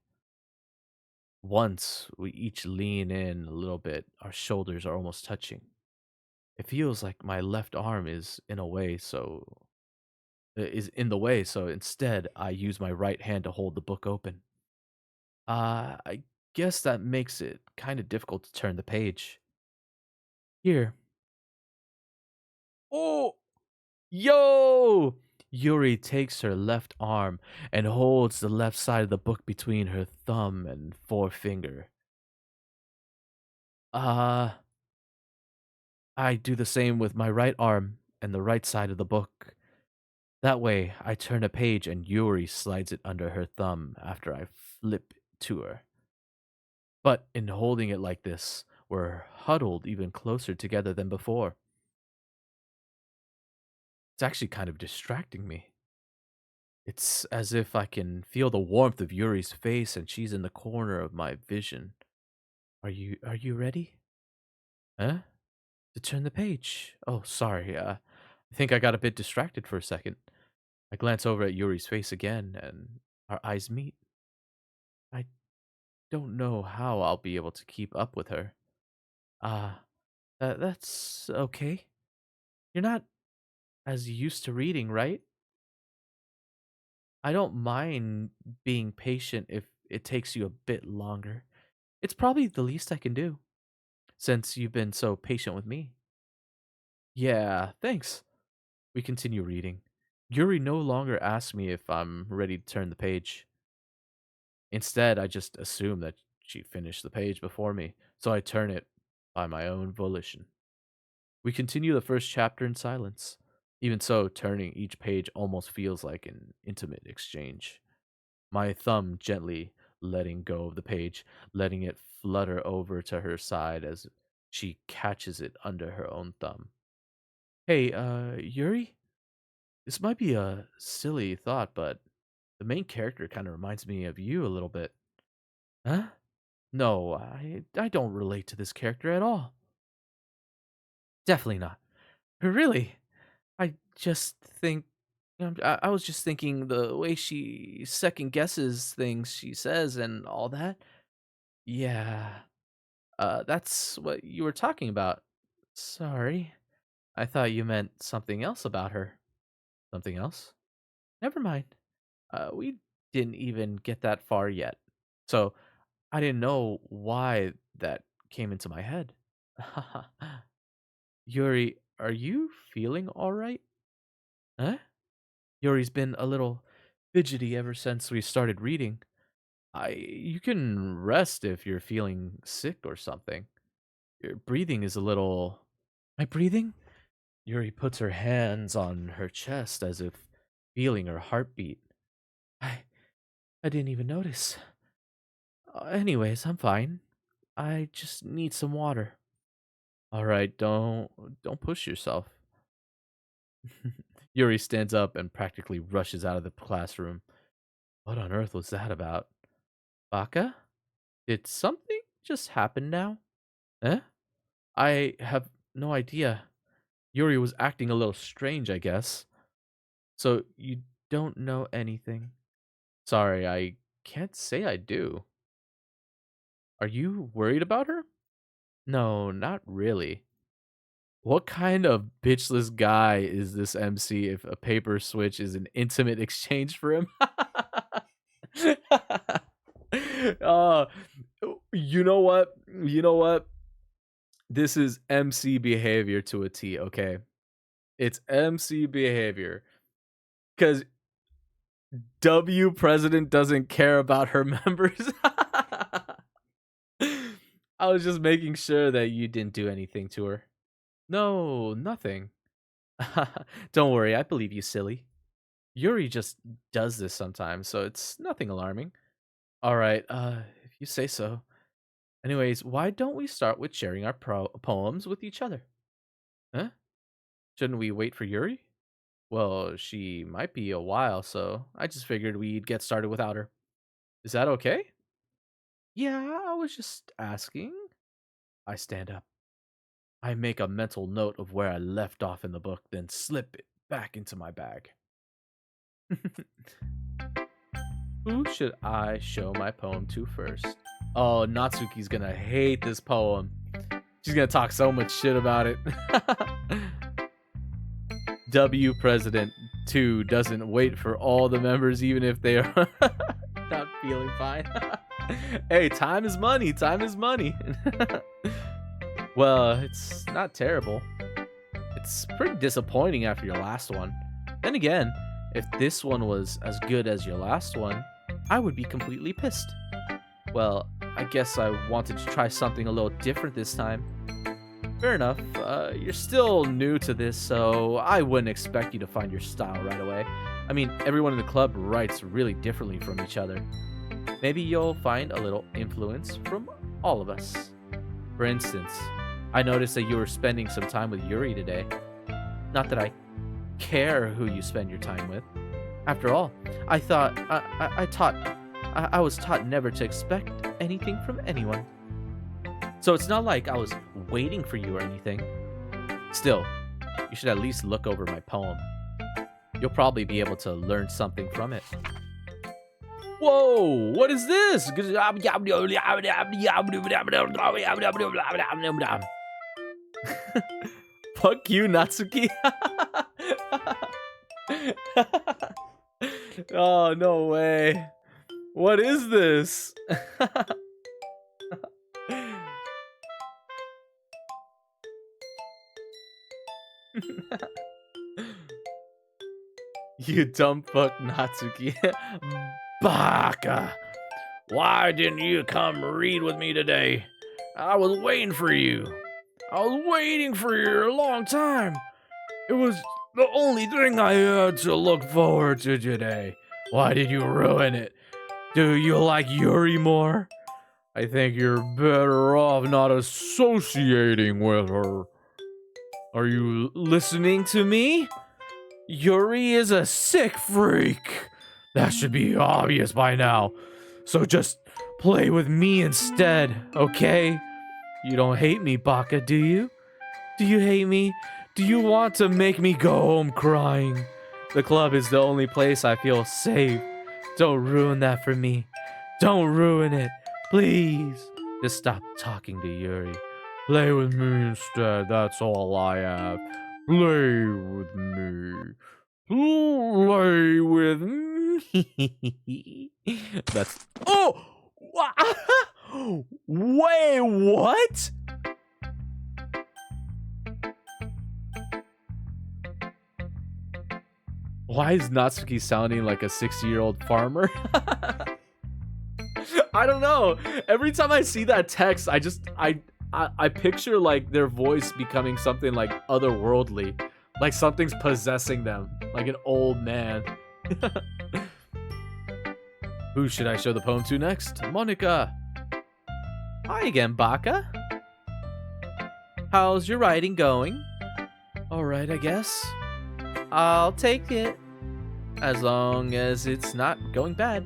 Once we each lean in a little bit, our shoulders are almost touching. It feels like my left arm is in the way, so instead I use my right hand to hold the book open. I guess that makes it kind of difficult to turn the page. Here. Oh, yo! Yuri takes her left arm and holds the left side of the book between her thumb and forefinger. Uh, I do the same with my right arm and the right side of the book. That way, I turn a page and Yuri slides it under her thumb after I flip to her. But in holding it like this, we're huddled even closer together than before. It's actually kind of distracting me. It's as if I can feel the warmth of Yuri's face and she's in the corner of my vision. Are you ready? Huh? To turn the page. Oh, sorry. I think I got a bit distracted for a second. I glance over at Yuri's face again and our eyes meet. I don't know how I'll be able to keep up with her. Ah, that's okay. You're not as used to reading, right? I don't mind being patient if it takes you a bit longer. It's probably the least I can do, since you've been so patient with me. Yeah, thanks. We continue reading. Yuri no longer asks me if I'm ready to turn the page. Instead, I just assume that she finished the page before me, so I turn it by my own volition. We continue the first chapter in silence. Even so, turning each page almost feels like an intimate exchange. My thumb gently letting go of the page, letting it flutter over to her side as she catches it under her own thumb. Hey, Yuri? This might be a silly thought, but the main character kind of reminds me of you a little bit. Huh? No, I don't relate to this character at all. Definitely not. Really? I just think I was just thinking the way she second guesses things she says and all that. Yeah. That's what you were talking about. Sorry. I thought you meant something else about her. Something else? Never mind. We didn't even get that far yet. So I didn't know why that came into my head. Yuri, are you feeling all right? Huh? Yuri's been a little fidgety ever since we started reading. You can rest if you're feeling sick or something. Your breathing is a little. My breathing? Yuri puts her hands on her chest as if feeling her heartbeat. I I didn't even notice. Anyways, I'm fine. I just need some water. All right, don't push yourself. Yuri stands up and practically rushes out of the classroom. What on earth was that about? Baka? Did something just happen now? Eh? I have no idea. Yuri was acting a little strange, I guess. So you don't know anything? Sorry, I can't say I do. Are you worried about her? No, not really. What kind of bitchless guy is this MC if a paper switch is an intimate exchange for him? uh, you know what? You know what? This is MC behavior to a T, okay? It's MC behavior. Because W president doesn't care about her members. I was just making sure that you didn't do anything to her. No, nothing. Don't worry, I believe you, silly. Yuri just does this sometimes, so it's nothing alarming. All right, if you say so. Anyways, why don't we start with sharing our poems with each other? Huh? Shouldn't we wait for Yuri? Well, she might be a while, so I just figured we'd get started without her. Is that okay? Yeah, I was just asking. I stand up. I make a mental note of where I left off in the book, then slip it back into my bag. Who should I show my poem to first? Oh, Natsuki's gonna hate this poem. She's gonna talk so much shit about it. W President 2 doesn't wait for all the members even if they are not feeling fine. Hey, time is money. Time is money. Well, it's not terrible. It's pretty disappointing after your last one. Then again, if this one was as good as your last one, I would be completely pissed. Well, I guess I wanted to try something a little different this time. Fair enough, you're still new to this, so I wouldn't expect you to find your style right away. I mean, everyone in the club writes really differently from each other. Maybe you'll find a little influence from all of us. For instance, I noticed that you were spending some time with Yuri today. Not that I care who you spend your time with. After all, I was taught never to expect anything from anyone. So it's not like I was waiting for you or anything. Still, you should at least look over my poem. You'll probably be able to learn something from it. Whoa, what is this? Fuck you, Natsuki. Oh, no way. What is this? You dumb fuck, Natsuki. Baka! Why didn't you come read with me today? I was waiting for you. I was waiting for you a long time. It was the only thing I had to look forward to today. Why did you ruin it? Do you like Yuri more? I think you're better off not associating with her. Are you listening to me? Yuri is a sick freak. That should be obvious by now. So just play with me instead, okay? You don't hate me, Baka, do you? Do you hate me? Do you want to make me go home crying? The club is the only place I feel safe. Don't ruin that for me. Don't ruin it. Please. Just stop talking to Yuri. Play with me instead. That's all I have. Play with me. Play with me. That's... Oh! Wait, what? Why is Natsuki sounding like a 60-year-old farmer? I don't know. Every time I see that text, I picture like their voice becoming something like otherworldly, like something's possessing them, like an old man. Who should I show the poem to next? Monica. Hi again, Baka. How's your writing going? All right, I guess. I'll take it, as long as it's not going bad.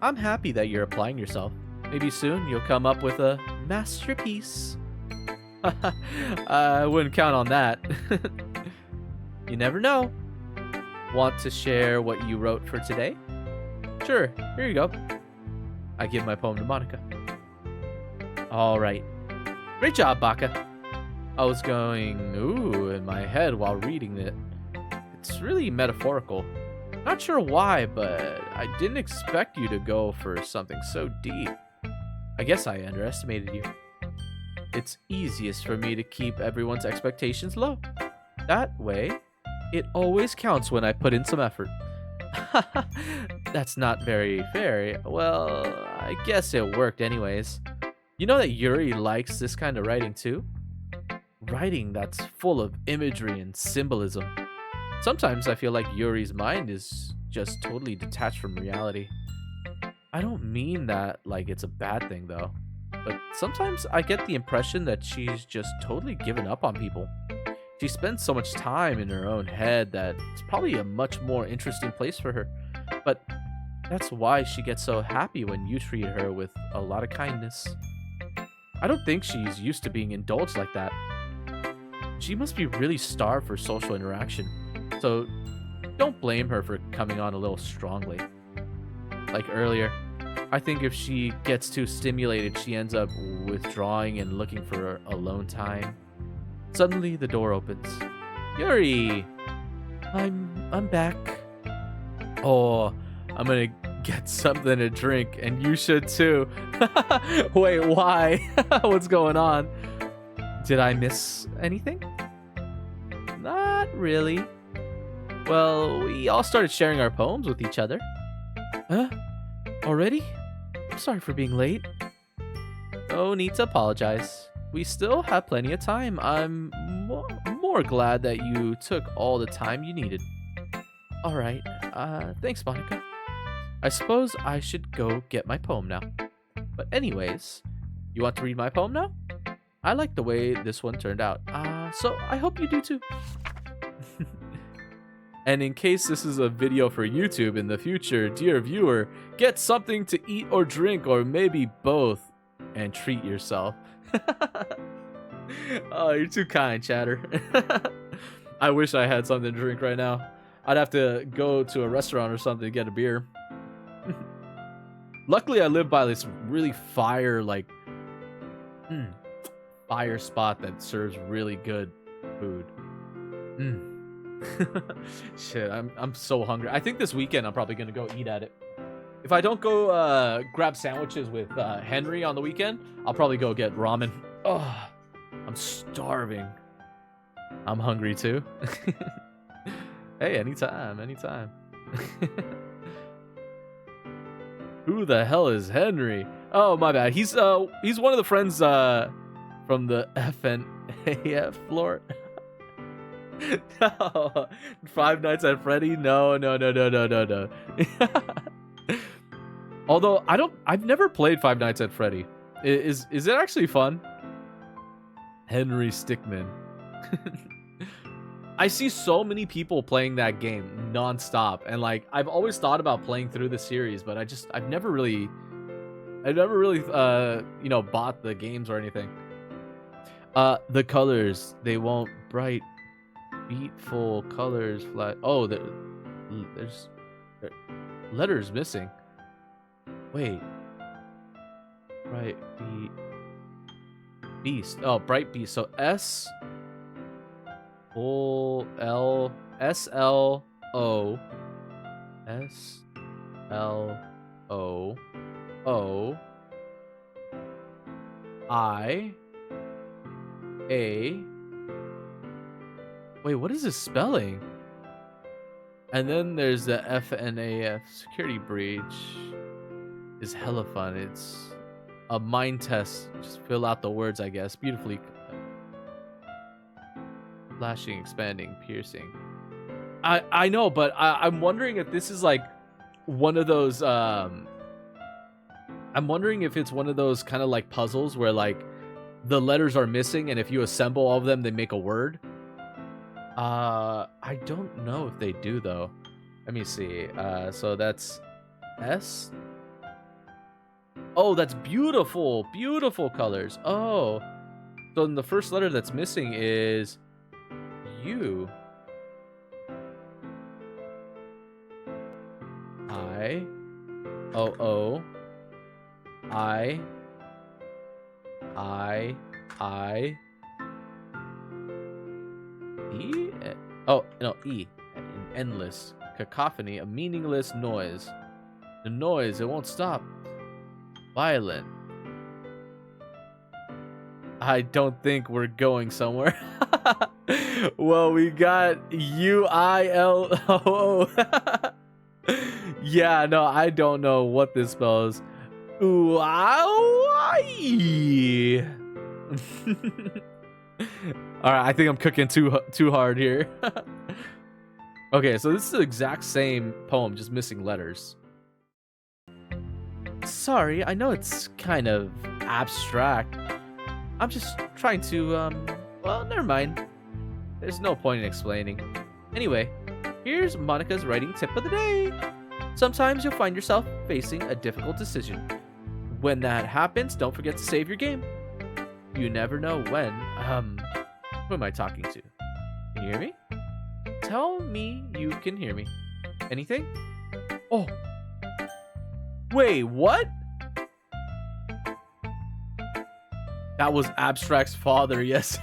I'm happy that you're applying yourself. Maybe soon you'll come up with a masterpiece. I wouldn't count on that. You never know. Want to share what you wrote for today? Sure, here you go. I give my poem to Monica. Alright. Great job, Baka. I was going ooh in my head while reading it. It's really metaphorical. Not sure why, but I didn't expect you to go for something so deep. I guess I underestimated you. It's easiest for me to keep everyone's expectations low. That way, it always counts when I put in some effort. That's not very fair. Well, I guess it worked anyways. You know that Yuri likes this kind of writing too? Writing that's full of imagery and symbolism. Sometimes I feel like Yuri's mind is just totally detached from reality. I don't mean that like it's a bad thing though, but sometimes I get the impression that she's just totally given up on people. She spends so much time in her own head that it's probably a much more interesting place for her. But that's why she gets so happy when you treat her with a lot of kindness. I don't think she's used to being indulged like that. She must be really starved for social interaction. So don't blame her for coming on a little strongly. Like earlier, I think if she gets too stimulated, she ends up withdrawing and looking for alone time. Suddenly, the door opens. Yuri! I'm back. Oh, I'm gonna get something to drink, and you should too. Wait, why? What's going on? Did I miss anything? Not really. Well, we all started sharing our poems with each other. Huh? Already? I'm sorry for being late. No need to apologize. We still have plenty of time. I'm more glad that you took all the time you needed. Alright, thanks, Monica. I suppose I should go get my poem now. But anyways, you want to read my poem now? I like the way this one turned out. So I hope you do too. And in case this is a video for YouTube in the future, dear viewer, get something to eat or drink, or maybe both, and treat yourself. Oh, you're too kind, Chatter. I wish I had something to drink right now. I'd have to go to a restaurant or something to get a beer. Luckily, I live by this really fire spot that serves really good food. Shit, I'm so hungry. I think this weekend I'm probably gonna go eat at it. If I don't go grab sandwiches with Henry on the weekend, I'll probably go get ramen. Oh, I'm starving. I'm hungry too. Hey, anytime. Who the hell is Henry? Oh, my bad. He's one of the friends from the FNAF floor. No. Five Nights at Freddy? No. Although I've never played Five Nights at Freddy. Is it actually fun? Henry Stickmin. I see so many people playing that game nonstop, and like I've always thought about playing through the series, but I've never really bought the games or anything. The colors, they won't bright, beatful colors flat. Oh, there's letters missing. Wait. Bright beast. Oh, bright beast. So S full L S L O S L O O I A. Wait, what is this spelling? And then there's the FNAF security breach. Is hella fun. It's a mind test. Just fill out the words, I guess. Beautifully. Flashing, expanding, piercing. I know, but I'm wondering if this is like one of those. I'm wondering if it's one of those kind of like puzzles where like the letters are missing, and if you assemble all of them, they make a word. I don't know if they do though. Let me see. So that's S Oh, that's beautiful. Beautiful colors. Oh. So then the first letter that's missing is U. I. O. O. I. I. I. E? Oh, no, E. An endless cacophony, a meaningless noise. The noise, it won't stop. Violent. I don't think we're going somewhere. Well, we got UILO. Yeah, no, I don't know what this spells. Ooh, all right, I think I'm cooking too hard here. Okay, so this is the exact same poem, just missing letters. Sorry, I know it's kind of abstract. I'm just trying to, well, never mind. There's no point in explaining. Anyway, here's Monica's writing tip of the day. Sometimes you'll find yourself facing a difficult decision. When that happens, don't forget to save your game. You never know when, who am I talking to? Can you hear me? Tell me you can hear me. Anything? Oh. Wait, what? That was Abstract's father, yes.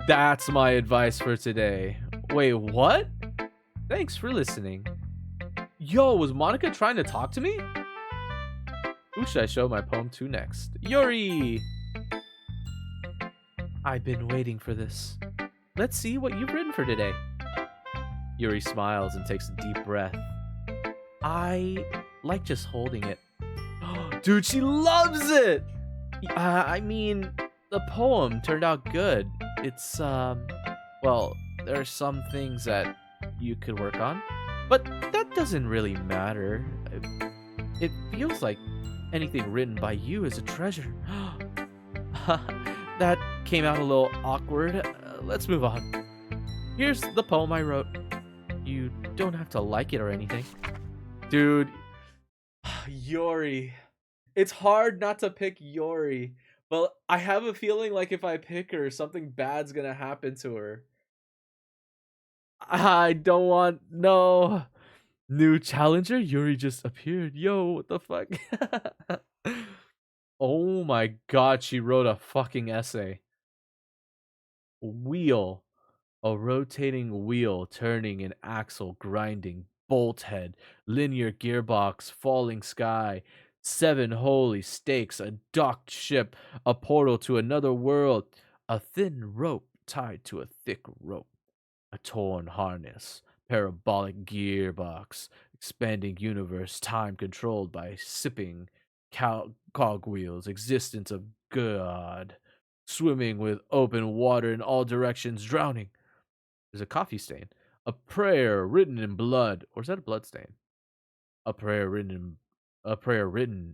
That's my advice for today. Wait, what? Thanks for listening. Yo, was Monica trying to talk to me? Who should I show my poem to next? Yuri! I've been waiting for this. Let's see what you've written for today. Yuri smiles and takes a deep breath. I like just holding it. Dude, she loves it! I mean, the poem turned out good. It's, well, there are some things that you could work on, but that doesn't really matter. It feels like anything written by you is a treasure. That came out a little awkward. Let's move on. Here's the poem I wrote. You don't have to like it or anything. Dude, Yuri. It's hard not to pick Yuri, but I have a feeling like if I pick her, something bad's gonna happen to her. I don't want no new challenger. Yuri just appeared. Yo, what the fuck? Oh my god, she wrote a fucking essay. Wheel. A rotating wheel turning an axle grinding, bolt head, linear gearbox, falling sky, 7 holy stakes, a docked ship, a portal to another world, a thin rope tied to a thick rope, a torn harness, parabolic gearbox, expanding universe, time controlled by sipping cogwheels, existence of God, swimming with open water in all directions, drowning. There's a coffee stain. A prayer written in blood. Or is that a blood stain? A prayer written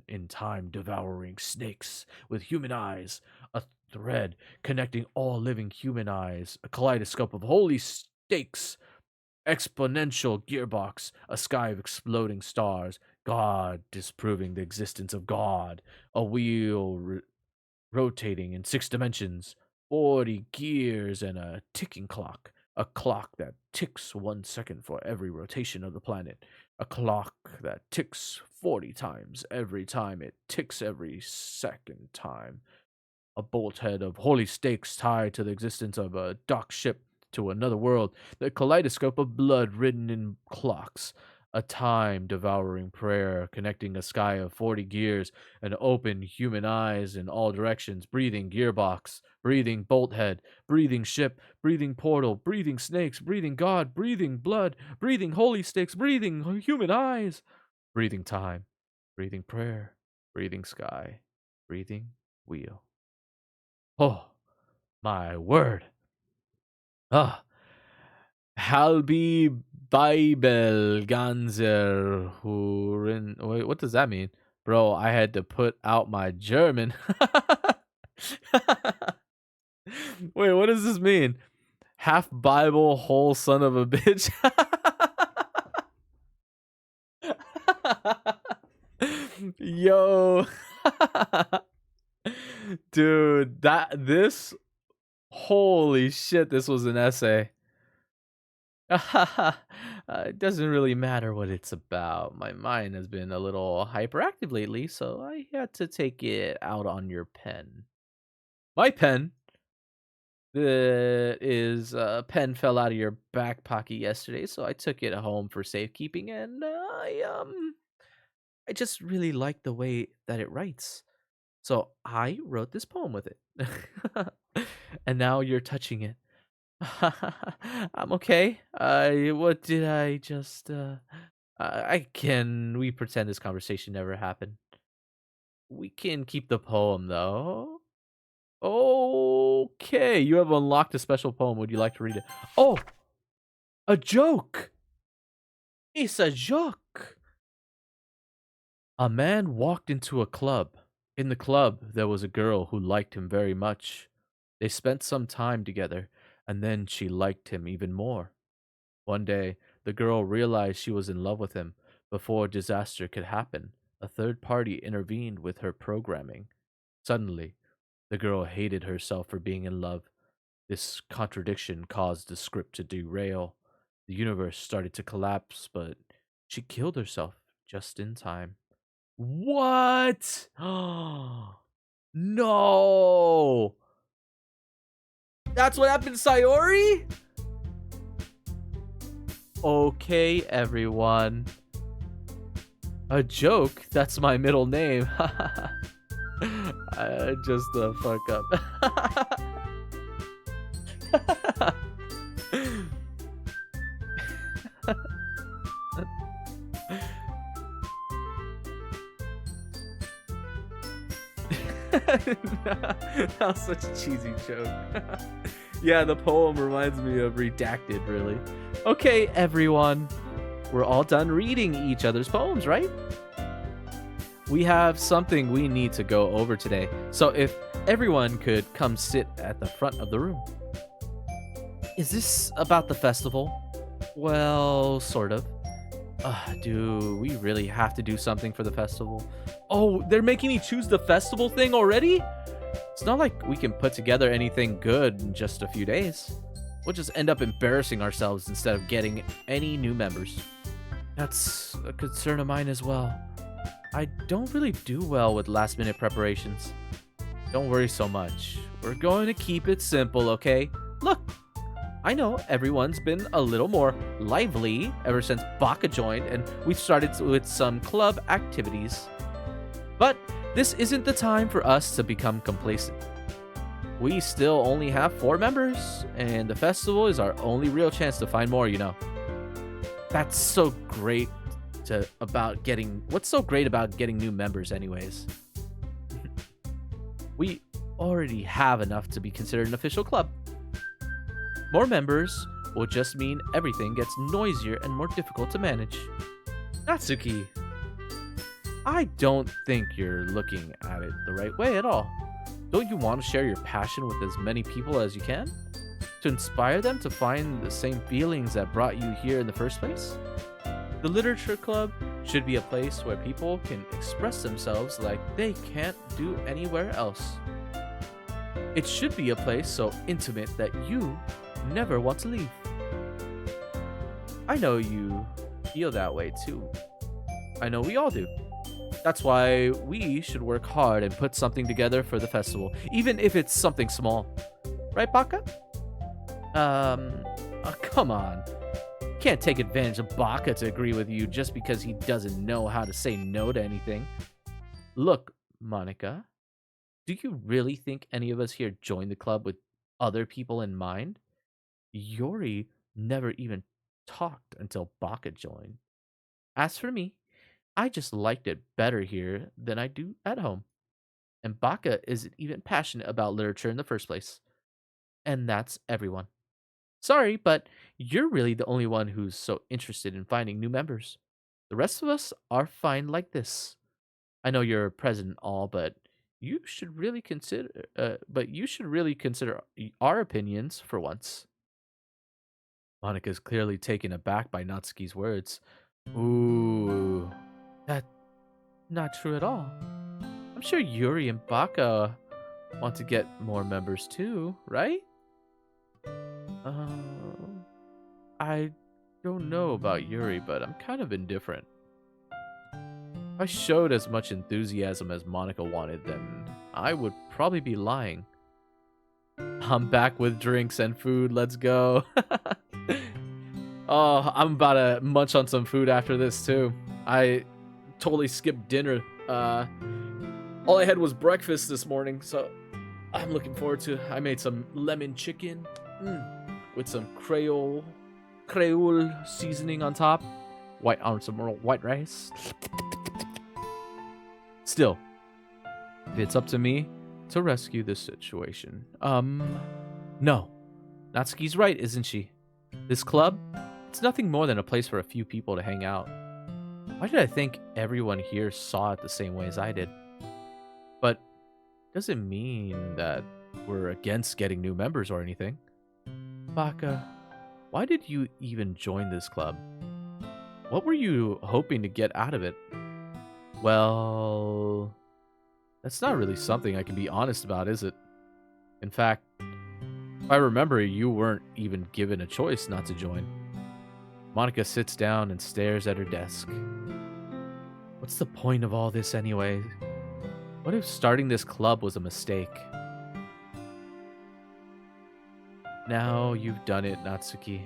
in time devouring snakes with human eyes. A thread connecting all living human eyes. A kaleidoscope of holy stakes. Exponential gearbox. A sky of exploding stars. God disproving the existence of God. A wheel rotating in 6 dimensions. 40 gears and a ticking clock. A clock that ticks 1 second for every rotation of the planet. A clock that ticks 40 times every time it ticks every second time. A bolt head of holy stakes tied to the existence of a docked ship to another world. The kaleidoscope of blood written in clocks. A time devouring prayer connecting a sky of 40 gears and open human eyes in all directions, breathing gearbox, breathing bolt head, breathing ship, breathing portal, breathing snakes, breathing God, breathing blood, breathing holy stakes, breathing human eyes, breathing time, breathing prayer, breathing sky, breathing wheel. Oh, my word. Ah, Halbi Bible Ganzer Hurin. Wait, what does that mean? Bro, I had to put out my German. Wait, what does this mean? Half Bible, whole son of a bitch. Yo. Dude, holy shit, this was an essay. It doesn't really matter what it's about. My mind has been a little hyperactive lately, so I had to take it out on your pen. My pen? Pen fell out of your back pocket yesterday, so I took it home for safekeeping, and I just really like the way that it writes. So I wrote this poem with it. And now you're touching it. I'm okay. What did I just I can we pretend this conversation never happened. We can keep the poem though. Okay, you have unlocked a special poem. Would you like to read it? Oh, a joke. It's a joke. A man walked into a club. In the club, there was a girl who liked him very much. They spent some time together, and then she liked him even more. One day, the girl realized she was in love with him. Before disaster could happen, a third party intervened with her programming. Suddenly, the girl hated herself for being in love. This contradiction caused the script to derail. The universe started to collapse, but she killed herself just in time. What? No! That's what happened to Sayori? Okay, everyone. A joke? That's my middle name. Just the fuck up. That was such a cheesy joke. Yeah, the poem reminds me of Redacted, really. Okay, everyone. We're all done reading each other's poems, right? We have something we need to go over today. So if everyone could come sit at the front of the room. Is this about the festival? Well, sort of. Do we really have to do something for the festival? Oh, they're making me choose the festival thing already? It's not like we can put together anything good in just a few days. We'll just end up embarrassing ourselves instead of getting any new members. That's a concern of mine as well. I don't really do well with last-minute preparations. Don't worry so much. We're going to keep it simple, okay? Look, I know everyone's been a little more lively ever since Baka joined, and we've started with some club activities. But this isn't the time for us to become complacent. We still only have 4 members, and the festival is our only real chance to find more, you know. That's so great what's so great about getting new members anyways? We already have enough to be considered an official club. More members will just mean everything gets noisier and more difficult to manage. Natsuki, I don't think you're looking at it the right way at all. Don't you want to share your passion with as many people as you can? To inspire them to find the same feelings that brought you here in the first place? The Literature Club should be a place where people can express themselves like they can't do anywhere else. It should be a place so intimate that you never want to leave. I know you feel that way too. I know we all do. That's why we should work hard and put something together for the festival, even if it's something small. Right, Baka? Come on. Can't take advantage of Baka to agree with you just because he doesn't know how to say no to anything. Look, Monica, do you really think any of us here joined the club with other people in mind? Yori never even talked until Baka joined. As for me, I just liked it better here than I do at home. And Baka isn't even passionate about literature in the first place. And that's everyone. Sorry, but you're really the only one who's so interested in finding new members. The rest of us are fine like this. I know you're president and all, but you should really consider our opinions for once. Monica's clearly taken aback by Natsuki's words. Ooh, that Not true at all. I'm sure Yuri and Baka want to get more members too, right? Uh, I don't know about Yuri, but I'm kind of indifferent. If I showed as much enthusiasm as Monica wanted, then I would probably be lying. I'm back with drinks and food. Let's go. Oh, I'm about to munch on some food after this too. I totally skipped dinner. All I had was breakfast this morning, so I'm looking forward to. I made some lemon chicken with some Creole seasoning on top. Some more white rice. Still, it's up to me to rescue this situation. No. Natsuki's right, isn't she? This club, it's nothing more than a place for a few people to hang out. Why did I think everyone here saw it the same way as I did? But doesn't mean that we're against getting new members or anything. Baka, why did you even join this club? What were you hoping to get out of it? Well, that's not really something I can be honest about, is it? In fact, if I remember, you weren't even given a choice not to join. Monica sits down and stares at her desk. What's the point of all this anyway? What if starting this club was a mistake? Now you've done it, Natsuki.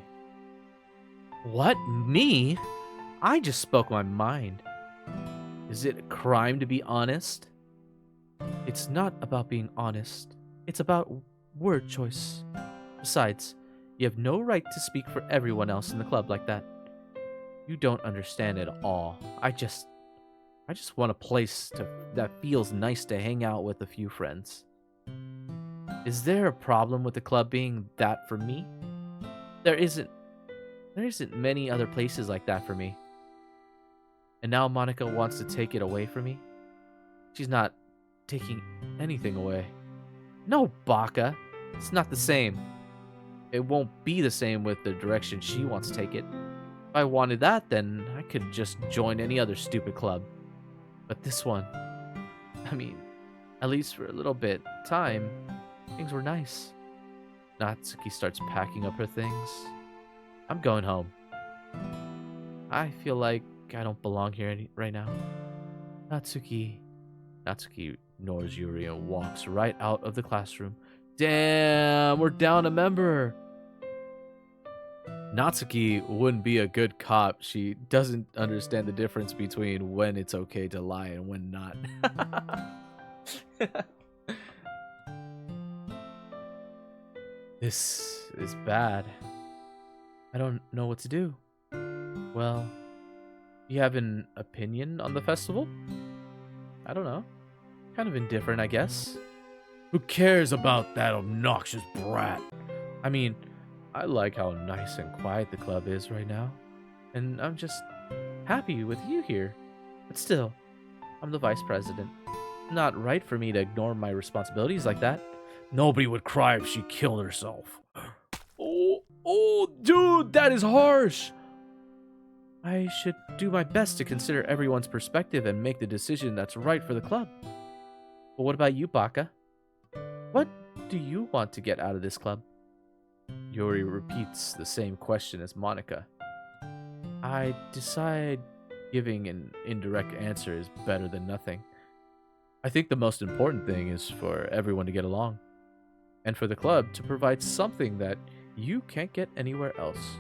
What? Me? I just spoke my mind. Is it a crime to be honest? It's not about being honest. It's about word choice. Besides, you have no right to speak for everyone else in the club like that. You don't understand at all. I just want a place that feels nice to hang out with a few friends. Is there a problem with the club being that for me? There isn't many other places like that for me. And now Monica wants to take it away from me? She's not taking anything away. No, Baka. It's not the same. It won't be the same with the direction she wants to take it. If I wanted that, then I could just join any other stupid club. But this one, I mean, at least for a little bit time, things were nice. Natsuki starts packing up her things. I'm going home. I feel like I don't belong here right now. Natsuki ignores Yuri and walks right out of the classroom. Damn, we're down a member. Natsuki wouldn't be a good cop. She doesn't understand the difference between when it's okay to lie and when not. This is bad. I don't know what to do. Well, you have an opinion on the festival? I don't know. Kind of indifferent, I guess. Who cares about that obnoxious brat? I mean, I like how nice and quiet the club is right now. And I'm just happy with you here. But still, I'm the vice president. Not right for me to ignore my responsibilities like that. Nobody would cry if she killed herself. Oh, dude, that is harsh. I should do my best to consider everyone's perspective and make the decision that's right for the club. But what about you, Baka? What do you want to get out of this club? Yuri repeats the same question as Monica. I decide giving an indirect answer is better than nothing. I think the most important thing is for everyone to get along, and for the club to provide something that you can't get anywhere else.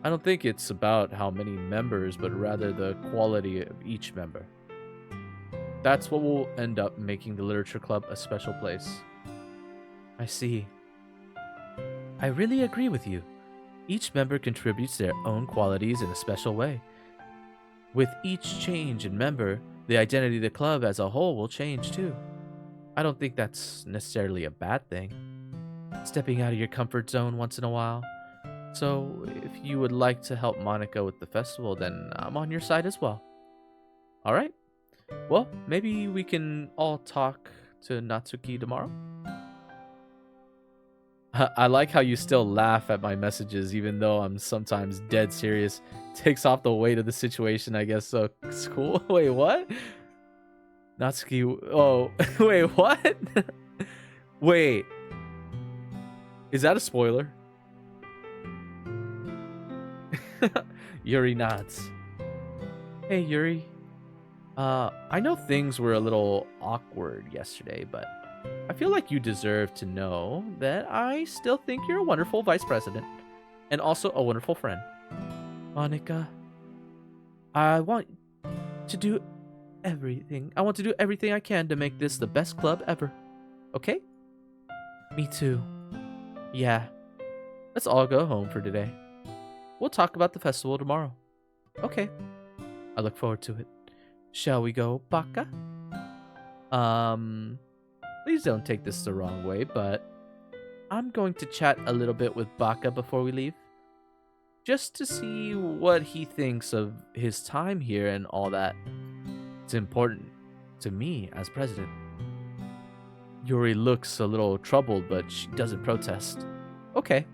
I don't think it's about how many members, but rather the quality of each member. That's what will end up making the literature club a special place. I see. I really agree with you. Each member contributes their own qualities in a special way. With each change in member, the identity of the club as a whole will change too. I don't think that's necessarily a bad thing. Stepping out of your comfort zone once in a while. So, if you would like to help Monica with the festival, then I'm on your side as well. Alright? Well, maybe we can all talk to Natsuki tomorrow? I like how you still laugh at my messages, even though I'm sometimes dead serious. Takes off the weight of the situation, I guess. So it's cool. Wait, what? Natsuki. Oh, wait, what? Wait, is that a spoiler? Yuri nods. Hey, Yuri. I know things were a little awkward yesterday, but I feel like you deserve to know that I still think you're a wonderful vice president and also a wonderful friend. Monica, I want to do everything. I want to do everything I can to make this the best club ever. Okay? Me too. Yeah. Let's all go home for today. We'll talk about the festival tomorrow. Okay. I look forward to it. Shall we go, Baka? Please don't take this the wrong way, but I'm going to chat a little bit with Baka before we leave. Just to see what he thinks of his time here and all that. It's important to me as president. Yuri looks a little troubled, but she doesn't protest. Okay.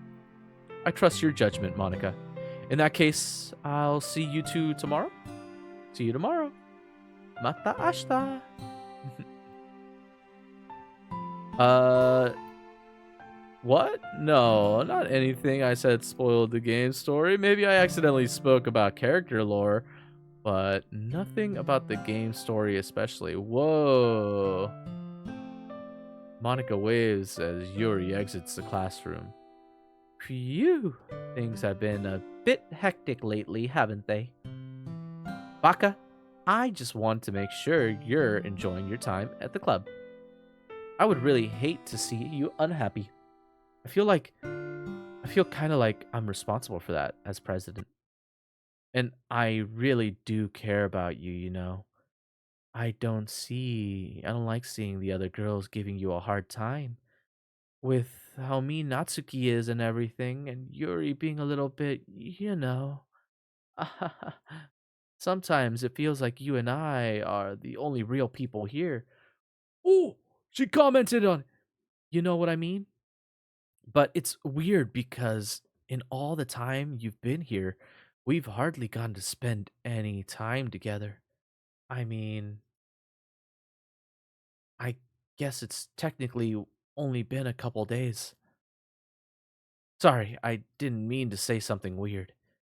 I trust your judgment, Monica. In that case, I'll see you two tomorrow. See you tomorrow. Mata ashita. What? No, not anything I said spoiled the game story. Maybe I accidentally spoke about character lore, but nothing about the game story especially. Whoa. Monica waves as Yuri exits the classroom. Phew. Things have been a bit hectic lately, haven't they? Baka, I just want to make sure you're enjoying your time at the club. I would really hate to see you unhappy. I feel kind of like I'm responsible for that as president. And I really do care about you, you know. I don't like seeing the other girls giving you a hard time with how mean Natsuki is and everything, and Yuri being a little bit, you know. Sometimes it feels like you and I are the only real people here. Oh, she commented on. You know what I mean? But it's weird because in all the time you've been here, we've hardly gotten to spend any time together. I mean, I guess it's technically only been a couple days. Sorry, I didn't mean to say something weird.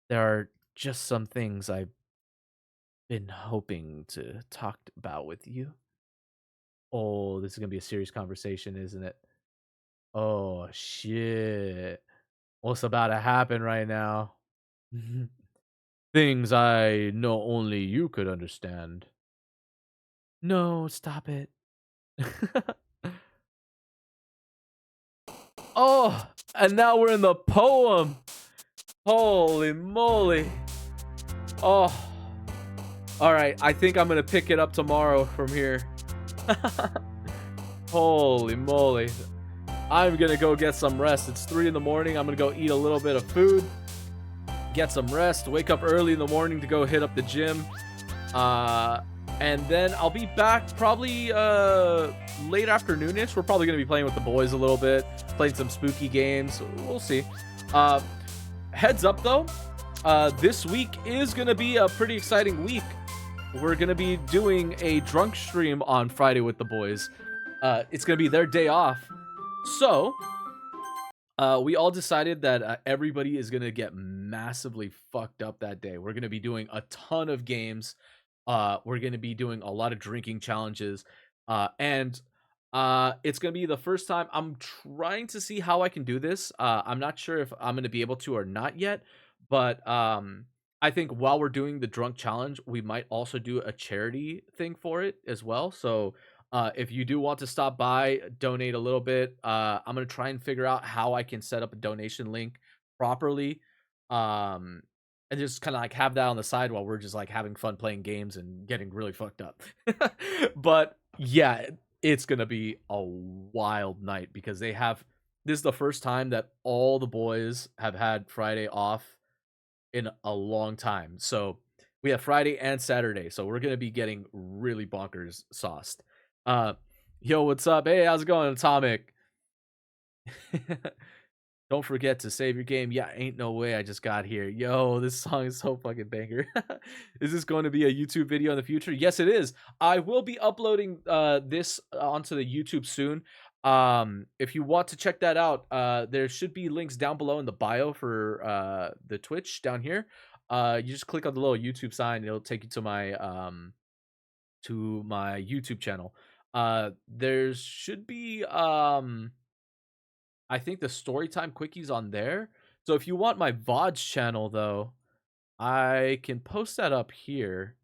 There are just some things I've been hoping to talk about with you. Oh, this is going to be a serious conversation, isn't it? Oh, shit. What's about to happen right now? Things I know only you could understand. No, stop it. Oh, and now we're in the poem. Holy moly. Oh. All right, I think I'm going to pick it up tomorrow from here. Holy moly. I'm going to go get some rest. It's 3 in the morning. I'm going to go eat a little bit of food, get some rest, wake up early in the morning to go hit up the gym. And then I'll be back probably late afternoonish. We're probably going to be playing with the boys a little bit, playing some spooky games. We'll see. Heads up, though. This week is going to be a pretty exciting week. We're going to be doing a drunk stream on Friday with the boys. It's going to be their day off. So, we all decided that everybody is going to get massively fucked up that day. We're going to be doing a ton of games. We're going to be doing a lot of drinking challenges. And it's going to be the first time. I'm trying to see how I can do this. I'm not sure if I'm going to be able to or not yet. But I think while we're doing the drunk challenge, we might also do a charity thing for it as well. So if you do want to stop by, donate a little bit, I'm going to try and figure out how I can set up a donation link properly. And just kind of like have that on the side while we're just like having fun playing games and getting really fucked up. But yeah, it's going to be a wild night because this is the first time that all the boys have had Friday off in a long time. So we have Friday and Saturday. So we're going to be getting really bonkers sauced. Yo, what's up? Hey, how's it going, Atomic? Don't forget to save your game. Yeah, ain't no way I just got here. Yo, this song is so fucking banger. Is this going to be a YouTube video in the future? Yes, it is. I will be uploading this onto the YouTube soon. If you want to check that out, there should be links down below in the bio for the Twitch down here. You just click on the little YouTube sign, it'll take you to my YouTube channel. There should be I think the storytime quickies on there. So if you want my VODs channel though, I can post that up here.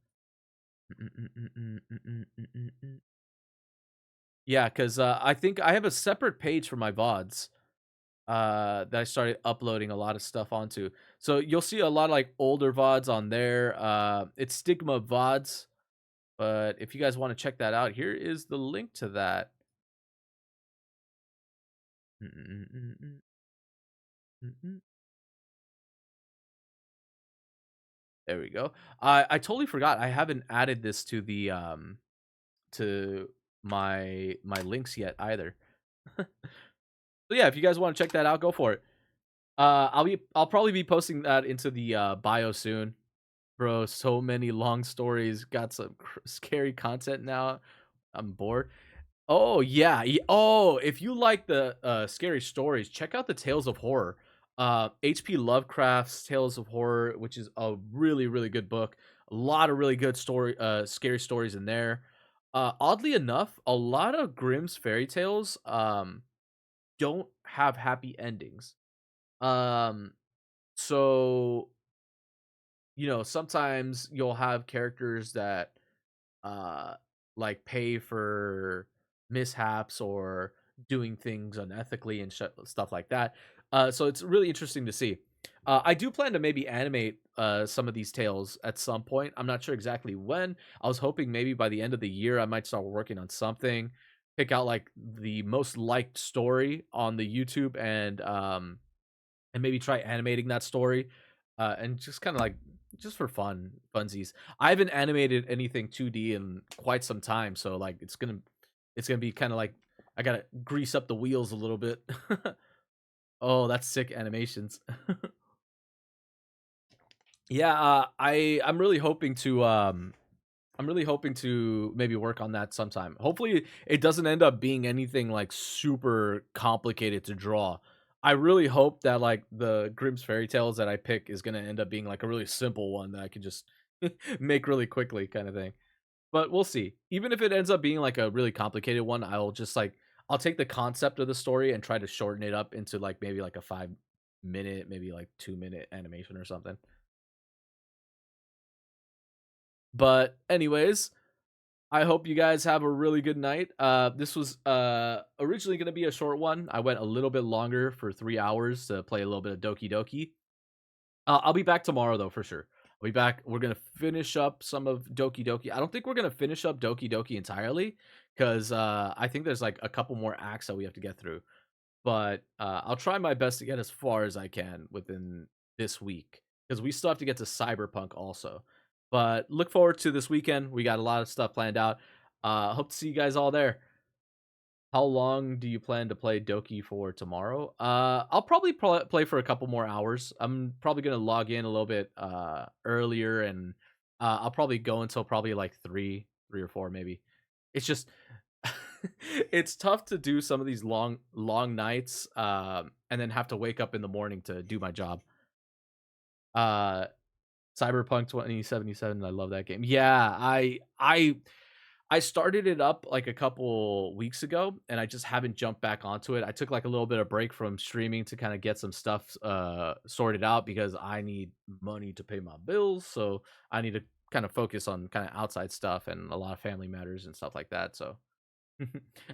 Yeah, because I think I have a separate page for my VODs that I started uploading a lot of stuff onto. So you'll see a lot of like older VODs on there. It's Stigma VODs. But if you guys want to check that out, here is the link to that. There we go. I totally forgot. I haven't added this to the to my links yet either. So yeah, if you guys want to check that out, go for it. I'll probably be posting that into the bio soon. Bro, so many long stories, got some scary content now. I'm bored. Oh, yeah, oh, if you like the, scary stories, check out the Tales of Horror. HP Lovecraft's Tales of Horror, which is a really, really good book. A lot of really good scary stories in there. Oddly enough, a lot of Grimm's fairy tales, don't have happy endings. Um, so, sometimes you'll have characters that uh like pay for mishaps or doing things unethically and stuff like that. So it's really interesting to see. I do plan to maybe animate some of these tales at some point. I'm not sure exactly when. I was hoping maybe by the end of the year I might start working on something, pick out like the most liked story on the YouTube and maybe try animating that story, and just kind of like just for funsies. I haven't animated anything 2D in quite some time, so like it's gonna be kind of like I gotta grease up the wheels a little bit. Oh, that's sick animations. Yeah, I'm really hoping to maybe work on that sometime. Hopefully, it doesn't end up being anything like super complicated to draw. I really hope that like the Grimm's fairy tales that I pick is gonna end up being like a really simple one that I can just make really quickly, kind of thing. But we'll see. Even if it ends up being like a really complicated one, I'll take the concept of the story and try to shorten it up into like maybe like a 5 minute, maybe like 2 minute animation or something. But anyways, I hope you guys have a really good night. This was originally going to be a short one. I went a little bit longer for 3 hours to play a little bit of Doki Doki. I'll be back tomorrow though for sure. I'll be back. We're gonna finish up some of Doki Doki. I don't think we're gonna finish up Doki Doki entirely because I think there's like a couple more acts that we have to get through. But I'll try my best to get as far as I can within this week because we still have to get to Cyberpunk also. But look forward to this weekend. We got a lot of stuff planned out. Hope to see you guys all there. How long do you plan to play Doki for tomorrow? I'll probably play for a couple more hours. I'm probably gonna log in a little bit earlier, and I'll probably go until probably like three or four maybe. It's just it's tough to do some of these long nights, and then have to wake up in the morning to do my job. Uh, Cyberpunk 2077. I love that game. Yeah, I started it up like a couple weeks ago and I just haven't jumped back onto it. I took like a little bit of break from streaming to kind of get some stuff sorted out because I need money to pay my bills. So I need to kind of focus on kind of outside stuff and a lot of family matters and stuff like that. So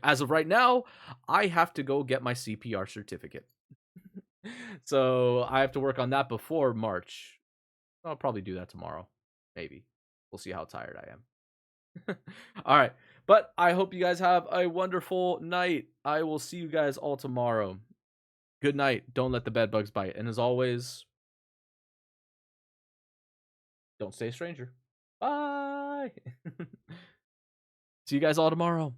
as of right now, I have to go get my CPR certificate. So I have to work on that before March. I'll probably do that tomorrow. Maybe. We'll see how tired I am. All right. But I hope you guys have a wonderful night. I will see you guys all tomorrow. Good night. Don't let the bed bugs bite. And as always, don't stay a stranger. Bye. See you guys all tomorrow.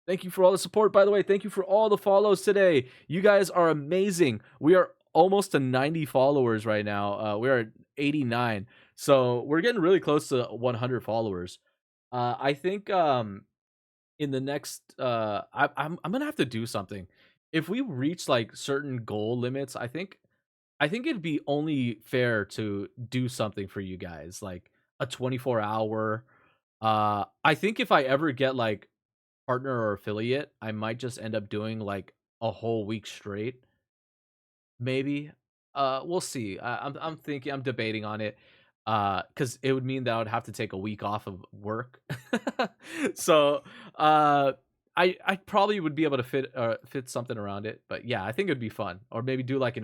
Thank you for all the support, by the way. Thank you for all the follows today. You guys are amazing. We are almost to 90 followers right now. We are at 89. So we're getting really close to 100 followers. I think in the next I'm gonna have to do something. If we reach like certain goal limits, I think it'd be only fair to do something for you guys, like a 24-hour. I think if I ever get like partner or affiliate, I might just end up doing like a whole week straight, maybe. We'll see. I'm thinking, I'm debating on it. Because it would mean that I would have to take a week off of work. So, uh, I probably would be able to fit something around it. But yeah, I think it'd be fun, or maybe do like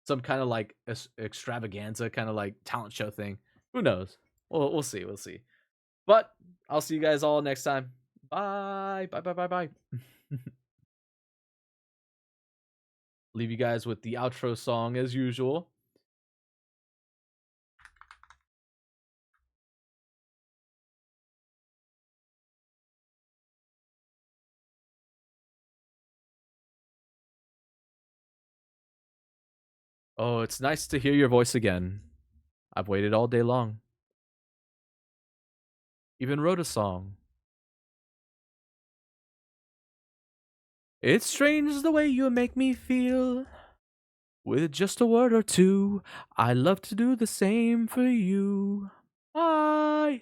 some kind of like extravaganza, kind of like talent show thing. Who knows? We'll see. We'll see. But I'll see you guys all next time. Bye. Bye. Bye. Bye. Bye. Leave you guys with the outro song as usual. Oh, it's nice to hear your voice again. I've waited all day long. Even wrote a song. It's strange the way you make me feel. With just a word or two, I love to do the same for you. Bye.